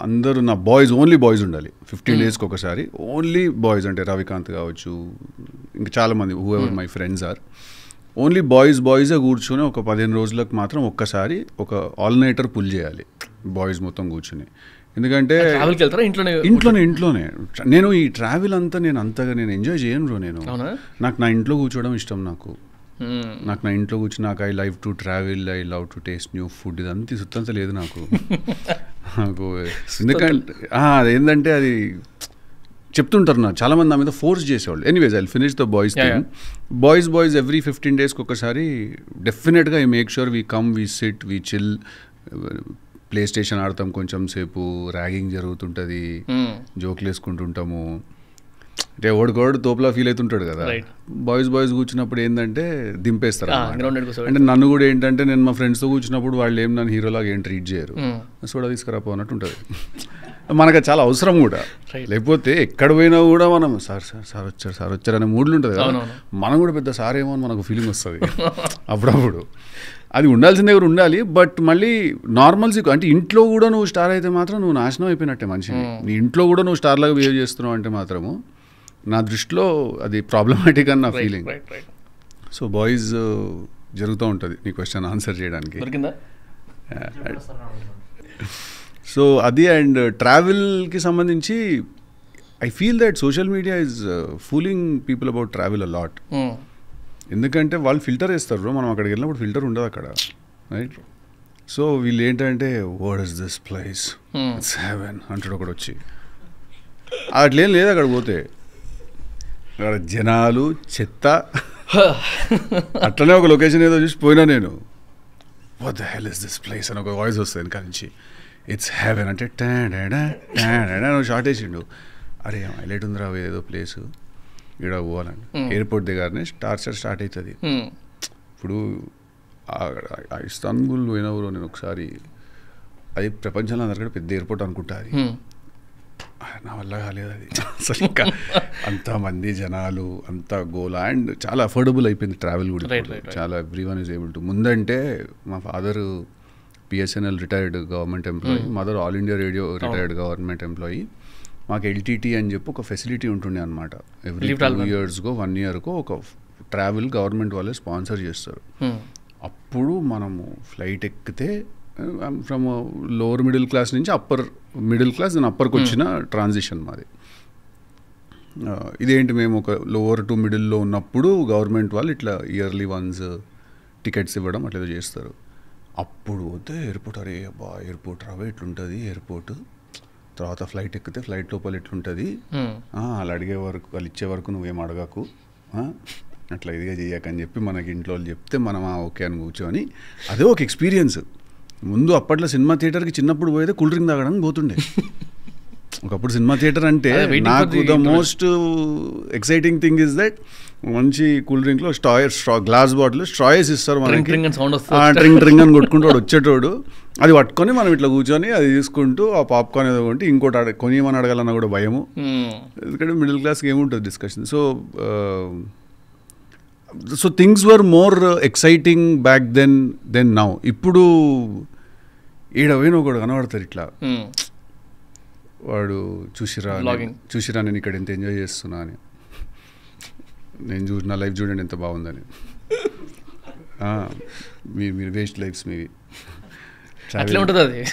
అందరూ నా ఓన్లీ బాయ్స్ ఉండాలి. 15 daysకి ఒకసారి ఓన్లీ బాయ్స్, అంటే రవికాంత్ కావచ్చు, ఇంకా చాలామంది whoever my friends are, only బాయ్సే కూర్చొని ఒక 15 రోజులకు మాత్రం ఒక్కసారి ఒక ఆల్నైటర్ పుల్ చేయాలి బాయ్స్ మొత్తం కూర్చొని. ఎందుకంటే ఇంట్లోనే నేను ఈ ట్రావెల్ అంతా నేను అంతగా ఎంజాయ్ చేయను బ్రో. నాకు నా ఇంట్లో కూర్చోవడం ఇష్టం. నాకు నా ఇంట్లో కూర్చొని నాకు I live to travel, I love to taste new food, ఇదంతా సుత్తంత లేదు నాకు. ఎందుకంటే అదేంటంటే అది చెప్తుంటారు నాకు చాలామంది నా మీద ఫోర్స్ చేసేవాళ్ళు. Anyways I finish the boys thing. Boys every 15 daysకి ఒకసారి డెఫినెట్గా I make sure we come, we SIT, we chill, play station ఆడతాం కొంచెం సేపు, ర్యాగింగ్ జరుగుతుంటుంది, జోకులు వేసుకుంటుంటాము. అంటే ఓడికోడు తోపులా ఫీల్ అవుతుంటాడు కదా. బాయ్స్ కూర్చున్నప్పుడు ఏంటంటే దింపేస్తారు. అంటే నన్ను కూడా ఏంటంటే నేను మా ఫ్రెండ్స్తో కూర్చున్నప్పుడు వాళ్ళు ఏం నన్ను హీరోలాగా ఏం ట్రీట్ చేయరు, సోడా తీసుకురాపో అన్నట్టు ఉంటుంది. మనకు చాలా అవసరం కూడా. లేకపోతే ఎక్కడ పోయినా కూడా మనం సార్ వచ్చారు అనే మూడ్లు ఉంటుంది కదా. మనం కూడా పెద్ద సార్ ఏమో అని మనకు ఫీలింగ్ వస్తుంది అప్పుడప్పుడు. అది ఉండాల్సిన దగ్గర ఉండాలి. బట్ మళ్ళీ నార్మల్సీ అంటే ఇంట్లో కూడా నువ్వు స్టార్ అయితే మాత్రం నువ్వు నాశనం అయిపోయినట్టే మనిషిని. నీ ఇంట్లో కూడా నువ్వు స్టార్లాగా బిహేవ్ చేస్తున్నావు అంటే మాత్రము నా దృష్టిలో అది ప్రాబ్లమాటిక్ అని నా ఫీలింగ్. సో బాయ్స్ జరుగుతూ ఉంటుంది నీ క్వశ్చన్ ఆన్సర్ చేయడానికి. సో అది. అండ్ ట్రావెల్కి సంబంధించి I feel that social media is fooling people about travel a lot. ఎందుకంటే వాళ్ళు ఫిల్టర్ వేస్తారు, మనం అక్కడికి వెళ్ళినప్పుడు ఫిల్టర్ ఉండదు అక్కడ, రైట్? సో వీళ్ళు ఏంటంటే what is this place, it's heaven అంటాడు ఒకడు వచ్చి. అట్లేం లేదు అక్కడ పోతే, అక్కడ జనాలు చెత్త. అట్లనే ఒక లొకేషన్ ఏదో చూసి పోయినా నేను, what the hell is this place అని ఒక వాయిస్ వస్తుంది వెనక నుంచి. ఇట్స్ హెవెన్ అంటే షార్ట్ వేసిండు. అరే హైలైట్ ఉందిరా ఏదో ప్లేసు, ఇక్కడ పోవాలండి. ఎయిర్పోర్ట్ దగ్గరనే టార్చర్ స్టార్ట్ అవుతుంది. ఇప్పుడు ఇస్తాన్బుల్ పోయినప్పుడు నేను ఒకసారి, అది ప్రపంచంలో అందరికీ పెద్ద ఎయిర్పోర్ట్ అనుకుంటా, అది నా వల్ల కాలేదు అది అసలు. ఇంకా అంతమంది జనాలు, అంత గోల్, అండ్ చాలా అఫోర్డబుల్ అయిపోయింది ట్రావెల్ కూడా. చాలా ఎవ్రీవన్ ఈజ్ ఏబుల్ టు. ముందంటే మా father PSNL retired government employee, mother all India radio retired government employee. మాకు LTT అని చెప్పి ఒక ఫెసిలిటీ ఉంటుండే అనమాట. ఎవ్రీ 2 yearsకో 1 yearకో ఒక ట్రావెల్ గవర్నమెంట్ వాళ్ళే స్పాన్సర్ చేస్తారు. అప్పుడు మనము ఫ్లైట్ ఎక్కితే ఫ్రమ్ లోవర్ మిడిల్ క్లాస్ నుంచి అప్పర్ మిడిల్ క్లాస్, దాని అప్పర్కి వచ్చిన ట్రాన్సిషన్ మాది. ఇదేంటి, మేము ఒక లోవర్ టు మిడిల్లో ఉన్నప్పుడు గవర్నమెంట్ వాళ్ళు ఇట్లా ఇయర్లీ వన్స్ టికెట్స్ ఇవ్వడం అట్లా చేస్తారు. అప్పుడు పోతే ఎయిర్పోర్ట్, అరే అబ్బా ఎయిర్పోర్ట్ రావే ఎట్లుంటుంది ఎయిర్పోర్ట్, తర్వాత ఫ్లైట్ ఎక్కితే ఫ్లైట్ లోపల ఎట్లుంటుంది, వాళ్ళు అడిగే వరకు, వాళ్ళు ఇచ్చే వరకు నువ్వేం అడగకు, అట్లా ఇదిగా చేయకని చెప్పి మనకి ఇంట్లో వాళ్ళు చెప్తే మనం ఓకే అని కూర్చొని, అదే ఒక ఎక్స్పీరియన్స్. ముందు అప్పట్లో సినిమా థియేటర్కి చిన్నప్పుడు పోయేదే కూల్ డ్రింక్ తాగడానికి పోతుండే. ఒకప్పుడు సినిమా థియేటర్ అంటే అదే waiting for నాకు the the most exciting thing is that మంచి కూల్ డ్రింక్లో గ్లాస్ బాటిల్ స్ట్రాయస్ ఇస్తారు మనకి, Drink and sound వస్తుంది. డ్రింక్ డ్రింక్ అని కొట్టుకుంటూ వాడు వచ్చేటోడు, అది పట్టుకొని మనం ఇట్లా కూర్చొని అది తీసుకుంటూ ఆ పాప్కార్న్ ఏదో కొంటే ఇంకోటి కొనియమని అడగాలన్నా కూడా భయము, ఎందుకంటే మిడిల్ క్లాస్కి ఏముంటుంది discussion. So things were more exciting back then now. ఇప్పుడు ఈడవైనా ఒకడు కనబడతారు ఇట్లా, వాడు చూసిరా నేను ఇక్కడ ఎంత ఎంజాయ్ చేస్తున్నా అని, నేను నా లైఫ్ చూడండి ఎంత బాగుందని. మీరు వేస్ట్ లైఫ్స్ మీవి,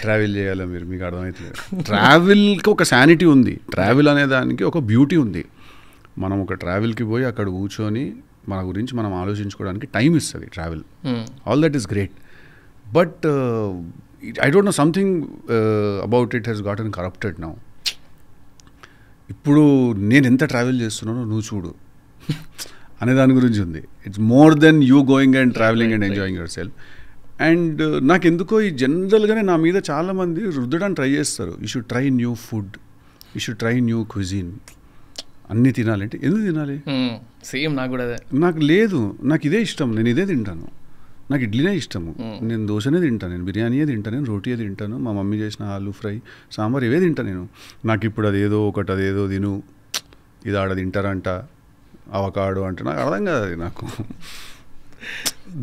ట్రావెల్ చేయాలా మీరు, మీకు అర్థమవుతుంది. ట్రావెల్కి ఒక శానిటీ ఉంది, ట్రావెల్ అనే దానికి ఒక బ్యూటీ ఉంది. మనం ఒక ట్రావెల్కి పోయి అక్కడ కూర్చొని మన గురించి మనం ఆలోచించుకోవడానికి టైం ఇస్తుంది travel. All that is great, but I don't know something about it has గాటన్ corrupted now. ఇప్పుడు నేను ఎంత ట్రావెల్ చేస్తున్నానో నువ్వు చూడు అనే దాని గురించి ఉంది. It's more than you going and travelling and enjoying your self. And నాకెందుకో ఈ జనరల్గానే నా మీద చాలామంది రుద్దడానికి ట్రై చేస్తారు, you should try new food, you should try new cuisine. అన్నీ తినాలంటే ఎందుకు తినాలి? సేమ్ నాకు కూడా అదే. నాకు లేదు, నాకు ఇదే ఇష్టం, నేను ఇదే తింటాను, నాకు ఇడ్లీనే ఇష్టము, నేను దోశనే తింటాను, నేను బిర్యానీయే తింటాను, నేను రోటీయే తింటాను, మా మమ్మీ చేసిన ఆలూ ఫ్రై సాంబార్ ఇవే తింటాను నేను. నాకు ఇప్పుడు అదేదో ఒకటి అదేదో తిను, ఇది ఆడ తింటారంట అవకాడో అంటే నాకు అర్థం కాదు అది. నాకు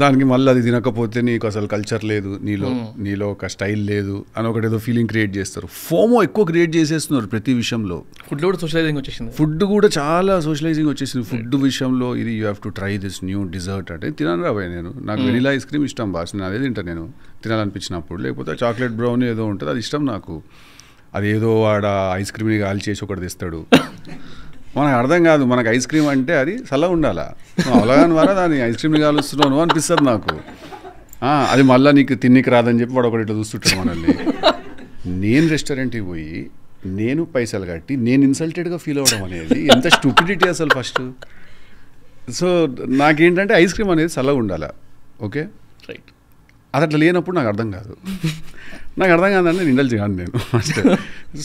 దానికి మళ్ళీ అది తినకపోతే నీకు అసలు కల్చర్ లేదు, నీలో ఒక స్టైల్ లేదు అని ఒకటి ఏదో ఫీలింగ్ క్రియేట్ చేస్తారు. ఫోమో ఎక్కువ క్రియేట్ చేసేస్తున్నారు ప్రతి విషయంలో. ఫుడ్ కూడా సోషలైజింగ్ వచ్చేసింది, ఫుడ్ కూడా చాలా సోషలైజింగ్ వచ్చేసింది. ఫుడ్ విషయంలో ఇది you have to try this new dessert అంటే తినను రాబోయే నేను, నాకు వెనిలా ఐస్ క్రీమ్ ఇష్టం బాస్, నేను అదే తింటాను నేను తినాలనిపించినప్పుడు. లేకపోతే చాక్లెట్ బ్రౌన్ ఏదో ఉంటుంది అది ఇష్టం నాకు. అదేదో ఆడ ఐస్ క్రీమ్ని కాల్ చేసి ఒకటి తెస్తాడు, మనకు అర్థం కాదు. మనకు ఐస్ క్రీమ్ అంటే అది చల్లగా ఉండాలా, అవగాహన ద్వారా దాన్ని ఐస్ క్రీమ్ని కాలుస్తున్నాను అనిపిస్తుంది నాకు. అది మళ్ళీ నీకు తిన్నికి రాదని చెప్పి వాడు ఒకటి ఇట్లా చూస్తుంటాడు మనల్ని. నేను రెస్టారెంట్కి పోయి నేను పైసలు కట్టి నేను ఇన్సల్టెడ్గా ఫీల్ అవ్వడం అనేది ఎంత స్టూపిడిటీ అసలు ఫస్ట్. సో నాకేంటంటే ఐస్ క్రీమ్ అనేది చల్లగా ఉండాలా, ఓకే రైట్. అది అట్లా లేనప్పుడు నాకు అర్థం కాదు, నాకు అర్థం కాదని నేను ఇండల్జ్ కాను నేను ఫస్ట్.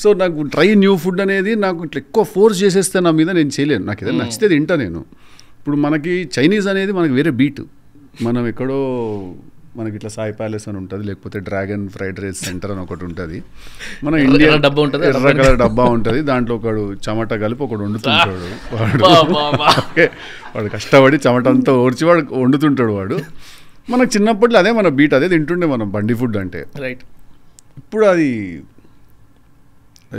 సో నాకు ట్రై న్యూ ఫుడ్ అనేది నాకు ఇట్లా ఎక్కువ ఫోర్స్ చేసేస్తే నా మీద నేను చేయలేను. నాకు ఏదైనా నచ్చితే తింటా నేను. ఇప్పుడు మనకి చైనీస్ అనేది మనకి వేరే బీట్, మనం ఎక్కడో మనకి ఇట్లా సాయి ప్యాలెస్ అని ఉంటుంది, లేకపోతే డ్రాగన్ ఫ్రైడ్ రైస్ సెంటర్ అని ఒకటి ఉంటుంది, మన ఇండియా డబ్బా ఉంటుంది, ఎర్ర కలర్ డబ్బా ఉంటుంది, దాంట్లో ఒకడు చెమట కలిపి ఒకడు వండుతుంటాడు, వాడు కష్టపడి చెమట అంతా ఓడ్చి వాడు వండుతుంటాడు వాడు. మనకు చిన్నప్పట్లో అదే మన బీట్, అదే తింటుండే మనం బండి ఫుడ్ అంటే. రైట్. ఇప్పుడు అది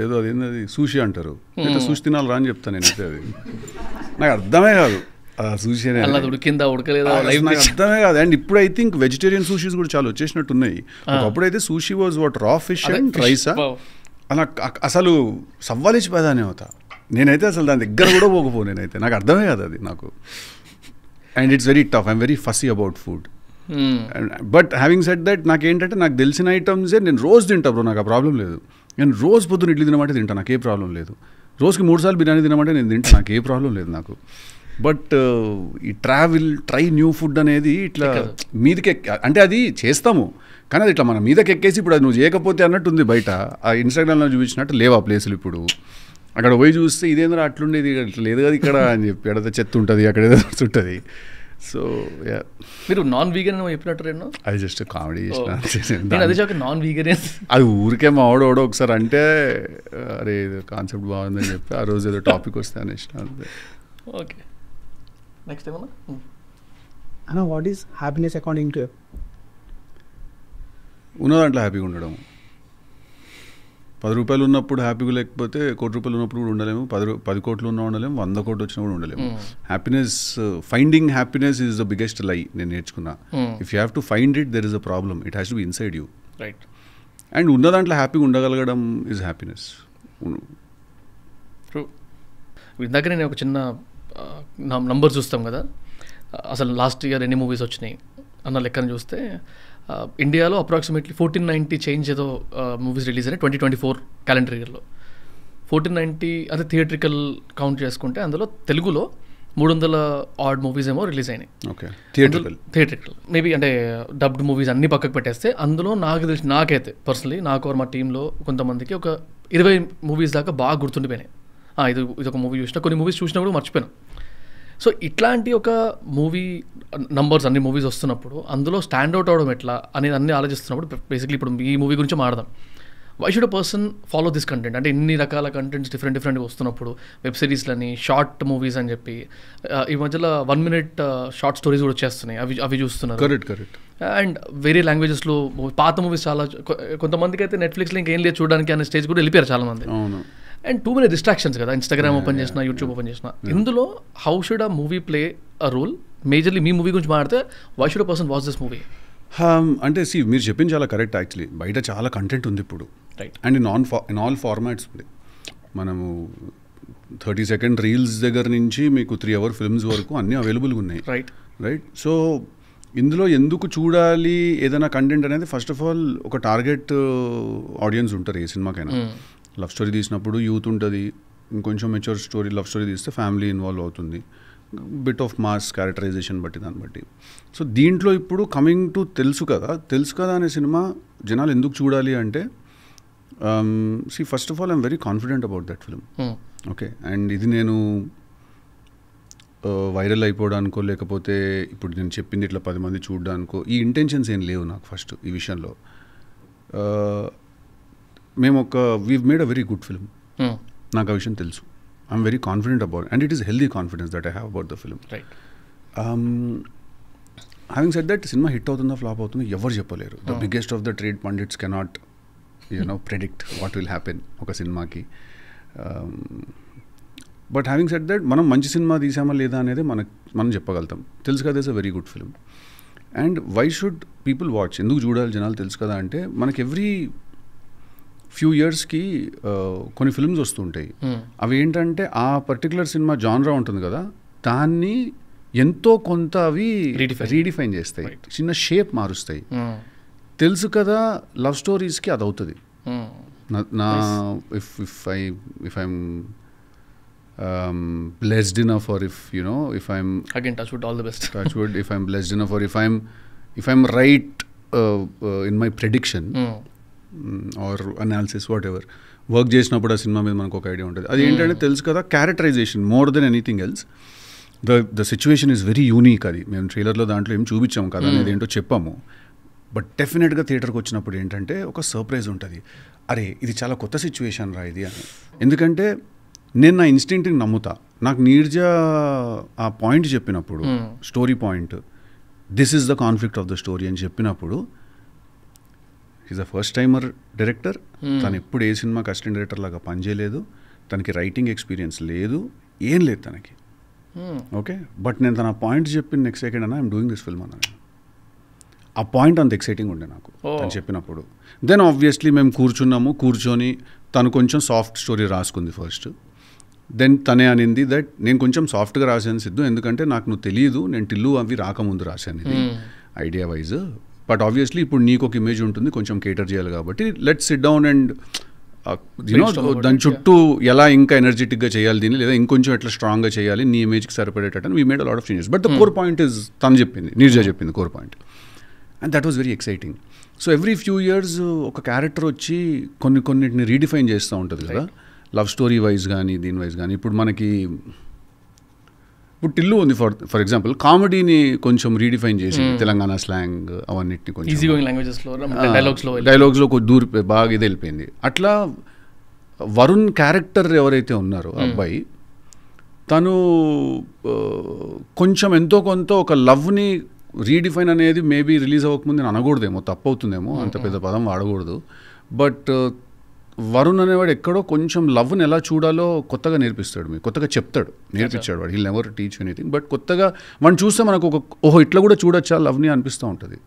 ఏదో అదేంది సూషి అంటారు, అయితే సూషి తినాలి రా అని చెప్తాను నేనైతే. అది నాకు అర్థమే కాదు ఆ సూషి అనేది, ఉడికిందా ఉడకలేదా నాకు అర్థమే కాదు. అండ్ ఇప్పుడు ఐ థింక్ వెజిటేరియన్ సూషీస్ కూడా చాలా వచ్చేసినట్టు ఉన్నాయి. ఒకప్పుడు అయితే సూషి వాజ్ వాట్ రా ఫిష్ అండ్ రైసా, అలా అసలు సవ్వాలిచ్చిపోదానే అవుతా నేనైతే, అసలు దాని దగ్గర కూడా పోకపో నేనైతే, నాకు అర్థమే కాదు అది నాకు. And it's very tough, I'm very Fasi about food. But having said that నాకేంటంటే నాకు తెలిసిన ఐటమ్సే నేను రోజు తింటా బ్రో, నాకు ఆ ప్రాబ్లం లేదు. నేను రోజు పొద్దున్న ఇడ్లీ తినమంటే తింటా, నాకు ఏ ప్రాబ్లం లేదు. రోజుకి 3 సార్లు బిర్యానీ తినమంటే నేను తింటా, నాకు ఏ ప్రాబ్లం లేదు నాకు. బట్ ఈ ట్రై న్యూ ఫుడ్ అనేది ఇట్లా మీదకి అంటే అది చేస్తాము, కానీ అది ఇట్లా మన మీదకి ఎక్కేసి ఇప్పుడు అది నువ్వు చేయకపోతే అన్నట్టు ఉంది. బయట ఆ ఇన్స్టాగ్రామ్లో చూపించినట్టు లేవు ఆ ప్లేసులు. ఇప్పుడు అక్కడ పోయి చూస్తే ఇదేంద్ర అట్లుండేది, ఇట్లా లేదు కదా ఇక్కడ అని చెప్పి, ఎడత చెత్త ఉంటుంది అక్కడ ఏదో ఉంటుంది. సో మీరు నాన్ వీగన్ చెప్పినట్టు అది జస్ట్ కామెడీ నాన్ వీగన్ అది ఊరికే మా ఆవిడ ఒకసారి అంటే అరే కాన్సెప్ట్ బాగుందని చెప్పి ఆ రోజు ఏదో టాపిక్ వస్తే అనేసి అంతే. ఓకే, నెక్స్ట్ ఏమన్నా అన్న, what is happiness according to? ఉన్న దాంట్లో హ్యాపీగా ఉండడం. 10 రూపాయలు ఉన్నప్పుడు హ్యాపీగా లేకపోతే 1 కోటి రూపాయలు ఉన్నప్పుడు కూడా ఉండలేము, 10 కోట్లు ఉన్నా ఉండలేము, 100 కోట్లు వచ్చినా కూడా ఉండలేము. Happiness, finding happiness is the biggest లై నేను నేర్చుకున్నా. If you have to find it, there is a problem, it has to be inside you. Right. And ఉన్న దాంట్లో హ్యాపీగా ఉండగలగడం ఈజ్ హ్యాపీనెస్. ఇందాక నేను ఒక చిన్న నంబర్ చూస్తాం కదా, అసలు లాస్ట్ ఇయర్ ఎన్ని మూవీస్ వచ్చినాయి అన్న లెక్కను చూస్తే ఇండియాలో అప్రాక్సిమేట్లీ 1490 చేంజ్ ఏదో మూవీస్ రిలీజ్ అయినాయి 2024 క్యాలెండర్ ఇయర్లో. 1490 అదే థియేట్రికల్ కౌంట్ చేసుకుంటే అందులో తెలుగులో 300 ఆడ్ మూవీస్ ఏమో రిలీజ్ అయినాయి. ఓకే, థియేట్రికల్ మేబీ అంటే డబ్డ్ మూవీస్ అన్నీ పక్కకు పెట్టేస్తే అందులో నాకు తెలిసి, నాకైతే పర్సనలీ నాకు మా టీంలో కొంతమందికి ఒక 20 మూవీస్ దాకా బాగా గుర్తుండిపోయినాయి. ఇది ఒక మూవీ చూసినా, కొన్ని మూవీస్ చూసినా కూడా మర్చిపోయాను. సో ఇట్లాంటి ఒక మూవీ నంబర్స్ అన్ని మూవీస్ వస్తున్నప్పుడు అందులో స్టాండ్ అవుట్ అవడం ఎట్లా అనేది అన్ని ఆలోచిస్తున్నప్పుడు బేసిక్లీ ఇప్పుడు ఈ మూవీ గురించి మాట్లాడదాం. Why should a person follow this content? అంటే ఇన్ని రకాల కంటెంట్స్ డిఫరెంట్గా వస్తున్నప్పుడు వెబ్ సిరీస్లని, షార్ట్ మూవీస్ అని చెప్పి ఈ మధ్యలో 1 minute షార్ట్ స్టోరీస్ కూడా వచ్చేస్తున్నాయి, అవి చూస్తున్నారు. కరెక్ట్. అండ్ వేరే లాంగ్వేజెస్లో పాత మూవీస్ చాలా, కొంతమందికి అయితే నెట్ఫ్లిక్స్లో ఇంకేం లేదు చూడడానికి అనే స్టేజ్ కూడా వెళ్ళిపోయారు చాలామంది. అండ్ టూ మెనీ డిస్ట్రాక్షన్స్ కదా, ఇన్స్టాగ్రామ్ ఓపెన్ చేసిన, యూట్యూబ్ ఓపెన్ చేసిన. ఇందులో how should a movie play a role? Majorly మీ మూవీ గురించి మాట్లాడితే why should a person watch this movie? అంటే మీరు చెప్పింది చాలా కరెక్ట్. యాక్చువల్లీ బయట చాలా కంటెంట్ ఉంది ఇప్పుడు, right? And in all formats ఉంది. మనము 30 second రీల్స్ దగ్గర నుంచి మీకు 3 hour ఫిల్మ్స్ వరకు అన్నీ అవైలబుల్గా ఉన్నాయి, రైట్? సో ఇందులో ఎందుకు చూడాలి ఏదైనా కంటెంట్ అనేది, ఫస్ట్ ఆఫ్ ఆల్ ఒక టార్గెట్ ఆడియన్స్ ఉంటారు ఏ సినిమాకైనా. లవ్ స్టోరీ తీసినప్పుడు యూత్ ఉంటుంది, ఇంకొంచెం మెచ్యూర్ స్టోరీ లవ్ స్టోరీ తీస్తే ఫ్యామిలీ ఇన్వాల్వ్ అవుతుంది, బిట్ ఆఫ్ మాస్ క్యారెక్టరైజేషన్ బట్టి దాన్ని బట్టి. సో దీంట్లో ఇప్పుడు కమింగ్ టు తెలుసు కదా అనే సినిమా జనాలు ఎందుకు చూడాలి అంటే, first of all I'm very confident about that film, okay? And ఇది నేను వైరల్ అయిపోవడానికో లేకపోతే ఇప్పుడు నేను చెప్పింది ఇట్లా 10 మంది చూడడానికో ఈ ఇంటెన్షన్స్ ఏం లేవు నాకు. ఫస్ట్ ఈ విషయంలో మేము we've made a very good film, నాకు ఆ విషయం తెలుసు. I'm very confident about, and it is healthy confidence that I have about the film. Having said that, cinema hit అవుతుందా ఫ్లాప్ అవుతుందో ఎవరు చెప్పలేరు. The biggest of the trade pundits cannot predict what will happen ఒక సినిమాకి. బట్ హ్యావింగ్ సెడ్ దట్, మనం మంచి సినిమా తీసామా లేదా అనేది మనం చెప్పగలుగుతాం. తెలుసు కదా, it's a very good film. And why should people watch? ఎందుకు చూడాలి జనాలు తెలుసు కదా అంటే, మనకి ఎవ్రీ ఫ్యూ ఇయర్స్కి కొన్ని ఫిల్మ్స్ వస్తుంటాయి. అవి ఏంటంటే ఆ పర్టికులర్ సినిమా జాన్రా ఉంటుంది కదా, దాన్ని ఎంతో కొంత అవి రీడిఫైన్ చేస్తాయి, చిన్న షేప్ మారుస్తాయి. తెలుసు కదా లవ్ స్టోరీస్కి అది అవుతుంది. నా if I'm blessed enough, or if I'm again touch wood, all the best, touch wood, if I'm blessed enough, or if I'm right in my prediction or analysis, whatever, work చేసినప్పుడు ఆ సినిమా మీద మనకు ఒక ఐడియా ఉంటుంది. అది ఏంటంటే తెలుసు కదా, characterization more than anything else. The situation is very unique. అది మేము ట్రైలర్లో దాంట్లో ఏం చూపించాము కదా అనేది ఏంటో చెప్పాము. బట్ డెఫినెట్గా థియేటర్కి వచ్చినప్పుడు ఏంటంటే ఒక సర్ప్రైజ్ ఉంటుంది, అరే ఇది చాలా కొత్త సిచ్యువేషన్ రా ఇది అని. ఎందుకంటే నేను నా ఇన్స్టింక్ట్ని నమ్ముతా. నాకు నీర్జా ఆ పాయింట్ చెప్పినప్పుడు, story point, this is the conflict of the story అని చెప్పినప్పుడు, is a first timer director. తను ఎప్పుడు ఏ సినిమాకి అసిస్టెంట్ డైరెక్టర్ లాగా పనిచేయలేదు, తనకి రైటింగ్ ఎక్స్పీరియన్స్ లేదు, ఏం లేదు తనకి, ఓకే? బట్ నేను తన పాయింట్ చెప్పిన నెక్స్ట్ సెకండ్ అన్న ఐఎమ్ డూయింగ్ దిస్ ఫిల్మ్ అన్నాను. ఆ పాయింట్ అంత ఎక్సైటింగ్ ఉండే నాకు తను చెప్పినప్పుడు. దెన్ ఆబ్వియస్లీ మేము కూర్చొని తను కొంచెం సాఫ్ట్ స్టోరీ రాసుకుంది ఫస్ట్. దెన్ తనే అనింది దట్ నేను కొంచెం సాఫ్ట్గా రాశాను సిద్ధు, ఎందుకంటే నాకు నువ్వు తెలియదు, నేను టిల్లు అవి రాకముందు రాశాను ఇది ఐడియా వైజ్. బట్ ఆబ్వియస్లీ ఇప్పుడు నీకు ఒక ఇమేజ్ ఉంటుంది, కొంచెం కేటర్ చేయాలి కాబట్టి లెట్స్ సిట్ డౌన్ అండ్ దాని చుట్టూ ఎలా ఇంకా ఎనర్జెటిక్గా చేయాలి దీన్ని, లేదా ఇంకొంచెం ఎట్లా స్ట్రాంగ్గా చేయాలి నీ ఇమేజ్కి సరిపడేటట్టు we made a lot of changes. But the core point is తను చెప్పింది, నీర్జా చెప్పింది core point. And that was very exciting. So every few years ఒక క్యారెక్టర్ వచ్చి కొన్నిటిని రీడిఫైన్ చేస్తూ ఉంటుంది కదా, లవ్ స్టోరీ వైజ్ కానీ దీని వైజ్ కానీ. ఇప్పుడు మనకి ఇప్పుడు టిల్లు ఉంది ఫర్ ఎగ్జాంపుల్, కామెడీని కొంచెం రీడిఫైన్ చేసి తెలంగాణ స్లాంగ్ అవన్నిటిని కొంచెం డైలాగ్స్లో దూరి బాగా ఇది వెళ్ళిపోయింది. అట్లా వరుణ్ క్యారెక్టర్ ఎవరైతే ఉన్నారో అబ్బాయి, తను కొంచెం ఎంతో కొంత ఒక లవ్ని రీడిఫైన్ అనేది మేబీ రిలీజ్ అవ్వకముందు నేను అనకూడదేమో, తప్పు అవుతుందేమో, అంత పెద్ద పదం వాడకూడదు. బట్ వరుణ్ అనేవాడు ఎక్కడో కొంచెం లవ్ని ఎలా చూడాలో కొత్తగా నేర్పిస్తాడు, మీకు కొత్తగా చెప్తాడు, నేర్పించాడు వాడు. He'll never teach anything, but కొత్తగా మనం చూస్తే మనకు ఓహో ఇట్లా కూడా చూడొచ్చా లవ్ని అనిపిస్తూ ఉంటుంది.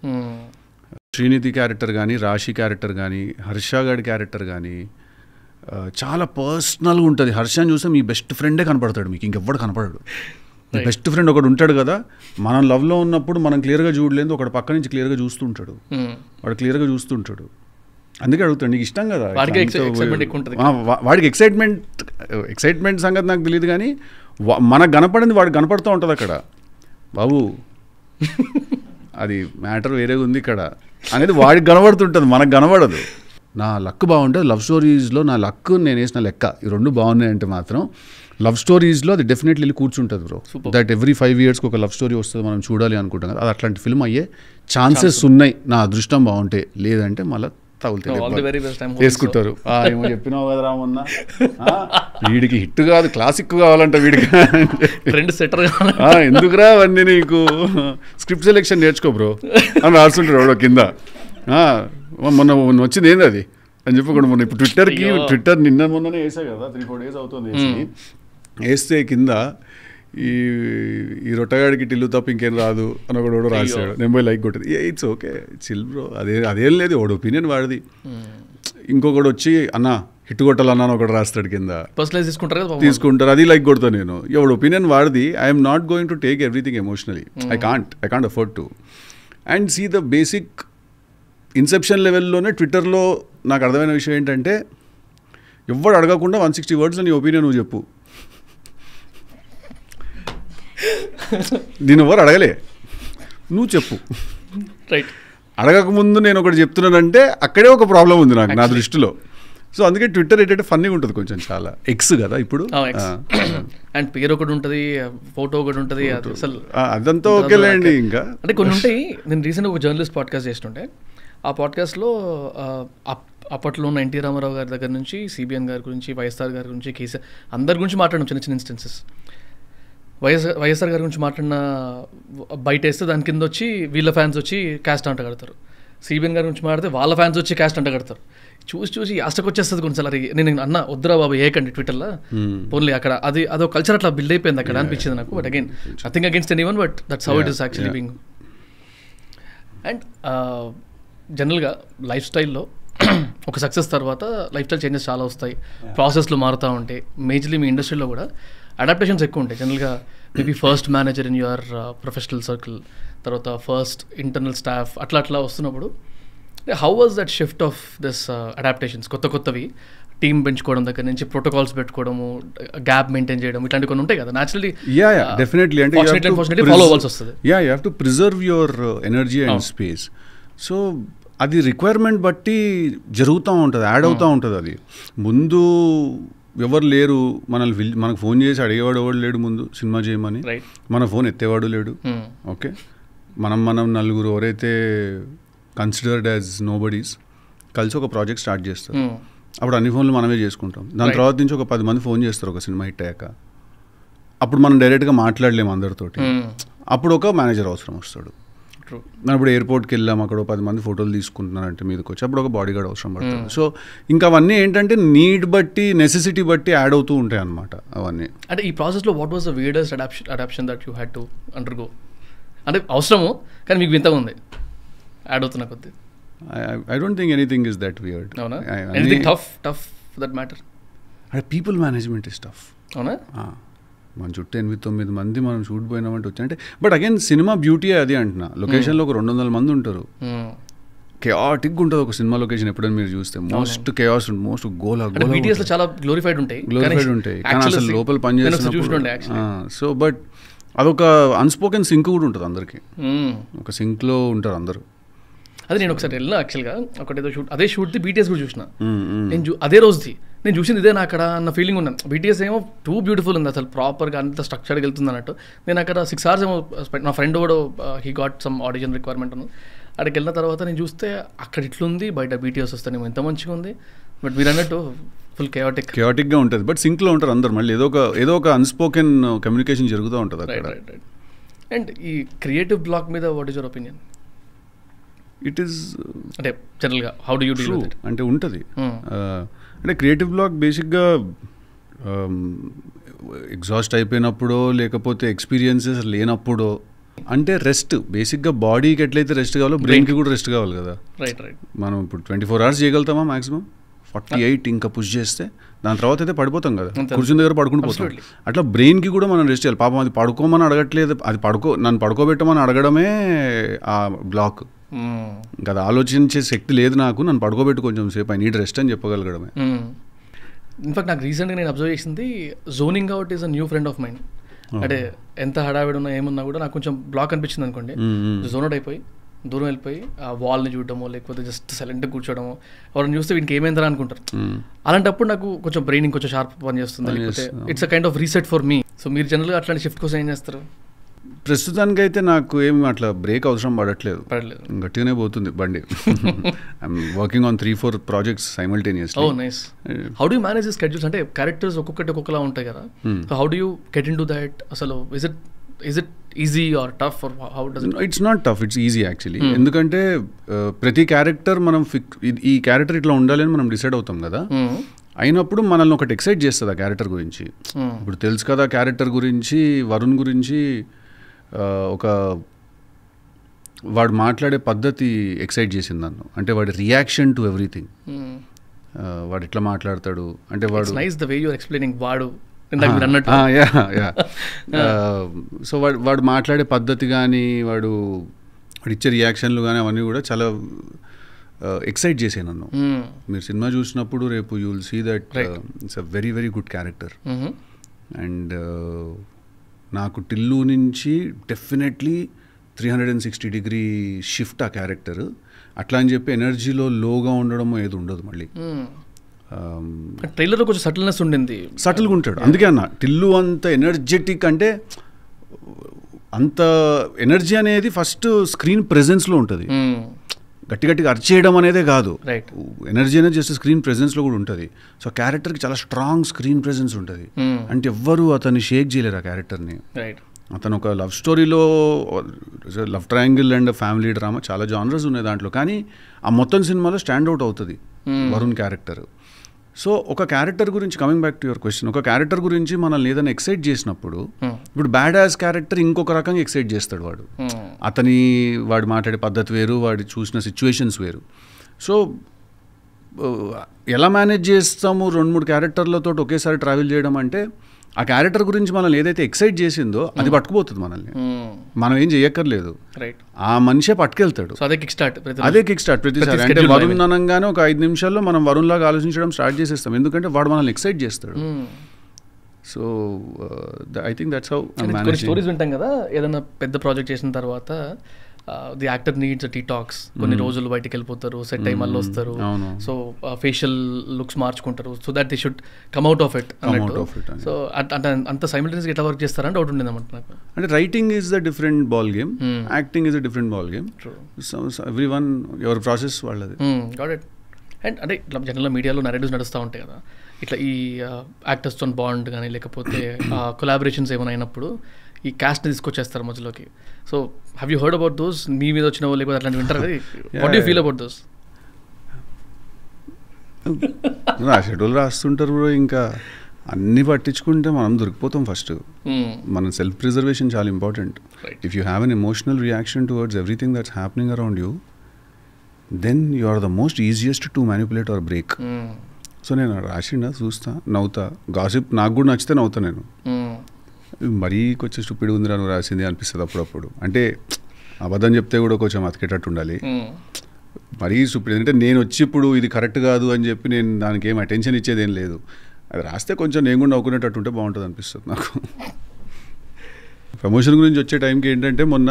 శ్రీనిధి క్యారెక్టర్ కానీ, రాశి క్యారెక్టర్ కానీ, హర్ష గారి క్యారెక్టర్ కానీ చాలా పర్సనల్గా ఉంటుంది. హర్షని చూస్తే మీ బెస్ట్ ఫ్రెండే కనపడతాడు, మీకు ఇంకెవ్వడు కనపడాడు. బెస్ట్ ఫ్రెండ్ ఒకడు ఉంటాడు కదా, మనం లవ్లో ఉన్నప్పుడు మనం క్లియర్గా చూడలేదు, ఒకటి పక్క నుంచి క్లియర్గా చూస్తుంటాడు, వాడు క్లియర్గా చూస్తుంటాడు. అందుకే అడుగుతాడు, నీకు ఇష్టం కదా వాడికి ఎక్సైట్మెంట్ సంగతి నాకు తెలియదు, కానీ మనకు కనపడింది వాడికి కనపడుతూ ఉంటుంది అక్కడ. బాబు అది మ్యాటర్ వేరేగా ఉంది ఇక్కడ అనేది వాడికి కనబడుతుంటుంది, మనకు కనబడదు. నా లక్ బాగుంటే లవ్ స్టోరీస్లో నా లక్ నేను వేసిన లెక్క ఈ రెండు బాగున్నాయంటే మాత్రం లవ్ స్టోరీస్లో అది డెఫినెట్లీ వెళ్ళి కూర్చుంటుంది బ్రో. దట్ ఎవ్రీ 5 yearsకి ఒక లవ్ స్టోరీ వస్తుంది, మనం చూడాలి అనుకుంటాం కదా, అది అట్లాంటి ఫిల్మ్ అయ్యే ఛాన్సెస్ ఉన్నాయి నా అదృష్టం బాగుంటే. లేదంటే మళ్ళీ వేసుకుంటారు. ఏమో చెప్పినావు కదా రామన్న, వీడికి హిట్ కాదు క్లాసిక్ కావాలంట వీడికి, ఎందుకురా అవన్నీ నీకు, స్క్రిప్ట్ సెలెక్షన్ నేర్చుకో బ్రో అని రాస్తుంటారు ఎవడో కింద. మొన్న వచ్చింది ఏంది అది అని చెప్పకుండా మొన్న ఇప్పుడు ట్విట్టర్ నిన్న మొన్ననే వేసా కదా, 3-4 days అవుతుంది వేస్తే కింద ఈ రొట్టగాడికి టిల్లు తప్ప ఇంకేం రాదు అని ఒకడు రాశాడు. నేను పోయి లైక్ కొట్టేది. ఇట్స్ ఓకే చిల్ బ్రో, అదేం లేదు, ఒకడు ఒపీనియన్ వాడిది. ఇంకొకడు వచ్చి అన్న హిట్ కొట్టాలన్నా ఒకటి రాస్తాడు కింద, తీసుకుంటారు, అది లైక్ కొడతా నేను. ఎవడు ఒపీనియన్ వాడిది. I'm not going to take everything emotionally. I can't afford to. And see the basic inception లెవెల్లోనే ట్విట్టర్లో నాకు అర్థమైన విషయం ఏంటంటే, ఎవడు అడగకుండా 160 words నీ ఒపీనియన్ నువ్వు చెప్పు. దీని ఎవరు అడగలే, నువ్వు చెప్పు. రైట్, అడగకముందు నేను ఒకటి చెప్తున్నానంటే అక్కడే ఒక ప్రాబ్లం ఉంది నాకు, నా దృష్టిలో. సో అందుకే ట్విట్టర్ ఏంటంటే ఫన్నీ ఉంటుంది కొంచెం, చాలా ఎక్స్ కదా ఇప్పుడు, అండ్ పేరు ఒకటి ఉంటుంది, ఫోటో ఒకటి ఉంటుంది, అసలు అదంతా ఓకేలేండి. ఇంకా అంటే కొన్ని ఉంటాయి. నేను రీసెంట్గా ఒక జర్నలిస్ట్ పాడ్కాస్ట్ చేస్తుంటే, ఆ పాడ్కాస్ట్లో అప్పట్లో ఉన్న ఎన్టీ రామారావు గారి దగ్గర నుంచి సిబిఎన్ గారి గురించి, వైఎస్ఆర్ గారి గురించి, కేసీఆర్ అందరి గురించి మాట్లాడడం, చిన్న చిన్న ఇన్స్టెన్సెస్. వైఎస్ఆర్ గారి గురించి మాట్లాడిన బయట వేస్తే దాని కింద వచ్చి వీళ్ళ ఫ్యాన్స్ వచ్చి క్యాస్ట్ అంట కడతారు. సిబిఎన్ గారి గురించి మాట్లాడితే వాళ్ళ ఫ్యాన్స్ వచ్చి క్యాస్ట్ అంట కడతారు. చూసి అష్టకు వచ్చేస్తుంది కొంచెం. నేను అన్న వద్దురా బాబు ఏకండి ట్విట్టర్లో పోన్లీ, అక్కడ అదో కల్చర్ అట్లా బిల్డ్ అయిపోయింది అక్కడ అనిపించింది నాకు. But again nothing against anyone, but that's how it is actually being. And జనరల్గా లైఫ్ స్టైల్లో ఒక సక్సెస్ తర్వాత లైఫ్ స్టైల్ చేంజెస్ చాలా వస్తాయి, ప్రాసెస్లు మారుతూ ఉంటాయి. మేజర్లీ మీ ఇండస్ట్రీలో కూడా అడాప్టేషన్స్ ఎక్కువ ఉంటాయి. జనరల్గా maybe first manager in your professional circle, తర్వాత ఫస్ట్ ఇంటర్నల్ స్టాఫ్, అట్లా వస్తున్నప్పుడు how was that shift of this adaptations? కొత్తవి టీమ్ పెంచుకోవడం దగ్గర నుంచి ప్రోటోకాల్స్ పెట్టుకోవడము, గ్యాప్ మెయింటైన్ చేయడం, ఇట్లాంటి కొన్ని ఉంటాయి కదా న్యాచురల్లీ. డెఫినెట్లీ అంటే ఫాలో అవ్వాల్సి వస్తుంది. You have to preserve your energy and space. So అది రిక్వైర్మెంట్ బట్టి జరుగుతూ ఉంటుంది, యాడ్ అవుతూ ఉంటుంది. అది ముందు ఎవరు లేరు, మనకు ఫోన్ చేసి అడిగేవాడు ఎవడు లేడు ముందు సినిమా చేయమని, మన ఫోన్ ఎత్తేవాడు లేడు. ఓకే, మనం నలుగురు ఎవరైతే కన్సిడర్డ్ యాజ్ నో బడీస్ కలిసి ఒక ప్రాజెక్ట్ స్టార్ట్ చేస్తారు. అప్పుడు అన్ని ఫోన్లు మనమే చేసుకుంటాం. దాని తర్వాత నుంచి ఒక 10 మంది ఫోన్ చేస్తారు ఒక సినిమా హిట్ అయ్యాక. అప్పుడు మనం డైరెక్ట్గా మాట్లాడలేము అందరితోటి. అప్పుడు ఒక మేనేజర్ అవసరం వస్తాడు. మనం ఇప్పుడు ఎయిర్పోర్ట్కి వెళ్ళాము, అక్కడ 10 మంది ఫోటోలు తీసుకుంటున్నారంటే మీదకి వచ్చి అప్పుడు ఒక బాడీ గార్డ్ అవసరం పడుతుంది. సో ఇంకా అవన్నీ ఏంటంటే నీడ్ బట్టి, నెసెసిటీ బట్టి యాడ్ అవుతూ ఉంటాయి అన్నమాట అవన్నీ. అంటే ఈ ప్రాసెస్లో what was the weirdest adaption that you had to undergo? అంటే అవసరము కానీ మీకు వింతగా ఉంది యాడ్ అవుతున్న కొద్ది. I don't think anything is that weird. అవునా? Anything tough for that matter? అంటే పీపుల్ మేనేజ్మెంట్ ఇస్ టఫ్. అవునా? మన చుట్టూ 8-9 మంది మనం షూట్ పోయినామంటే వచ్చాయంటే, బట్ అగైన్ సినిమా బ్యూటీ అది అంటున్నా. లొకేషన్లో ఒక 200 మంది ఉంటారు, కెయాటిక్గా ఉంటుంది ఒక సినిమా లొకేషన్. ఎప్పుడైనా మీరు చూస్తే మోస్ట్ కెయాస్, మోస్ట్ గోలా చాలా గ్లోరిఫైడ్ ఉంటాయి కానీ అసలు లోపల పనిచేస్తున్నప్పుడు. సో బట్ అదొక అన్స్పోకెన్ సింక్ కూడా ఉంటుంది అందరికి, ఒక సింక్లో ఉంటారు అందరూ. అది నేను ఒకసారి వెళ్ళినా యాక్చువల్గా, ఒకటేదో షూట్, అదే షూట్ది బీటీఎస్ కూడా చూసిన నేను. అదే రోజుది నేను చూసింది ఇదే నా అక్కడ అన్న ఫీలింగ్ ఉన్నాను. బీటీఎస్ ఏమో టూ బ్యూటిఫుల్ ఉంది అసలు, ప్రాపర్గా అంత స్ట్రక్చర్గా వెళ్తుంది అన్నట్టు. నేను అక్కడ 6 hours ఏమో నా ఫ్రెండ్ కూడా he got some audition requirement ఉంది. అక్కడికి వెళ్ళిన తర్వాత నేను చూస్తే అక్కడ ఇట్లుంది, బయట బీటీఎస్ వస్తానేమో ఎంత మంచిగా ఉంది. బట్ మీరు అన్నట్టు ఫుల్ కెయాటిక్గా ఉంటుంది. బట్ సింక్లో ఉంటారు అందరు, మళ్ళీ ఏదో ఒక అన్స్పోకెన్ కమ్యూనికేషన్ జరుగుతూ ఉంటుంది అక్కడ. అండ్ ఈ క్రియేటివ్ బ్లాక్ మీద what is your opinion? It is అంటే జనరల్గా how do you deal with it? అంటే ఉంటుంది అంటే క్రియేటివ్ బ్లాక్ బేసిక్గా ఎగ్జాస్ట్ అయిపోయినప్పుడో లేకపోతే ఎక్స్పీరియన్సెస్ లేనప్పుడో, అంటే రెస్ట్ బేసిక్గా బాడీకి ఎట్లయితే రెస్ట్ కావాలో బ్రెయిన్కి కూడా రెస్ట్ కావాలి కదా. మనం ఇప్పుడు 24 hours చేయగలుగుతామా మ్యాక్సిమం? 48 ఇంకా పుష్ చేస్తే దాని తర్వాత అయితే పడిపోతాం కదా, కూర్చుని దగ్గర పడుకుని పోతాం. అట్లా బ్రెయిన్కి కూడా మనం రెస్ట్ చేయాలి. పాపం అది పడుకోమని అడగట్లేదు, అది నన్ను పడుకోబెట్టమని అడగడమే ఆ బ్లాక్. ఇంకా అది ఆలోచించే శక్తి లేదు నాకు, నన్ను పడుకోబెట్టు కొంచెం సేపు, ఐ నీడ్ రెస్ట్ అని చెప్పగలగడమే. ఇన్ఫాక్ట్ నాకు రీసెంట్గా నేను అబ్జర్వ్ చేసింది, zoning out is a new friend of mind. అంటే ఎంత హడావిడి ఉన్నా ఏమున్నా కూడా నాకు కొంచెం బ్లాక్ అనిపించింది అనుకోండి, జోన్ అవుట్ అయిపోయి దూరం వెళ్ళిపోయి ఆ వాల్ని చూడడమో లేకపోతే జస్ట్ సైలెంట్గా కూర్చోవడమో ఎవరైనా చూస్తే వీనికి ఏమైందిరా అనుకుంటారు. అలాంటప్పుడు నాకు కొంచెం బ్రెయిన్ కొంచెం షార్ప్ పని చేస్తుంది, లేకపోతే it's a kind of reset for me. So మీరు జనరల్గా అట్లాంటి షిఫ్ట్ కోసం ఏం చేస్తారు? ప్రస్తుతానికైతే నాకు ఏమి అట్లా బ్రేక్ అవసరం పడట్లేదు, గట్టిగానే పోతుంది బండి. I'm working on 3-4 projects simultaneously. Oh nice. How do manage this schedules? అంటే క్యారెక్టర్స్ ఒక్కొక్కటి ఒక్కొక్కలా ఉంటాయి కదా, so how do you get into that? అసలు is it easy or tough or how does it? It's not tough, it's easy actually. ఎందుకంటే ప్రతి క్యారెక్టర్ మనం ఈ క్యారెక్టర్ ఇట్లా ఉండాలి అని మనం డిసైడ్ అవుతాం కదా, అయినప్పుడు మనల్ని ఒకటి ఎక్సైట్ చేస్తుంది ఆ క్యారెక్టర్ గురించి. ఇప్పుడు తెలుసు కదా క్యారెక్టర్ గురించి, వరుణ్ గురించి ఒక వాడు మాట్లాడే పద్ధతి ఎక్సైట్ చేసింది నన్ను. అంటే వాడి రియాక్షన్ టు ఎవ్రీథింగ్, వాడు ఎట్లా మాట్లాడతాడు అంటే వాడు nice the way you are explaining. వాడు సో వాడు మాట్లాడే పద్ధతి కానీ వాడు ఇచ్చే రియాక్షన్లు కానీ అవన్నీ కూడా చాలా ఎక్సైట్ చేసాయి నన్ను. మీరు సినిమా చూసినప్పుడు రేపు you will see that it's a very very good character. అండ్ నాకు టిల్లు నుంచి డెఫినెట్లీ 360 డిగ్రీ షిఫ్ట్ ఆ క్యారెక్టర్. అట్లా అని చెప్పి ఎనర్జీలో లోగా ఉండడం ఏది ఉండదు. మళ్ళీ ట్రైలర్లో కొంచెం సటిల్నెస్ ఉండింది, సటిల్గా ఉంటాడు. అందుకే అన్న టిల్లు అంత ఎనర్జెటిక్, అంటే అంత ఎనర్జీ అనేది ఫస్ట్ స్క్రీన్ ప్రెజెన్స్లో ఉంటుంది. గట్టి గట్టిగా అర్చేయడం అనేదే కాదు, ఎనర్జీ అనేది జస్ట్ స్క్రీన్ ప్రెజెన్స్లో కూడా ఉంటుంది. సో క్యారెక్టర్కి చాలా స్ట్రాంగ్ స్క్రీన్ ప్రెజెన్స్ ఉంటుంది. అంటే ఎవ్వరు అతన్ని షేక్ చేయలేరు ఆ క్యారెక్టర్ని. అతను ఒక లవ్ స్టోరీలో love triangle and family drama చాలా జానర్స్ ఉన్నాయి దాంట్లో, కానీ ఆ మొత్తం సినిమాలో స్టాండ్ అవుట్ అవుతుంది వరుణ్ క్యారెక్టర్. సో ఒక క్యారెక్టర్ గురించి, coming back to your question, ఒక క్యారెక్టర్ గురించి మనల్ని ఏదైనా ఎక్సైట్ చేసినప్పుడు, ఇప్పుడు బ్యాడ్ యాజ్ క్యారెక్టర్ ఇంకొక రకంగా ఎక్సైట్ చేస్తాడు వాడు. వాడు మాట్లాడే పద్ధతి వేరు, వాడు చూసిన సిచ్యువేషన్స్ వేరు. సో ఎలా మేనేజ్ చేస్తాము 2-3 క్యారెక్టర్లతో ఒకేసారి ట్రావెల్ చేయడం అంటే, ఆ క్యారెక్టర్ గురించి మనల్ని ఏదైతే ఎక్సైట్ చేసిందో అది పట్టుకుపోతుంది మనల్ని. మనం ఏం చేయక్కర్లేదు, ఆ మనిషే పట్టుకెళ్తాడు. అదే కిక్ స్టార్ట్ ప్రతిసారి. అంటే వరుణ్ అనగానే ఒక 5 నిమిషాల్లో మనం వరుణ్ లాగా ఆలోచించడం స్టార్ట్ చేసేస్తాం, ఎందుకంటే వాడు మనల్ని ఎక్సైట్ చేస్తాడు. So I think that's how stories వింటాం కదా, ఏదైనా పెద్ద ప్రాజెక్ట్ చేసిన తర్వాత ది యాక్టర్ నీడ్స్ డీటాక్స్. కొన్ని రోజులు బయటికి వెళ్ళిపోతారు, సెట్ టైం మళ్ళీ వస్తారు, సో ఫేషియల్ లుక్స్ మార్చుకుంటారు, so that they should come out of it అన్నట్టు. సో అంత సైమల్టేనియస్గా ఎట్లా వర్క్ చేస్తారని డౌట్ ఉండేది అన్నమాట నాకు. అంటే writing is the different ball game, acting is a different ball game. Every one ఎవరి ప్రాసెస్ వాళ్ళది. Got it. అండ్ అంటే ఇట్లా జనరల్గా మీడియాలో నరేటివ్స్ నడుస్తూ ఉంటాయి కదా, ఇట్లా ఈ యాక్టర్స్తో బాండ్ కానీ లేకపోతే కొలాబరేషన్స్ ఏమైనా అయినప్పుడు ఈ క్యాస్ట్ని తీసుకొచ్చేస్తారు మధ్యలోకి. So have you heard about those? మీ మీద వచ్చినవో లేకపోతే అట్లాంటి వింటారు కదా, what do you feel about those? Schedule రాస్తుంటారు బ్రో, ఇంకా అన్నీ పట్టించుకుంటే మనం దొరికిపోతాం. ఫస్ట్ మన సెల్ఫ్ ప్రిజర్వేషన్ చాలా important. If you have an emotional reaction towards everything that's happening around you, then you are the most easiest to manipulate or break. So నేను రాసిండా చూస్తా, నవ్వుతా, గాసిప్ నాకు కూడా నచ్చితే నవ్వుతా. నేను మరీ కొంచెం స్టూపిడ్ ఉందిరా నువ్వు రాసింది అనిపిస్తుంది అప్పుడప్పుడు. అంటే అబద్ధం చెప్తే కూడా కొంచెం అతికేటట్టు ఉండాలి. మరీ స్టూపిడ్ అంటే నేను వచ్చి ఇప్పుడు ఇది కరెక్ట్ కాదు అని చెప్పి నేను దానికి ఏం అటెన్షన్ ఇచ్చేది ఏం లేదు. అది రాస్తే కొంచెం నేను కూడా నవ్వుకునేటట్టు ఉంటే బాగుంటుంది అనిపిస్తుంది నాకు. ప్రమోషన్ గురించి వచ్చే టైంకి ఏంటంటే మొన్న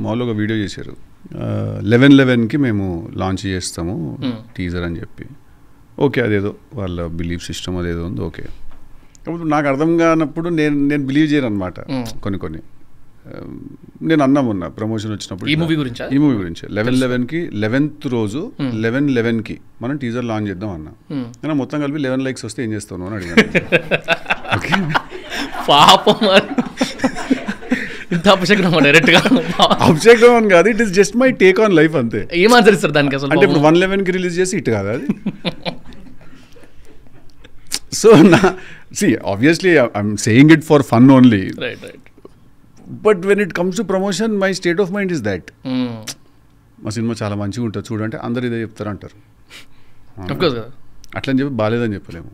మాల్లో ఒక వీడియో చేశారు, 11/11కి మేము లాంచ్ చేస్తాము టీజర్ అని చెప్పి. ఓకే, అదేదో వాళ్ళ బిలీఫ్ సిస్టమ్ అదేదో ఉంది, ఓకే. కాబట్టి నాకు అర్థం కానప్పుడు నేను బిలీవ్ చేయను అనమాట. కొన్ని నేను అన్నా మొన్న ప్రమోషన్ వచ్చినప్పుడు ఈ మూవీ గురించి 11/11కి 11th రోజు 11/11కి మనం టీజర్ లాంచ్ చేద్దాం అన్నా. నేను మొత్తం కలిపి 11 likes వస్తే ఏం చేస్తాను అని అడిగాను. అభిషేకం అని కాదు, it is just my take on life అంతే. ఏం ఆన్సర్ ఇస్తారు దానికి అసలు? అంటే ఇప్పుడు 1/11కి రిలీజ్ చేసి ఇట్ కాదు అది. So see obviously I'm saying it for fun only, right. But when it comes to promotion, my state of mind is that మా సినిమా చాలా మంచిగా ఉంటుంది చూడంటే అందరు ఇదే చెప్తారు అంటారు. అట్లని చెప్పి బాగాలేదని చెప్పలేము.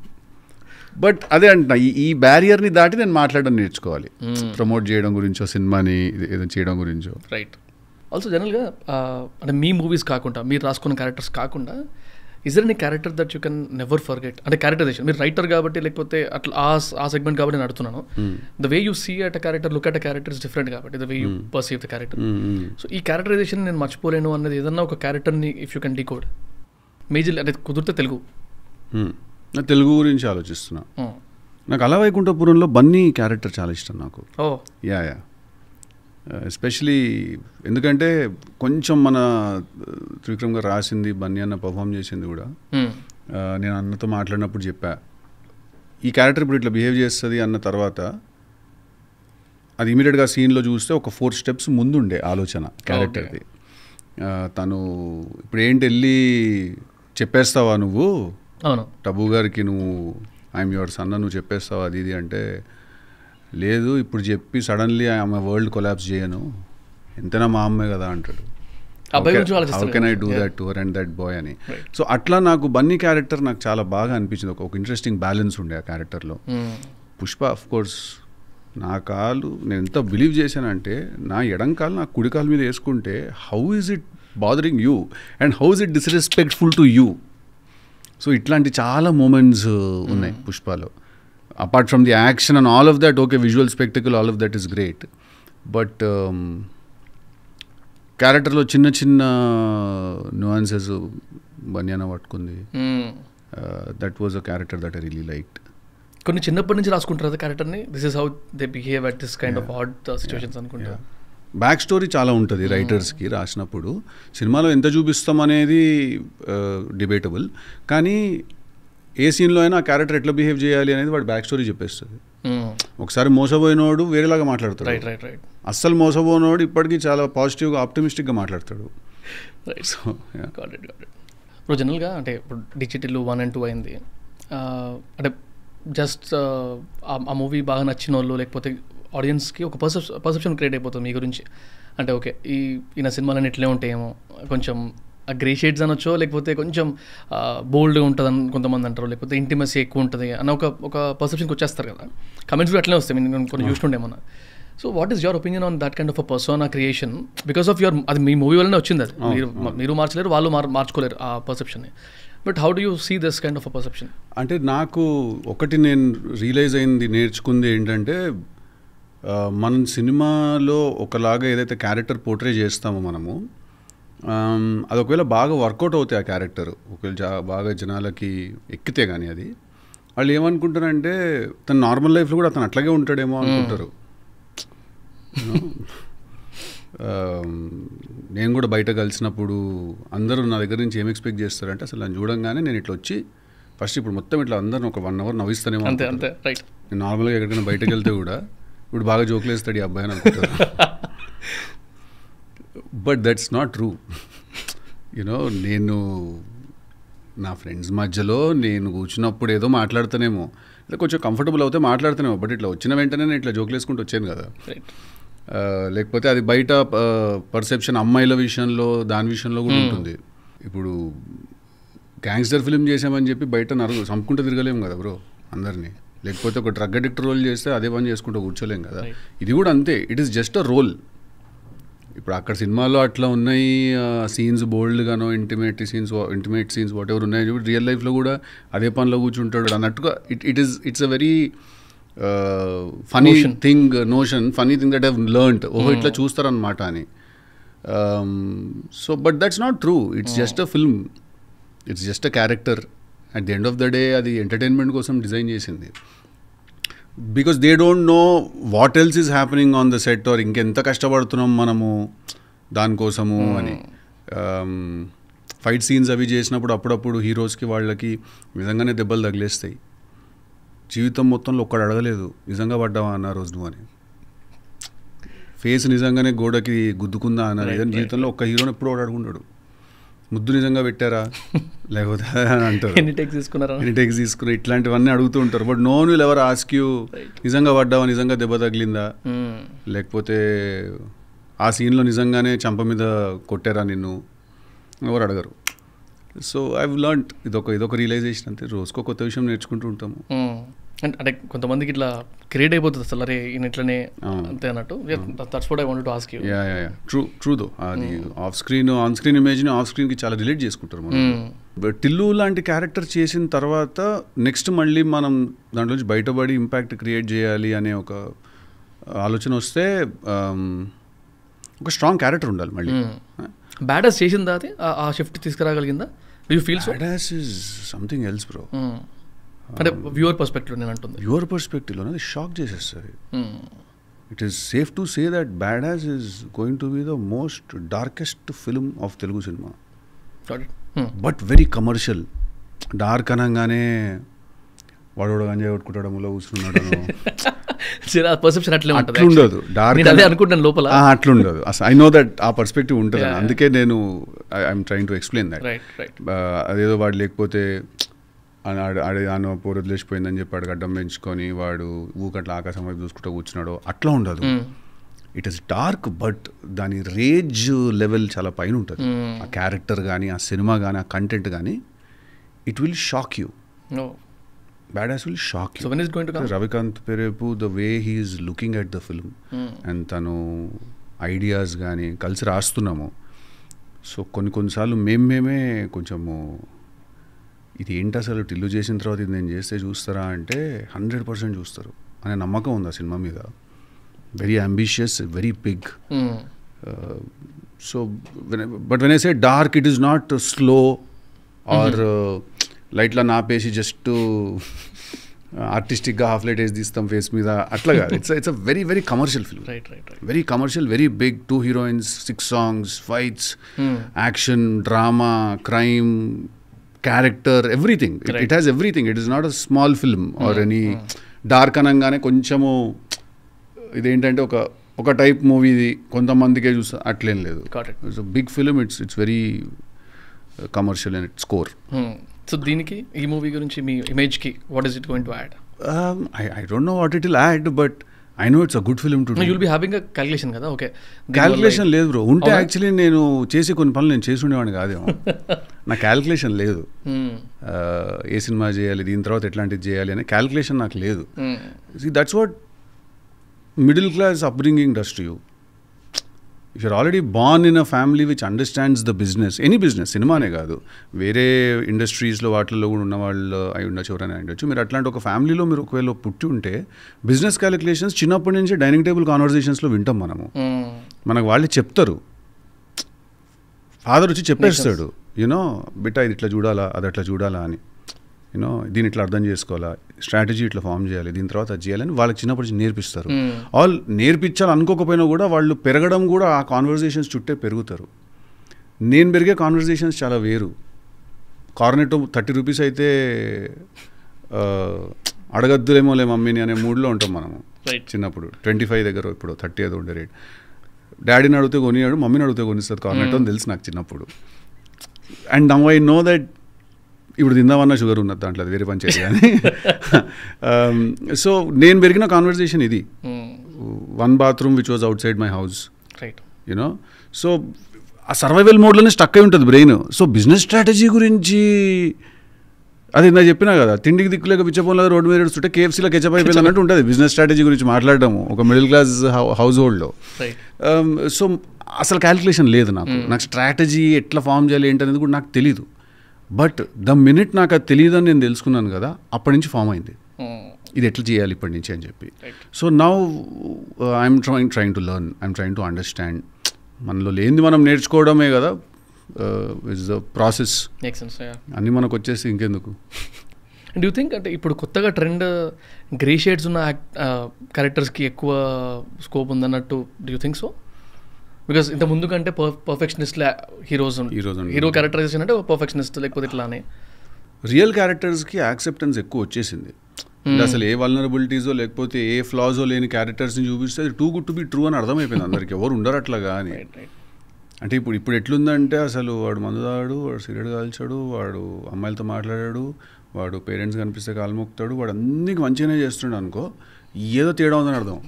బట్ అదే అంటున్నా, ఈ బ్యారియర్ని దాటి నేను మాట్లాడడం నేర్చుకోవాలి, ప్రమోట్ చేయడం గురించో సినిమాని ఏదైనా చేయడం గురించో. రైట్. ఆల్సో జనరల్గా అంటే మీ మూవీస్ కాకుండా మీరు రాసుకున్న క్యారెక్టర్స్ కాకుండా is there any character that you can never forget? అంటే క్యారెక్టరైజేషన్, మీరు రైటర్ కాబట్టి లేకపోతే అట్లా ఆ సెగ్మెంట్ కాబట్టి నేను అడుగుతున్నాను. The way you see at a character, look at a character is different కాబట్టి the way you perceive the character. So ఈ క్యారెక్టరైజేషన్ నేను మర్చిపోలేను అన్నది ఏదన్నా ఒక క్యారెక్టర్ని if you can decode major, అంటే కుదిరితే తెలుగు. తెలుగు గురించి ఆలోచిస్తున్నా. నాకు అలా వైకుంఠపురంలో బన్నీ క్యారెక్టర్ చాలా ఇష్టం నాకు. యా ఎస్పెషలీ ఎందుకంటే కొంచెం మన త్రివిక్రమ్ గారు రాసింది, బన్నీ అన్న పర్ఫామ్ చేసింది కూడా. నేను అన్నతో మాట్లాడినప్పుడు చెప్పా, ఈ క్యారెక్టర్ ఇప్పుడు ఇట్లా బిహేవ్ చేస్తుంది అన్న తర్వాత అది ఇమీడియట్గా సీన్లో చూస్తే ఒక 4 steps ముందుండే ఆలోచన క్యారెక్టర్ది. తను ఇప్పుడు ఏంటి వెళ్ళి చెప్పేస్తావా నువ్వు టబు గారికి, నువ్వు ఐఎమ్ యువర్ సన్ నువ్వు చెప్పేస్తావా అది ఇది అంటే, లేదు ఇప్పుడు చెప్పి సడన్లీ ఆమె వరల్డ్ కొలాప్స్ చేయను, ఎంతైనా మా అమ్మే కదా అంటాడు. How can I do that to her and that boy అని. సో అట్లా నాకు బన్నీ క్యారెక్టర్ నాకు చాలా బాగా అనిపించింది. ఒక ఇంట్రెస్టింగ్ బ్యాలెన్స్ ఉండే ఆ క్యారెక్టర్లో. పుష్ప ఆఫ్ కోర్స్ నా కాలు నేను ఎంత బిలీవ్ చేశానంటే, నా ఎడం కాలు నా కుడి కాలు మీద వేసుకుంటే how is it bothering you and how is it disrespectful to you. So ఇట్లాంటి చాలా మూమెంట్స్ ఉన్నాయి పుష్పలో. Apart from the action and all of that, okay, visual spectacle, all of that is great. But క్యారెక్టర్లో చిన్న చిన్న nuances బన్యాన పట్టుకుంది. That was a character that I really liked. కొన్ని చిన్నప్పటి నుంచి రాసుకుంటారు క్యారెక్టర్ని, this is how they behave at this kind of hard situations అనుకుంటా. బ్యాక్ స్టోరీ చాలా ఉంటుంది రైటర్స్కి రాసినప్పుడు. సినిమాలో ఎంత చూపిస్తాం అనేది డిబేటబుల్, కానీ ఏ సీన్లో అయినా ఆ క్యారెక్టర్ ఎట్లా బిహేవ్ చేయాలి అనేది వాడు బ్యాక్ స్టోరీ చెప్పేస్తుంది. ఒకసారి మోసపోయినోడు వేరేలాగా మాట్లాడతాడు, అస్సలు మోసపోయినోడు ఇప్పటికీ చాలా పాజిటివ్గా ఆప్టిమిస్టిక్గా మాట్లాడతాడు. సో ఇప్పుడు జనరల్గా అంటే ఇప్పుడు డిజిటల్ 1 and 2 అయింది, అంటే జస్ట్ ఆ మూవీ బాగా నచ్చిన వాళ్ళు లేకపోతే ఆడియన్స్కి ఒక పర్సెప్షన్ క్రియేట్ అయిపోతుంది మీ గురించి. అంటే ఓకే ఈయన సినిమాలన్నీ ఇట్లే ఉంటాయేమో, కొంచెం గ్రే షేడ్స్ అనొచ్చో, లేకపోతే కొంచెం బోల్డ్గా ఉంటుంది అని కొంతమంది అంటారు, లేకపోతే ఇంటిమసీ ఎక్కువ ఉంటుంది అన్న ఒక పర్సెప్షన్కి వచ్చేస్తారు కదా. కమెంట్స్ కూడా అట్లనే వస్తాయి, నేను కొన్ని చూస్తుండేమన్నా. So what is your opinion on that kind of a persona creation? Because of your, అది మీ మూవీ వల్లనే వచ్చింది, అది మీరు మార్చలేరు, వాళ్ళు మార్చుకోలేరు ఆ పర్సెప్షన్ని. But how do you see this kind of a perception? అంటే నాకు ఒకటి నేను రియలైజ్ అయింది, నేర్చుకుంది ఏంటంటే, మన సినిమాలో ఒకలాగా ఏదైతే క్యారెక్టర్ పోర్ట్రే చేస్తామో మనము, అది ఒకవేళ బాగా వర్కౌట్ అవుతాయి ఆ క్యారెక్టర్, ఒకవేళ బాగా జనాలకి ఎక్కితే కానీ అది, వాళ్ళు ఏమనుకుంటారంటే తన నార్మల్ లైఫ్లో కూడా అతను అట్లాగే ఉంటాడేమో అనుకుంటారు. నేను కూడా బయట కలిసినప్పుడు అందరూ నా దగ్గర నుంచి ఏం ఎక్స్పెక్ట్ చేస్తారంటే, అసలు నన్ను చూడంగానే నేను ఇట్లా వచ్చి ఫస్ట్ ఇప్పుడు మొత్తం ఇట్లా అందరిని ఒక 1 hour నవ్విస్తానేమో. నేను నార్మల్గా ఎక్కడికైనా బయటకు వెళ్తే కూడా ఇప్పుడు బాగా జోకులు వేస్తాడు ఈ అబ్బాయి అని అనుకుంటారు. But that's not true. You know నేను నా ఫ్రెండ్స్ మధ్యలో నేను కూర్చున్నప్పుడు ఏదో మాట్లాడుతానేమో, లేదా కొంచెం కంఫర్టబుల్ అవుతే మాట్లాడుతానేమో, బట్ ఇట్లా వచ్చిన వెంటనే నేను ఇట్లా జోకులు వేసుకుంటూ వచ్చాను కదా. లేకపోతే అది బయట పర్సెప్షన్ అమ్మాయిల విషయంలో దాని విషయంలో కూడా ఉంటుంది. ఇప్పుడు గ్యాంగ్స్టర్ ఫిల్మ్ చేసామని చెప్పి బయట చంపుకుంటూ తిరగలేము కదా బ్రో అందరినీ. లేకపోతే ఒక డ్రగ్ అడిక్ట్ రోల్ చేస్తే అదే పని చేసుకుంటూ కూర్చోలేం కదా. ఇది కూడా అంతే, it is just a role. ఇప్పుడు అక్కడ సినిమాలో అట్లా ఉన్నాయి సీన్స్, బోల్డ్గానో ఇంటిమేట్ సీన్స్ వాట్ ఎవర్ ఉన్నాయి, రియల్ లైఫ్లో కూడా అదే పనిలో కూర్చుంటాడు అన్నట్టుగా. It's a very funny thing, funny thing that I've learned. ఓహో ఇట్లా చూస్తారనమాట అని. So but that's not true. It's just a film, it's just a character. At the end of the day అది ఎంటర్టైన్మెంట్ కోసం డిజైన్ చేసింది. Because they don't know what else is happening on the set, or ఇంకెంత కష్టపడుతున్నాం మనము దానికోసము అని. ఫైట్ సీన్స్ అవి చేసినప్పుడు అప్పుడప్పుడు హీరోస్కి వాళ్ళకి నిజంగానే దెబ్బలు తగిలేస్తాయి. జీవితం మొత్తంలో ఒక్కడు అడగలేదు నిజంగా పడ్డావా అన్న రోజు నువ్వు అని, ఫేస్ నిజంగానే గోడకి గుద్దుకుందా అన్న, ఏదైనా జీవితంలో ఒక్క హీరోని ఎప్పుడు ఒకటి అడుగుంటాడు, ముద్దు నిజంగా పెట్టారా లేకపోతే అంటారు, ఎన్ని టేక్స్ తీసుకున్నా, ఇట్లాంటివన్నీ అడుగుతూ ఉంటారు. But no will ever ask you నిజంగా పడ్డావా, నిజంగా దెబ్బ తగిలిందా, లేకపోతే ఆ సీన్లో నిజంగానే చంప మీద కొట్టారా నిన్ను, ఎవరు అడగరు. సో ఐ లర్న్డ్ ఇదొక రియలైజేషన్ అంతే. రోజుకో కొత్త విషయం నేర్చుకుంటూ ఉంటాము. అంటే కొంతమందికి ఇట్లా క్రియేట్ అయిపోతుంది అసలు, అరే ఈయన ఇట్లనే అంతే అన్నట్టు. That's what I wanted to ask you. True though. అది ఆన్ స్క్రీన్ ఇమేజ్ని ఆఫ్ స్క్రీన్కి చాలా రిలేట్ చేసుకుంటారు మనం. టిల్లు లాంటి క్యారెక్టర్ చేసిన తర్వాత నెక్స్ట్ మళ్ళీ మనం దాంట్లోంచి బయటపడి ఇంపాక్ట్ క్రియేట్ చేయాలి అనే ఒక ఆలోచన వస్తే ఒక స్ట్రాంగ్ క్యారెక్టర్ ఉండాలి మళ్ళీ. బ్యాడాస్ చేసిందా అది ఆ షిఫ్ట్ తీసుకురాగలిగిందా? Do you feel so? Badass is something else bro. అంటే వ్యూవర్ పర్స్పెక్టివ్ నేను అంటుంది. వ్యూవర్ పర్స్పెక్టివ్లో అది షాక్ చేసేస్తుంది. It is safe to say that badass is going to be the most darkest film of Telugu cinema. But very commercial. Dark అనగానే వాడు గంజాయి కొట్టుకుంటాడు, ముళ్ళ కూర్చున్నాడు, పర్సెప్షన్ అట్లే అట్లుండదు. డార్క్ అనుకుంటాను లోపల అట్లుండదు. ఐ నో దట్ ఆ పర్స్పెక్టివ్ ఉంటుంది. అందుకే నేను I'm trying to explain that. అదేదో వాడు లేకపోతే ఆయన పోరు లేచిపోయిందని చెప్పి వాడు గడ్డం పెంచుకొని వాడు ఊకట్ల ఆకాశం వైపు చూసుకుంటూ కూర్చున్నాడు, అట్లా ఉండదు. ఇట్ ఈస్ డార్క్ బట్ దాని రేంజ్ లెవెల్ చాలా పైన ఉంటుంది. ఆ క్యారెక్టర్ కానీ ఆ సినిమా కానీ ఆ కంటెంట్ కానీ it will shock you. Badass will shock you. Ravikanth Perepu the way he is looking at the film and తను ఐడియాస్ కానీ కలిసి రాస్తున్నాము. సో కొన్నిసార్లు మేమే కొంచెము ఇది ఏంటి అసలు టిల్లు చేసిన తర్వాత ఇది నేను చేస్తే చూస్తారా అంటే 100% చూస్తారు అనే నమ్మకం ఉంది ఆ సినిమా మీద. Very ambitious, very big. So, when I say dark, it is not slow or light la naapesi just to artistic ga half light is this thumb face మీద అట్లా కాదు. It's a very very commercial film. Right. Very commercial, very big. 2 heroines, 6 songs, fights, action, drama, crime, character, everything. It has everything. It is not a small film or any dark అనగానే కొంచెము ఇదేంటంటే ఒక టైప్ మూవీ ఇది కొంతమందికే చూస్తా అట్లేం లేదు. It's big film. It's very commercial and it's core. So దీనికి ఈ మూవీ గురించి మీ ఇమేజ్కి what is it going to add? I don't know what it will add but I know it's a good film to do. You'll be having a calculation కదా? ఓకే, క్యాలిక్యులేషన్ లేదు బ్రో. ఉంటే యాక్చువల్లీ నేను చేసే కొన్ని పనులు నేను చేసి ఉండేవాడిని కాదేమో. నా క్యాలిక్యులేషన్ లేదు. ఏ సినిమా చేయాలి, దీని తర్వాత ఎట్లాంటిది చేయాలి అనే క్యాలిక్యులేషన్ నాకు లేదు. That's what middle class upbringing does to you. If you're already born in a family which understands the business, any business, సినిమానే కాదు వేరే ఇండస్ట్రీస్లో వాటిల్లో కూడా ఉన్న వాళ్ళు అయి ఉండొచ్చు, ఎవరైనా ఉండొచ్చు. మీరు అట్లాంటి ఒక ఫ్యామిలీలో మీరు ఒకవేళ పుట్టి ఉంటే బిజినెస్ క్యాలిక్యులేషన్స్ చిన్నప్పటి నుంచి డైనింగ్ టేబుల్ కాన్వర్జేషన్స్లో వింటాం మనము. మనకు వాళ్ళు చెప్తారు, ఫాదర్ వచ్చి చెప్పేస్తాడు, యూనో బిడ్డ ఇది ఇట్లా చూడాలా, అది అట్లా చూడాలా అని, యూనో దీన్ని ఇట్లా అర్థం చేసుకోవాలా, స్ట్రాటజీ ఇట్లా ఫామ్ చేయాలి, దీని తర్వాత అది చేయాలని వాళ్ళకి చిన్నప్పటి నుంచి నేర్పిస్తారు. ఆల్ నేర్పించాలి అనుకోకపోయినా కూడా వాళ్ళు పెరగడం కూడా ఆ కాన్వర్జేషన్స్ చుట్టే పెరుగుతారు. నేను పెరిగే కాన్వర్జేషన్స్ చాలా వేరు. కార్నెట్ 30 రూపీస్ అయితే అడగద్దులేమోలే మమ్మీని అనే మూడ్లో ఉంటాం మనము చిన్నప్పుడు. 25 దగ్గర ఇప్పుడు 30 ఏదో ఉండే రేట్. డాడీని అడిగితే కొనియాడు, మమ్మీని అడిగితే కొనిస్తుంది కార్నెట్ అని తెలుసు నాకు చిన్నప్పుడు. And now I know that ఇప్పుడు తిందామన్నా షుగర్ ఉన్నది దాంట్లో, అది వేరే పని చేయాలి కానీ. సో నేను పెరిగిన కాన్వర్జేషన్ ఇది. 1 bathroom which was out side my house, you know. So ఆ సర్వైవల్ మోడ్లోనే స్టక్ అయి ఉంటుంది బ్రెయిన్. సో బిజినెస్ స్ట్రాటజీ గురించి అది ఇందా చెప్పినా కదా, తిండికి దిక్కులేక పిచ్చపోలేదు రోడ్డు మీద ఏడుస్తుంటే కేఎఫ్సీలో కెచప్ అయిపోయింది అన్నట్టు ఉంటుంది బిజినెస్ స్ట్రాటజీ గురించి మాట్లాడటము ఒక మిడిల్ క్లాస్ హౌస్ హోల్డ్లో. సో అసలు క్యాలిక్యులేషన్ లేదు నాకు స్ట్రాటజీ ఎట్లా ఫామ్ చేయాలి ఏంటనేది కూడా నాకు తెలీదు. బట్ ద మినిట్ నాకు అది తెలియదని నేను తెలుసుకున్నాను కదా, అప్పటి నుంచి ఫామ్ అయింది ఇది ఎట్లా చేయాలి ఇప్పటి నుంచి అని చెప్పి. So now I'm trying to learn, I'm trying to understand. మనలో లేనిది మనం నేర్చుకోవడమే కదా ఇస్ ద ప్రాసెస్. అన్నీ మనకు వచ్చేసి ఇంకెందుకు. డూ యూ థింక్ అంటే ఇప్పుడు కొత్తగా ట్రెండ్ గ్రే షేడ్స్ ఉన్న క్యారెక్టర్స్కి ఎక్కువ స్కోప్ ఉందన్నట్టు do you think so? Because ఇంత ముందు కంటే పర్ఫెక్షనిస్ట్ హీరో క్యారెక్టరైజేషన్ అంటే పర్ఫెక్షనిస్ట్ లేకపోతే ఇట్లా అని రియల్ క్యారెక్టర్స్కి యాక్సెప్టెన్స్ ఎక్కువ వచ్చేసింది. అసలు ఏ వల్నరబిలిటీసో లేకపోతే ఏ ఫ్లాజో లేని క్యారెక్టర్స్ని చూపిస్తే అది two good to be true అని అర్థమైపోయింది అందరికి. ఎవరు ఉండరు అట్లాగా అని. అంటే ఇప్పుడు ఎట్లుందంటే అసలు వాడు మందు తాగాడు, వాడు సిగరెట్ కాల్చాడు, వాడు అమ్మాయిలతో మాట్లాడాడు, వాడు పేరెంట్స్ కనిపిస్తే కాలు మొక్కుతాడు, వాడు అన్నికి మంచిగానే చేస్తున్నాడు అనుకో, ఏదో తేడా ఉందని అర్థం.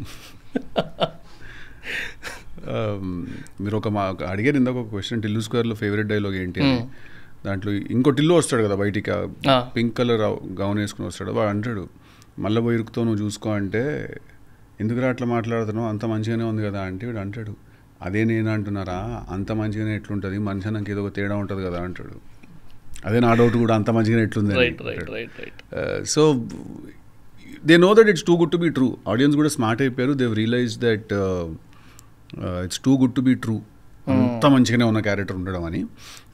మీరు అడిగారు ఇందాక ఒక క్వశ్చన్, టిల్లు స్క్వేర్లో ఫేవరెట్ డైలాగ్ ఏంటి అని. దాంట్లో ఇంకో టిల్లు వస్తాడు కదా బయటికి, పింక్ కలర్ గౌన్ వేసుకుని వస్తాడు. వాడు అంటాడు మళ్ళీ పోయి ఇరుకుతో నువ్వు చూసుకో అంటే, ఎందుకురా అట్లా మాట్లాడుతున్నావు, అంత మంచిగానే ఉంది కదా అంటే వీడు అంటాడు, అదే నేను అంటున్నారా, అంత మంచిగానే ఎట్లుంటుంది, మనిషి నాకు ఏదో ఒక తేడా ఉంటుంది కదా అంటాడు. అదే నా డౌట్ కూడా, అంత మంచిగా ఎట్లుంది. Right. So they know that it's too good to be true. Audience కూడా స్మార్ట్ అయిపోయారు. They realise that it's too good to be true. అంత మంచిగానే ఉన్న క్యారెక్టర్ ఉండడం అని.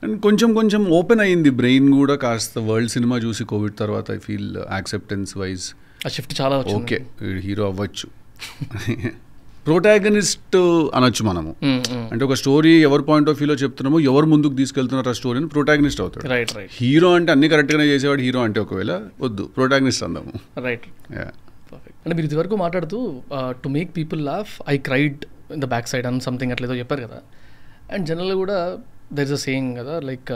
అండ్ కొంచెం ఓపెన్ అయ్యింది బ్రెయిన్ కూడా కాస్త. వరల్డ్ సినిమా చూసి కోవిడ్ తర్వాత ఐ ఫీల్ యాక్సెప్టెన్స్ వైజ్ ఆ షిఫ్ట్ చాలా ఓకే, హీరో అవ్వచ్చు, ప్రోటాగనిస్ట్ అనొచ్చు మనము. అంటే ఒక స్టోరీ ఎవరి పాయింట్ ఆఫ్ వ్యూలో చెప్తున్నామో, ఎవరు ముందుకు తీసుకెళ్తున్నారు ఆ స్టోరీని, ప్రోటాగనిస్ట్ అవుతాడు. హీరో అంటే అన్ని కరెక్ట్గానే చేసేవాడు హీరో అంటే ఒకవేళ వద్దు, ప్రోటాగనిస్ట్ అందాము. రైట్. అంటే మీరు ఇదివరకు మాట్లాడుతూ to make people laugh I cried in the back side అని సంథింగ్ అట్లేదో చెప్పారు కదా. అండ్ జనరల్గా కూడా దర్ ఇస్ అ సేయింగ్ కదా, లైక్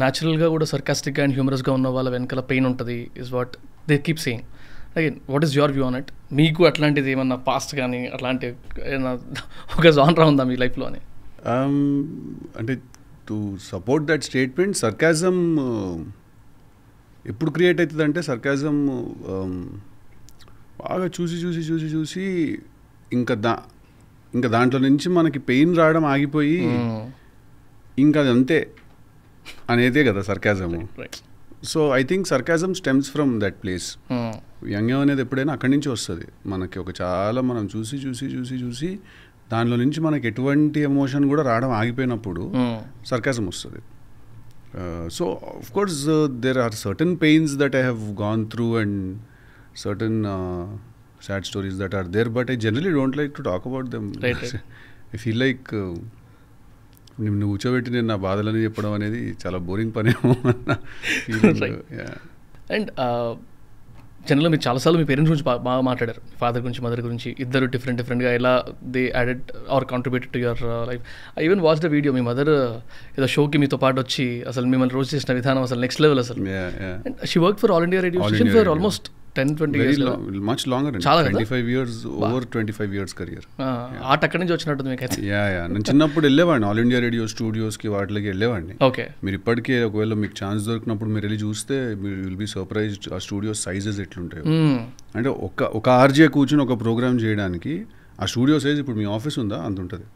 న్యాచురల్గా కూడా సర్కాస్టిక్గా అండ్ హ్యూమరస్గా ఉన్న వాళ్ళ వెనకాల పెయిన్ ఉంటుంది is what they keep saying. Again what is your view on it? మీకు అట్లాంటిది ఏమన్నా పాస్ట్ కానీ అట్లాంటి ఏమన్నా ఒక జాన్రా ఉందా మీ లైఫ్లో అని? అంటే to support that statement, sarcasm ఎప్పుడు క్రియేట్ అవుతుంది అంటే, సర్కాజం బాగా చూసి ఇంకా దాంట్లో నుంచి మనకి పెయిన్ రావడం ఆగిపోయి ఇంకా అది అంతే అనేదే కదా sarcasm. So I think sarcasm stems from that place. వ్యంగ్యం అనేది ఎప్పుడైనా అక్కడి నుంచి వస్తుంది. మనకి ఒక చాలా మనం చూసి దానిలో నుంచి మనకి ఎటువంటి ఎమోషన్ కూడా రావడం ఆగిపోయినప్పుడు సర్కాజం వస్తుంది. So of course there are certain pains that I have gone through and certain sad stories that are there, but I generally don't like to talk about them. Right. I feel like నిన్ను కూర్చోబెట్టి నేను నా బాధలని చెప్పడం అనేది చాలా బోరింగ్ పనేమో అన్న ఫీలింగ్. అండ్ జనరల్గా మీరు చాలాసార్లు మీ పేరెంట్స్ గురించి బాగా మాట్లాడారు, ఫాదర్ గురించి మదర్ గురించి. ఇద్దరు డిఫరెంట్గా ఎలా they added or contributed to your life. I even watch the video, మీ మదర్ ఏదో షోకి మీతో పాటు వచ్చి అసలు మిమ్మల్ని రోజు చేసిన విధానం అసలు నెక్స్ట్ లెవెల్ అసలు. She work for all India radio station for almost 10-20 years. Much longer. చాలా 25 years, over 25 years career. ఆట అక్కడి నుంచి వచ్చినట్టుంది మీకు అయితే. నేను చిన్నప్పుడు వెళ్ళేవాడిని ఆల్ ఇండియా రేడియో స్టూడియోస్కి వాటికి వెళ్ళేవాడిని. ఓకే. మీరు ఇప్పటికే ఒకవేళ మీకు ఛాన్స్ దొరికినప్పుడు మీరు వెళ్ళి చూస్తే మీరు విల్ బీ సర్ప్రైజ్డ్ ఆ స్టూడియో సైజెస్ ఎట్లుంటాయి. అంటే ఒక ఆర్జే కూర్చుని ఒక ప్రోగ్రామ్ చేయడానికి ఆ స్టూడియో సైజ్ ఇప్పుడు మీ ఆఫీస్ ఉందా అంత ఉంటుంది.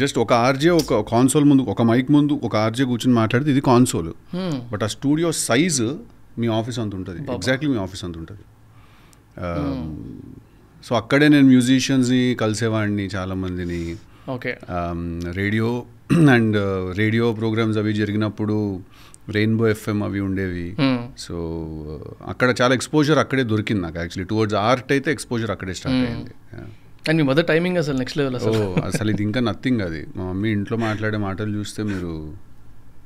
జస్ట్ ఒక ఆర్జే ఒక కాన్సోల్ ముందు, ఒక మైక్ ముందు ఒక ఆర్జే కూర్చుని మాట్లాడితే ఇది కాన్సోల్, బట్ ఆ స్టూడియో సైజు మీ ఆఫీస్ అంత ఉంటుంది. ఎగ్జాక్ట్లీ మీ ఆఫీస్ అంత ఉంటుంది. సో అక్కడే నేను మ్యూజిషియన్స్ని కలిసేవాడిని చాలామందిని. Okay. Radio and radio programmes అవి జరిగినప్పుడు రెయిన్బో ఎఫ్ఎం అవి ఉండేవి. సో అక్కడ చాలా ఎక్స్పోజర్ అక్కడే దొరికింది నాకు. యాక్చువల్లీ టువర్డ్స్ ఆర్ట్ అయితే ఎక్స్పోజర్ అక్కడే స్టార్ట్ అయింది. అండ్ మీ మదర్ టైమింగ్ అసలు నెక్స్ట్ లెవెల్ అసలు ఇది ఇంకా నథింగ్. అది మా మమ్మీ ఇంట్లో మాట్లాడే మాటలు చూస్తే మీరు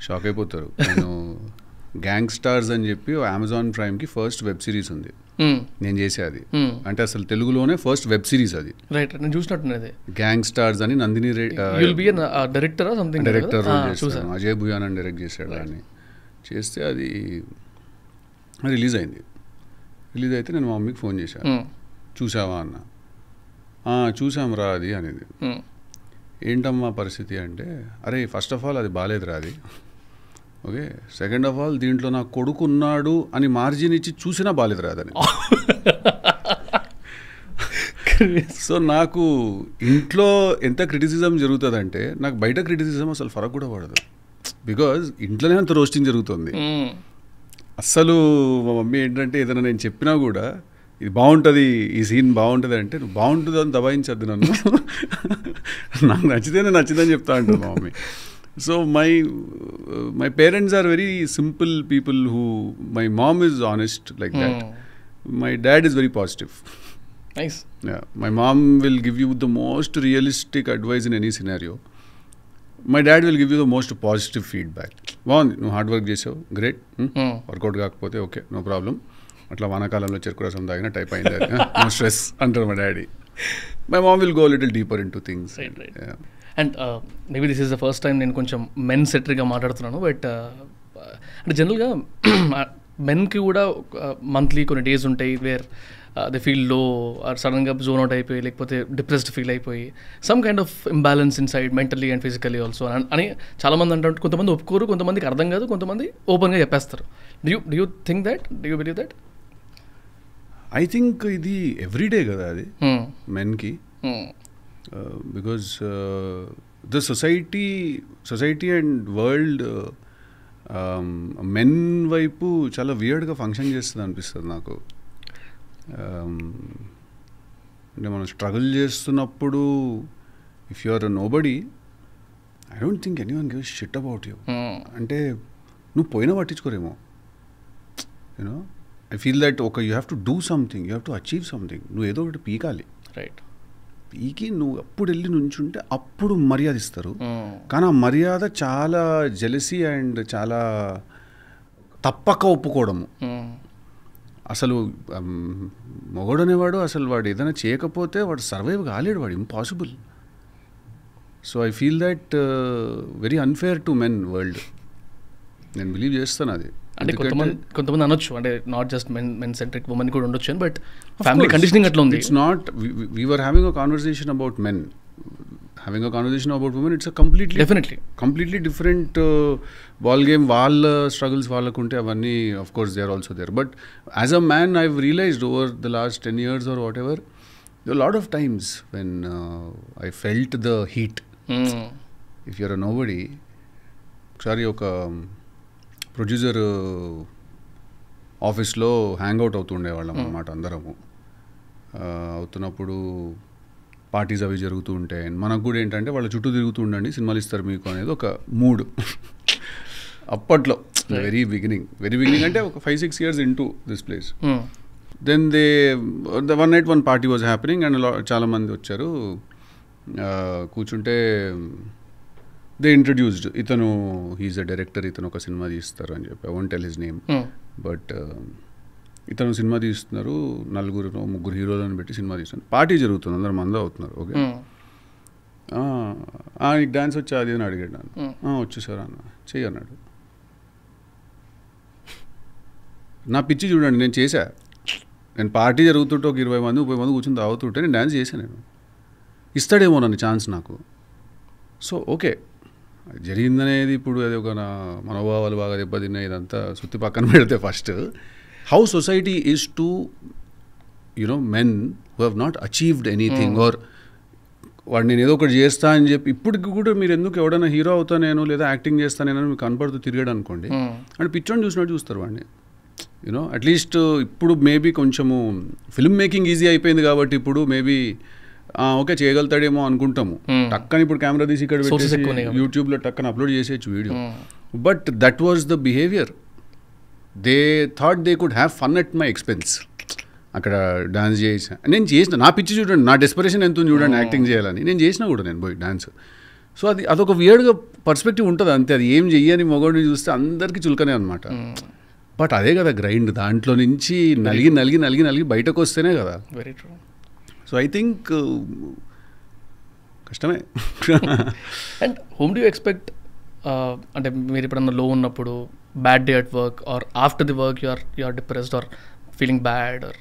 షాక్ అయిపోతారు. నేను గ్యాంగ్స్టార్స్ అని చెప్పి అమెజాన్ ప్రైమ్కి ఫస్ట్ వెబ్ సిరీస్ ఉంది, నేను చేసే అది. అంటే అసలు తెలుగులోనే ఫస్ట్ వెబ్ సిరీస్ అది. రైట్. నేను చూసినట్టున్నది గ్యాంగ్స్టార్స్ అని. నందిని డైరెక్టర్ అజయ్ భుయానన్ డైరెక్ట్ చేశాడు. అని చేస్తే అది రిలీజ్ అయింది. రిలీజ్ అయితే నేను మా మమ్మీకి ఫోన్ చేశాను, చూసావా అన్న. చూసాం రా అది అనేది. ఏంటమ్మా పరిస్థితి అంటే, అరే ఫస్ట్ ఆఫ్ ఆల్ అది బాగాలేదురా అది, ఓకే, సెకండ్ ఆఫ్ ఆల్ దీంట్లో నా కొడుకు ఉన్నాడు అని మార్జిన్ ఇచ్చి చూసినా బాగాలేదు రాదని. సో నాకు ఇంట్లో ఎంత క్రిటిసిజం జరుగుతుందంటే నాకు బయట క్రిటిసిజం అసలు ఫరక్ కూడా పడదు. బికాజ్ ఇంట్లోనే అంత రోస్టింగ్ జరుగుతుంది. అస్సలు మా మమ్మీ ఏంటంటే ఏదైనా నేను చెప్పినా కూడా ఇది బాగుంటుంది, ఈ సీన్ బాగుంటుంది అంటే, నువ్వు బాగుంటుంది అని దబాయించద్దు నన్ను, నాకు నచ్చితేనే నచ్చిందని చెప్తా అంటుంది మా mummy. So my parents are very simple people who, my mom is honest like that. My dad is very positive. Nice. Yeah, my mom will give you the most realistic advice in any scenario. My dad will give you the most positive feedback. బాగుంది, నువ్వు హార్డ్ వర్క్ చేసావు, గ్రేట్, వర్కౌట్ కాకపోతే ఓకే, నో ప్రాబ్లం, అట్లా వానాకాలంలో చెరుకు రసం తాగిన టైప్ అయింది, నో స్ట్రెస్ అంటారు మా daddy. My mom will go a little deeper into things. Right. Yeah. And maybe this is the first time నేను కొంచెం మెన్ సెటరీగా మాట్లాడుతున్నాను. బట్ అంటే జనరల్గా మెన్కి కూడా మంత్లీ కొన్ని డేస్ ఉంటాయి వేర్ దే ఫీల్ లో, సడన్గా జోన్ అవుట్ అయిపోయి, లేకపోతే డిప్రెస్డ్ ఫీల్ అయిపోయి, some kind of imbalance in side mentally and physically also అని చాలామంది అంటారు. కొంతమంది ఒప్పుకోరు, కొంతమందికి అర్థం కాదు, కొంతమంది ఓపెన్గా చెప్పేస్తారు. Do you think that? Do you believe that? I think ఇది ఎవ్రీడే కదా అది మెన్కి. Because the society and world men వైపు చాలా వియర్డ్గా ఫంక్షన్ చేస్తుంది అనిపిస్తుంది నాకు. అంటే మనం స్ట్రగుల్ చేస్తున్నప్పుడు if you are nobody, I don't think anyone gives shit about you. అంటే నువ్వు పోయినా పట్టించుకోరేమో, you know. I feel that you have to do something, you have to achieve something. నువ్వు ఏదో ఒకటి పీకాలి. రైట్. పీకి నువ్వు అప్పుడు వెళ్ళి నుంచుంటే అప్పుడు మర్యాద ఇస్తారు. కానీ ఆ మర్యాద చాలా జెలసీ అండ్ చాలా తప్పక ఒప్పుకోవడము. అసలు మొగడు అనేవాడు అసలు వాడు ఏదైనా చేయకపోతే వాడు సర్వైవ్ కాలేడు, వాడు impossible. So I feel that very unfair to men world. నేను బిలీవ్ చేస్తాను అది. అంటే కొంతమంది అనొచ్చు, అంటే not just men centric women కూడా ఉండొచ్చు, బట్ ఫ్యామిలీ కండిషనింగ్ అట్లా ఉంది. It's not, we were having a conversation about men, having a conversation about women. It's a completely different ball game. వాళ్ళ స్ట్రగుల్స్ వాళ్ళకు ఉంటే అవన్నీ of course they are also there. But as a man I have realised over the last 10 years or whatever, there are a lot of times when I felt the heat. If you're a nobody, ఒకసారి ఒక ప్రొడ్యూసర్ ఆఫీస్లో హ్యాంగ్ అవుట్ అవుతుండేవాళ్ళం అన్నమాట అందరము. అవుతున్నప్పుడు పార్టీస్ అవి జరుగుతూ ఉంటాయి. మనకు కూడా ఏంటంటే వాళ్ళ చుట్టూ తిరుగుతూ ఉండండి, సినిమాలు ఇస్తారు మీకు అనేది ఒక మూడ్ అప్పట్లో. వెరీ బిగినింగ్ అంటే ఒక 5-6 years into this place. Then one night one party was happening and చాలా మంది వచ్చారు. కూర్చుంటే దే ఇంట్రడ్యూస్డ్, ఇతను హీఈస్ అ డైరెక్టర్, ఇతను ఒక సినిమా తీస్తారు అని చెప్పి. I won't tell his name, but ఇతను సినిమా తీస్తున్నారు, 4-3 హీరోలను పెట్టి సినిమా తీస్తున్నారు. పార్టీ జరుగుతుంది, అందరు మంద అవుతున్నారు. ఓకే, నీకు డాన్స్ వచ్చా అది అని అడిగాడు నన్ను. వచ్చు సార్ అన్న, చెయ్యి అన్నాడు. నా పిచ్చి చూడండి, నేను చేశా. నేను పార్టీ జరుగుతుంటే ఒక 20-30 మంది కూర్చొని తాగుతుంటే నేను డ్యాన్స్ చేశాను. నేను ఇస్తాడేమో నన్ను ఛాన్స్ నాకు. సో ఓకే, జరిగిందనేది ఇప్పుడు అది ఒక నా మనోభావాలు బాగా దెబ్బతిన్నాయి, ఇదంతా సుత్తి పక్కన పెడితే first how society is to you know men who have not achieved anything, or వాడు నేను ఏదో ఒకటి చేస్తా అని చెప్పి. ఇప్పటికి కూడా మీరు ఎందుకు ఎవడైనా హీరో అవుతానేనో లేదా యాక్టింగ్ చేస్తానేనో మీకు కనపడుతూ తిరిగాడు అనుకోండి, అంటే పిచ్చోని చూసినట్టు చూస్తారు వాడిని. యూనో అట్లీస్ట్ ఇప్పుడు మేబీ కొంచెము ఫిల్మ్ మేకింగ్ ఈజీ అయిపోయింది కాబట్టి ఇప్పుడు మేబీ ఓకే చేయగలుగుతాడేమో అనుకుంటాము. టక్కని ఇప్పుడు కెమెరా తీసి ఇక్కడ పెట్టేసి యూట్యూబ్లో టక్కన అప్లోడ్ చేసేయచ్చు video. But that was the behaviour. They thought they could have fun at my expense. అక్కడ డాన్స్ చేసా, నేను చేసిన, నా పిచ్చి చూడండి, నా డెస్పరేషన్ ఎంత చూడండి యాక్టింగ్ చేయాలని. నేను చేసినా కూడా నేను పోయి డాన్స్. సో అదొక వియర్డ్గా పర్స్పెక్టివ్ ఉంటుంది అంతే. అది ఏం చెయ్యని మొగోడిని చూస్తే అందరికీ చులకనే అనమాట. బట్ అదే కదా గ్రైండ్, దాంట్లో నుంచి నలిగి బయటకు వస్తేనే కదా. Very true. So I think కష్టమే. అండ్ హోమ్ డూ ఎక్స్పెక్ట్, అంటే మీరు ఎప్పుడన్నా లో ఉన్నప్పుడు, bad day at work or after the work you are depressed or feeling bad, or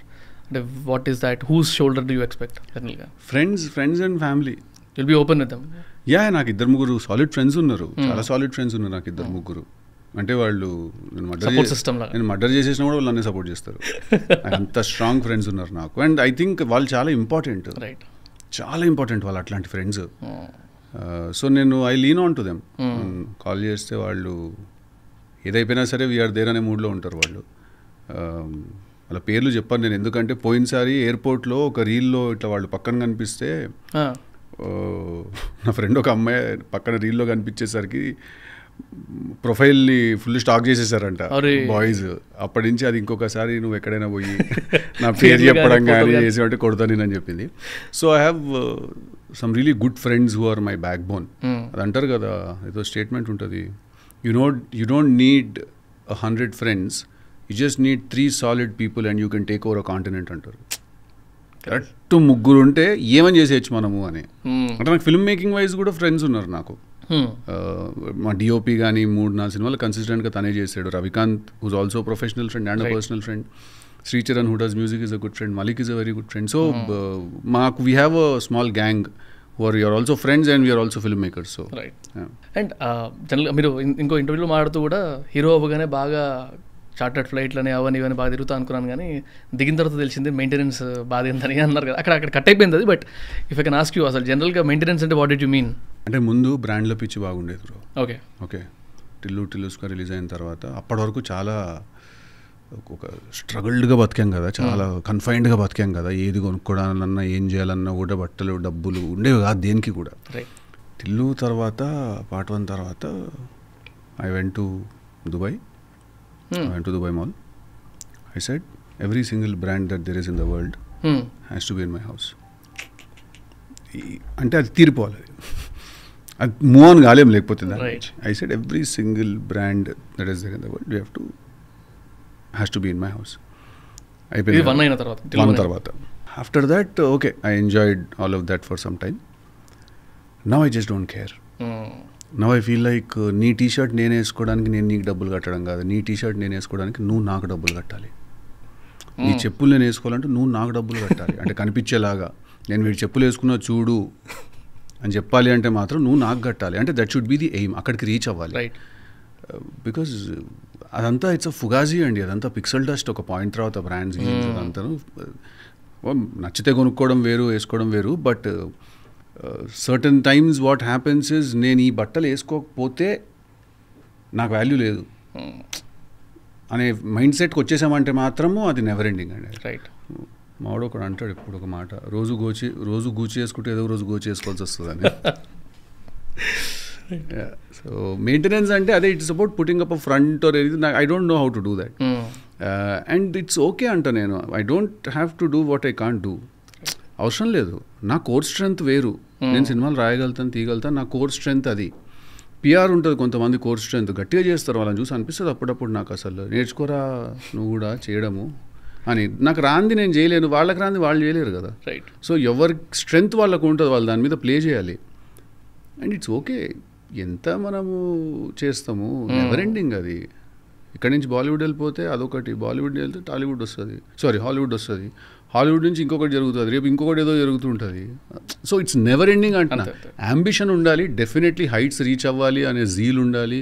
అంటే what is that, whose shoulder do you expect జనరల్గా? Friends and family. Will be open with them? Yeah, నాకు 2-3 సాలిడ్ ఫ్రెండ్స్ ఉన్నారు, చాలా సాలిడ్ ఫ్రెండ్స్ ఉన్నారు నాకు 2-3. అంటే వాళ్ళు నేను మర్డర్ చేసేసినా కూడా వాళ్ళు నన్ను సపోర్ట్ చేస్తారు. అంత స్ట్రాంగ్ ఫ్రెండ్స్ ఉన్నారు నాకు. అండ్ ఐ థింక్ వాళ్ళు చాలా ఇంపార్టెంట్, చాలా ఇంపార్టెంట్ వాళ్ళు అట్లాంటి ఫ్రెండ్స్. సో నేను I lean on to them. Call చేస్తే వాళ్ళు ఏదైపోయినా సరే వీఆర్ దేర్ అనే మూడ్లో ఉంటారు వాళ్ళు. వాళ్ళ పేర్లు చెప్పాను నేను, ఎందుకంటే పోయినసారి ఎయిర్పోర్ట్లో ఒక రీల్లో ఇట్లా వాళ్ళు పక్కన కనిపిస్తే, నా ఫ్రెండ్ ఒక అమ్మాయి పక్కన రీల్లో కనిపించేసరికి ప్రొఫైల్ని ఫుల్ స్టాక్ చేసేసారంట బాయ్స్. అప్పటి నుంచి అది ఇంకొకసారి నువ్వు ఎక్కడైనా పోయి నా పేరు చెప్పడం కానీ చేసేవంటే కొడతాను నేను అని చెప్పింది. So I have some really good friends who are my backbone. అది అంటారు కదా, ఏదో స్టేట్మెంట్ ఉంటుంది, you don't need 100 friends, you just need 3 solid people and you can take over a continent అంటారు. కరెక్ట్, 3 ఉంటే ఏమని చేసేయచ్చు మనము అని. అంటే నాకు ఫిల్మ్ మేకింగ్ వైజ్ కూడా ఫ్రెండ్స్ ఉన్నారు నాకు. మా డిఓపి కానీ 3-4 సినిమాలు కన్సిస్టెంట్గా తనే చేశాడు. Ravikanth who's also professional friend and a personal friend. Sricharan who does music is a good friend. Malik is a very good friend. So మాకు we have a small gang who are you're also friends and we are also filmmakers. So right. And జనరల్గా మీరు ఇంకో ఇంటర్వ్యూలో మాట్లాడుతూ కూడా హీరో అవ్వగానే బాగా చార్టర్డ్ ఫ్లైట్లని అవన్నీ ఇవన్నీ బాగా తిరుగుతా అనుకున్నాను, కానీ దిగిన తర్వాత తెలిసింది మెయింటెనెన్స్ బాధ ఏందని అన్నారు కదా. అక్కడ కట్ అయిపోయింది అది. But if I can ask you, అసలు జనరల్గా మెయింటెనెన్స్ అంటే వాట్ డిడ్ యూ మీన్? అంటే ముందు బ్రాండ్ల పిచ్చి బాగుండేది బ్రో. ఓకే. టిల్లుస్గా రిలీజ్ అయిన తర్వాత అప్పటి వరకు చాలా ఒక స్ట్రగుల్డ్గా బతికాం కదా, చాలా కన్ఫైన్డ్గా బతికాం కదా, ఏది కొనుక్కోవాలన్నా ఏం చేయాలన్నా కూడా బట్టలు డబ్బులు ఉండేవి కాదు దేనికి కూడా. టిల్లు తర్వాత పార్ట్ 1 తర్వాత I went to Dubai, Dubai mall. I said every single brand that there is in the world has to be in my house. అంటే అది తీరిపోవాలి, అది మూవ్ ఆన్ కాలేం లేకపోతే. I said every single brand that is there in the world you have to has to be in my house. అయిపోయింది 1 తర్వాత. After that okay I enjoyed all of that for some time. Now I just don't care. Now I feel like నీ టీషర్ట్ నేను వేసుకోవడానికి నేను నీకు డబ్బులు కట్టడం కాదు, నీ టీషర్ట్ నేను వేసుకోవడానికి నువ్వు నాకు డబ్బులు కట్టాలి. నీ చెప్పులు నేను వేసుకోవాలంటే నువ్వు నాకు డబ్బులు కట్టాలి. అంటే కనిపించేలాగా నేను వీడి చెప్పులు వేసుకున్నా చూడు అని చెప్పాలి అంటే మాత్రం నువ్వు నాకు కట్టాలి. అంటే that should be the aim, అక్కడికి రీచ్ అవ్వాలి. బికాజ్ అదంతా ఇట్స్ అ ఫుగాజీ అండి, అదంతా పిక్సెల్ డస్ట్. ఒక పాయింట్ తర్వాత బ్రాండ్స్ అదంతా నచ్చితే కొనుక్కోవడం వేరు, వేసుకోవడం వేరు. But certain times what happens is నేను ఈ బట్టలు వేసుకోకపోతే నాకు వాల్యూ లేదు అనే మైండ్ సెట్కి వచ్చేసామంటే మాత్రము అది నెవర్ ఎండింగ్ అండి. రైట్. మావాడు ఒకడు అంటాడు ఇప్పుడు ఒక మాట, రోజు గూచి వేసుకుంటే ఏదో రోజు గోచి వేసుకోవాల్సి వస్తుందని. సో మెయింటెనెన్స్ అంటే అదే, it's about putting up a front or anything. I don't know how to do that. And it's okay అంట నేను. I don't have to do what I can't do. అవసరం లేదు. నా కోర్ స్ట్రెంగ్త్ వేరు. నేను సినిమాలు రాయగలుగుతాను, తీయగలుగుతాను. నా కోర్ స్ట్రెంగ్త్ అది. పిఆర్ ఉంటుంది కొంతమంది కోర్ స్ట్రెంగ్త్, గట్టిగా చేస్తారు. వాళ్ళని చూసి అనిపిస్తుంది అప్పుడప్పుడు నాకు అసలు నేర్చుకోరా నువ్వు కూడా చేయడము అని. నాకు రాంది నేను చేయలేను, వాళ్ళకి రాంది వాళ్ళు చేయలేరు కదా. రైట్. సో ఎవరి స్ట్రెంగ్త్ వాళ్ళకు ఉంటుంది, వాళ్ళు దాని మీద ప్లే చేయాలి. And it's okay. ఎంత మనము చేస్తాము, నెవర్ ఎండింగ్ అది. ఇక్కడ నుంచి బాలీవుడ్ వెళ్ళిపోతే అదొకటి, బాలీవుడ్ వెళ్తే టాలీవుడ్ వస్తుంది, హాలీవుడ్ వస్తుంది, హాలీవుడ్ నుంచి ఇంకొకటి జరుగుతుంది, రేపు ఇంకొకటి ఏదో జరుగుతుంటుంది. సో ఇట్స్ నెవర్ ఎండింగ్ అంటున్నా. అంబిషన్ ఉండాలి, డెఫినెట్లీ హైట్స్ రీచ్ అవ్వాలి అనే జీల్ ఉండాలి,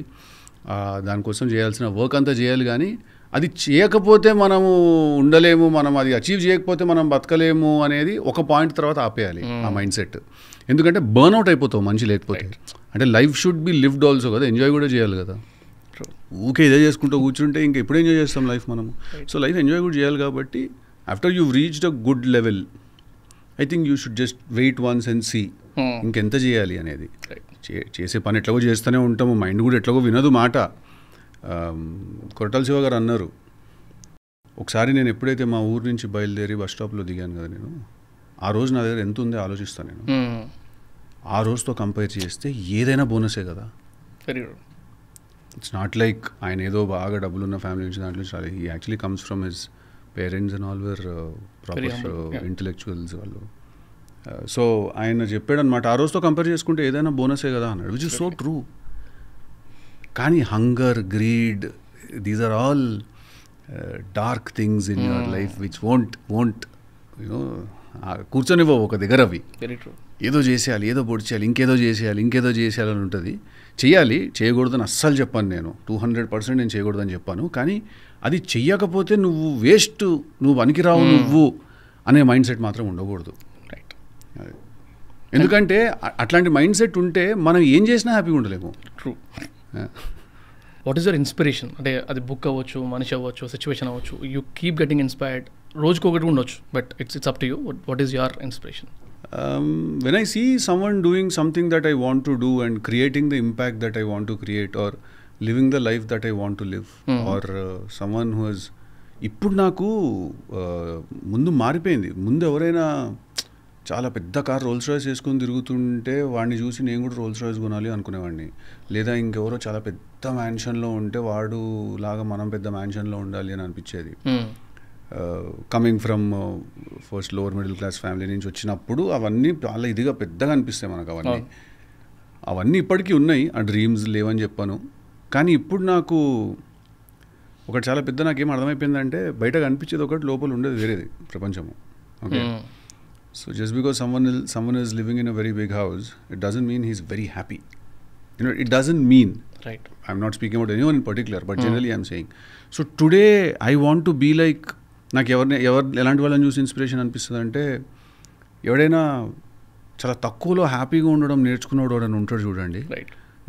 దానికోసం చేయాల్సిన వర్క్ అంతా చేయాలి. కానీ అది చేయకపోతే మనము ఉండలేము, మనం అది అచీవ్ చేయకపోతే మనం బతకలేము అనేది ఒక పాయింట్ తర్వాత ఆపేయాలి ఆ మైండ్ సెట్. ఎందుకంటే బర్న్అవుట్ అయిపోతావు మనిషి లేకపోతే. అంటే life should be lived also కదా, ఎంజాయ్ కూడా చేయాలి కదా. ఊకే ఇదే చేసుకుంటూ కూర్చుంటే ఇంకా ఎప్పుడు ఎంజాయ్ చేస్తాం లైఫ్ మనము. సో లైఫ్ ఎంజాయ్ కూడా చేయాలి. కాబట్టి after you reached a good level I think you should just wait once and see ఇంకెంత చేయాలి అనేది. చేసే పని ఎట్లాగో చేస్తూనే ఉంటాము, మైండ్ కూడా ఎట్లాగో వినదు మాట. కొరటాల శివ గారు అన్నారు ఒకసారి, నేను ఎప్పుడైతే మా ఊరు నుంచి బయలుదేరి బస్ స్టాప్లో దిగాను కదా, నేను ఆ రోజు నా దగ్గర ఎంత ఉందో ఆలోచిస్తాను నేను. ఆ రోజుతో కంపేర్ చేస్తే ఏదైనా బోనసే కదా. ఇట్స్ నాట్ లైక్ ఆయన ఏదో బాగా డబ్బులున్న ఫ్యామిలీ నుంచి దాంట్లో చాలా. He actually comes from his parents and all were proper intellectuals వాళ్ళు. సో ఆయన చెప్పాడు అనమాట, ఆ రోజుతో కంపేర్ చేసుకుంటే ఏదైనా బోనసే కదా అన్నాడు, విచ్ ఇస్ సో ట్రూ. కానీ hunger, greed, these are all dark things in your life which won't you know కూర్చొనివ్వవు ఒక దగ్గర. అవి ఏదో చేసేయాలి, ఏదో పొడిచేయాలి, ఇంకేదో చేసేయాలని ఉంటుంది. చేయాలి, చేయకూడదని అస్సలు చెప్పాను నేను. 200% నేను చేయకూడదని చెప్పాను. కానీ అది చెయ్యకపోతే నువ్వు వేస్ట్, నువ్వు పనికిరావు నువ్వు అనే మైండ్ సెట్ మాత్రం ఉండకూడదు. రైట్. ఎందుకంటే అట్లాంటి మైండ్ సెట్ ఉంటే మనం ఏం చేసినా హ్యాపీగా ఉండలేము. True. What is your inspiration? అంటే అది బుక్ అవ్వచ్చు, మనిషి అవ్వచ్చు, సిచ్యువేషన్ అవ్వచ్చు. You keep getting inspired. రోజుకి ఒకటి ఉండొచ్చు, but it's up to you. What is your inspiration? When I see someone doing something that I want to do and creating the impact that I want to create or living the life that I want to live, or someone who has, ఇప్పుడు నాకు ముందు మారిపోయింది. ముందు ఎవరైనా చాలా పెద్ద కార్ రోల్స్ రాయ్స్ వేసుకొని తిరుగుతుంటే వాడిని చూసి నేను కూడా రోల్స్ రాయ్స్ కొనాలి అనుకునేవాడిని. లేదా ఇంకెవరో చాలా పెద్ద మ్యాన్షన్లో ఉంటే వాడు లాగా మనం పెద్ద మ్యాన్షన్లో ఉండాలి అని అనిపించేది. Coming from first lower middle class family నుంచి వచ్చినప్పుడు అవన్నీ చాలా ఇదిగా పెద్దగా అనిపిస్తాయి మనకు. అవన్నీ ఇప్పటికీ ఉన్నాయి, ఆ డ్రీమ్స్ లేవని చెప్పాను. కానీ ఇప్పుడు నాకు ఒకటి చాలా పెద్ద నాకేం అర్థమైపోయిందంటే, బయటకు అనిపించేది ఒకటి, లోపల ఉండేది వేరేది ప్రపంచము. Okay, so just because someone is living in a very big house, it doesn't mean he's very happy. It doesn't mean, right, I'm not speaking about anyone in particular, but generally I'm saying. So today I want to be like, నాకు ఎలాంటి వాళ్ళని చూసి ఇన్స్పిరేషన్ అనిపిస్తుంది అంటే, ఎవడైనా చాలా తక్కువలో హ్యాపీగా ఉండడం నేర్చుకున్నాడు అని ఉంటాడు చూడండి.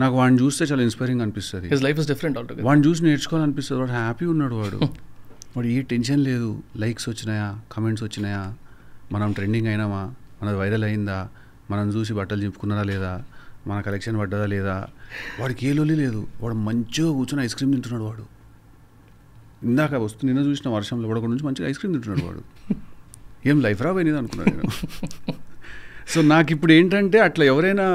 నాకు వాడిని చూస్తే చాలా ఇన్స్పైరింగ్ అనిపిస్తుంది. His life is different altogether. వాడిని చూసి నేర్చుకోవాలనిపిస్తుంది. వాడు హ్యాపీ ఉన్నాడు, వాడు ఏ టెన్షన్ లేదు. లైక్స్ వచ్చినాయా, కమెంట్స్ వచ్చినాయా, మనం ట్రెండింగ్ అయినామా, మనది వైరల్ అయిందా, మనం చూసి బట్టలు చింపుకున్నారా లేదా, మన కలెక్షన్ పడ్డదా లేదా, వాడికి ఏ లొల్లి లేదు. వాడు మంచిగా కూర్చొని ఐస్ క్రీమ్ తింటున్నాడు. వాడు ఇందాక నిన్న చూసిన వర్షంలో వాడు నుంచి మంచిగా ఐస్ క్రీమ్ తింటున్నాడు. వాడు ఏం లైఫ్ రాబోయేది అనుకున్నాను నేను. సో నాకు ఇప్పుడు ఏంటంటే అట్లా ఎవరైనా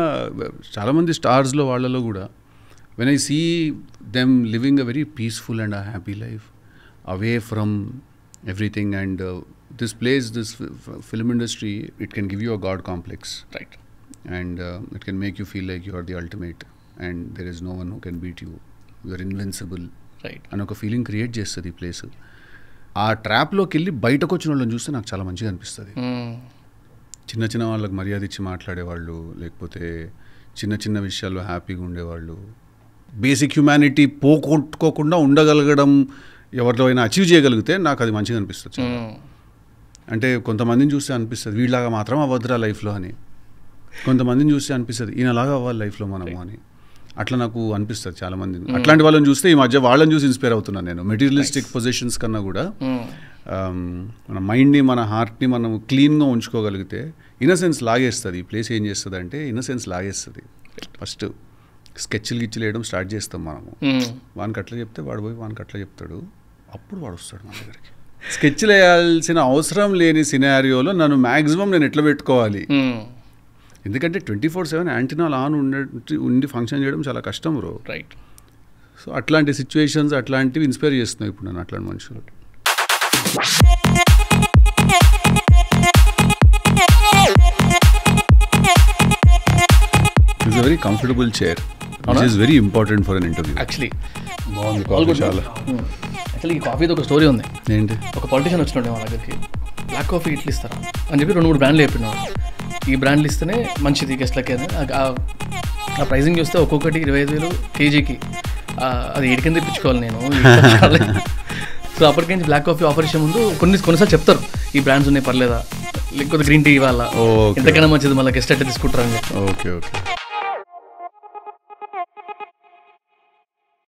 చాలామంది స్టార్స్లో వాళ్ళలో కూడా when I see them living a very peaceful and a happy life away from everything and this place this film industry it can give you a god complex, right, and it can make you feel like you are the ultimate and there is no one who can beat you, you are invincible right అని ఒక ఫీలింగ్ క్రియేట్ చేస్తుంది ఈ ప్లేస్. ఆ ట్రాప్లోకి వెళ్ళి బయటకు వచ్చిన వాళ్ళని చూస్తే నాకు చాలా మంచిగా అనిపిస్తుంది. చిన్న చిన్న వాళ్ళకి మర్యాద ఇచ్చి మాట్లాడేవాళ్ళు, లేకపోతే చిన్న చిన్న విషయాల్లో హ్యాపీగా ఉండేవాళ్ళు, బేసిక్ హ్యుమానిటీ పోగొట్టుకోకుండా ఉండగలగడం ఎవరిలో అయినా అచీవ్ చేయగలిగితే నాకు అది మంచిగా అనిపిస్తుంది. అంటే కొంతమందిని చూస్తే అనిపిస్తుంది వీళ్ళలాగా మాత్రం అవ్వద్దురా లైఫ్లో అని, కొంతమందిని చూస్తే అనిపిస్తుంది ఈయనలాగా అవ్వాలి లైఫ్లో మనము అని. అట్లా నాకు అనిపిస్తుంది చాలామంది. అట్లాంటి వాళ్ళని చూస్తే ఈ మధ్య వాళ్ళని చూసి ఇన్స్పైర్ అవుతున్నాను నేను. మెటీరియలిస్టిక్ పొజిషన్స్ కన్నా కూడా మన మైండ్ని, మన హార్ట్ని మనం క్లీన్గా ఉంచుకోగలిగితే ఇన్నసెన్స్ లాగేస్తుంది. ఈ ప్లేస్ ఏం చేస్తుంది అంటే ఇన్నసెన్స్ లాగేస్తుంది. ఫస్ట్ స్కెచ్లు గిచ్చులు వేయడం స్టార్ట్ చేస్తాం మనము. వానికి అట్లా చెప్తే వాడు పోయి వానికి అట్లా చెప్తాడు, అప్పుడు వాడు వస్తాడు మన దగ్గరికి. స్కెచ్లు వేయాల్సిన అవసరం లేని సినారియోలో నన్ను మ్యాక్సిమం నేను ఎట్లా పెట్టుకోవాలి, ఎందుకంటే 24/7 యాంటీనాలు ఆన్ ఉండి ఫంక్షన్ చేయడం చాలా కష్టం బ్రో. రైట్. సో అట్లాంటి సిచ్యువేషన్స్ అట్లాంటివి ఇన్స్పైర్ చేస్తున్నాయి ఇప్పుడు నన్ను అట్లాంటి మనుషులు. It's a very comfortable chair which is very important for an interview. Actually బాగుంది కాఫీ చాలా. యాక్చువల్లీ ఈ కాఫీతో ఒక స్టోరీ ఉంది. ఏంటి? ఒక పొలిటీషియన్ వచ్చినట్టు మా దగ్గరికి బ్లాక్ కాఫీ ఇట్లా ఇస్తారా అని చెప్పి 2-3 బ్రాండ్లు చెప్పినారు. ఈ బ్రాండ్లు ఇస్తేనే మంచిది గెస్ట్లకి అని. ఆ ప్రైజింగ్ చూస్తే ఒక్కొక్కటి 25,000 కేజీకి. అది ఏడికింద తెప్పించుకోవాలి నేను. సో అప్పటికేంచి బ్లాక్ కాఫీ ఆఫర్ ఇచ్చే ముందు కొన్నిసార్లు చెప్తారు ఈ బ్రాండ్స్ ఉన్నాయి పర్లేదా, లేకపోతే గ్రీన్ టీ ఇవ్వాలా, ఎంతకైనా మంచిది మళ్ళీ గెస్ట్ అయితే తీసుకుంటారని. Okay okay.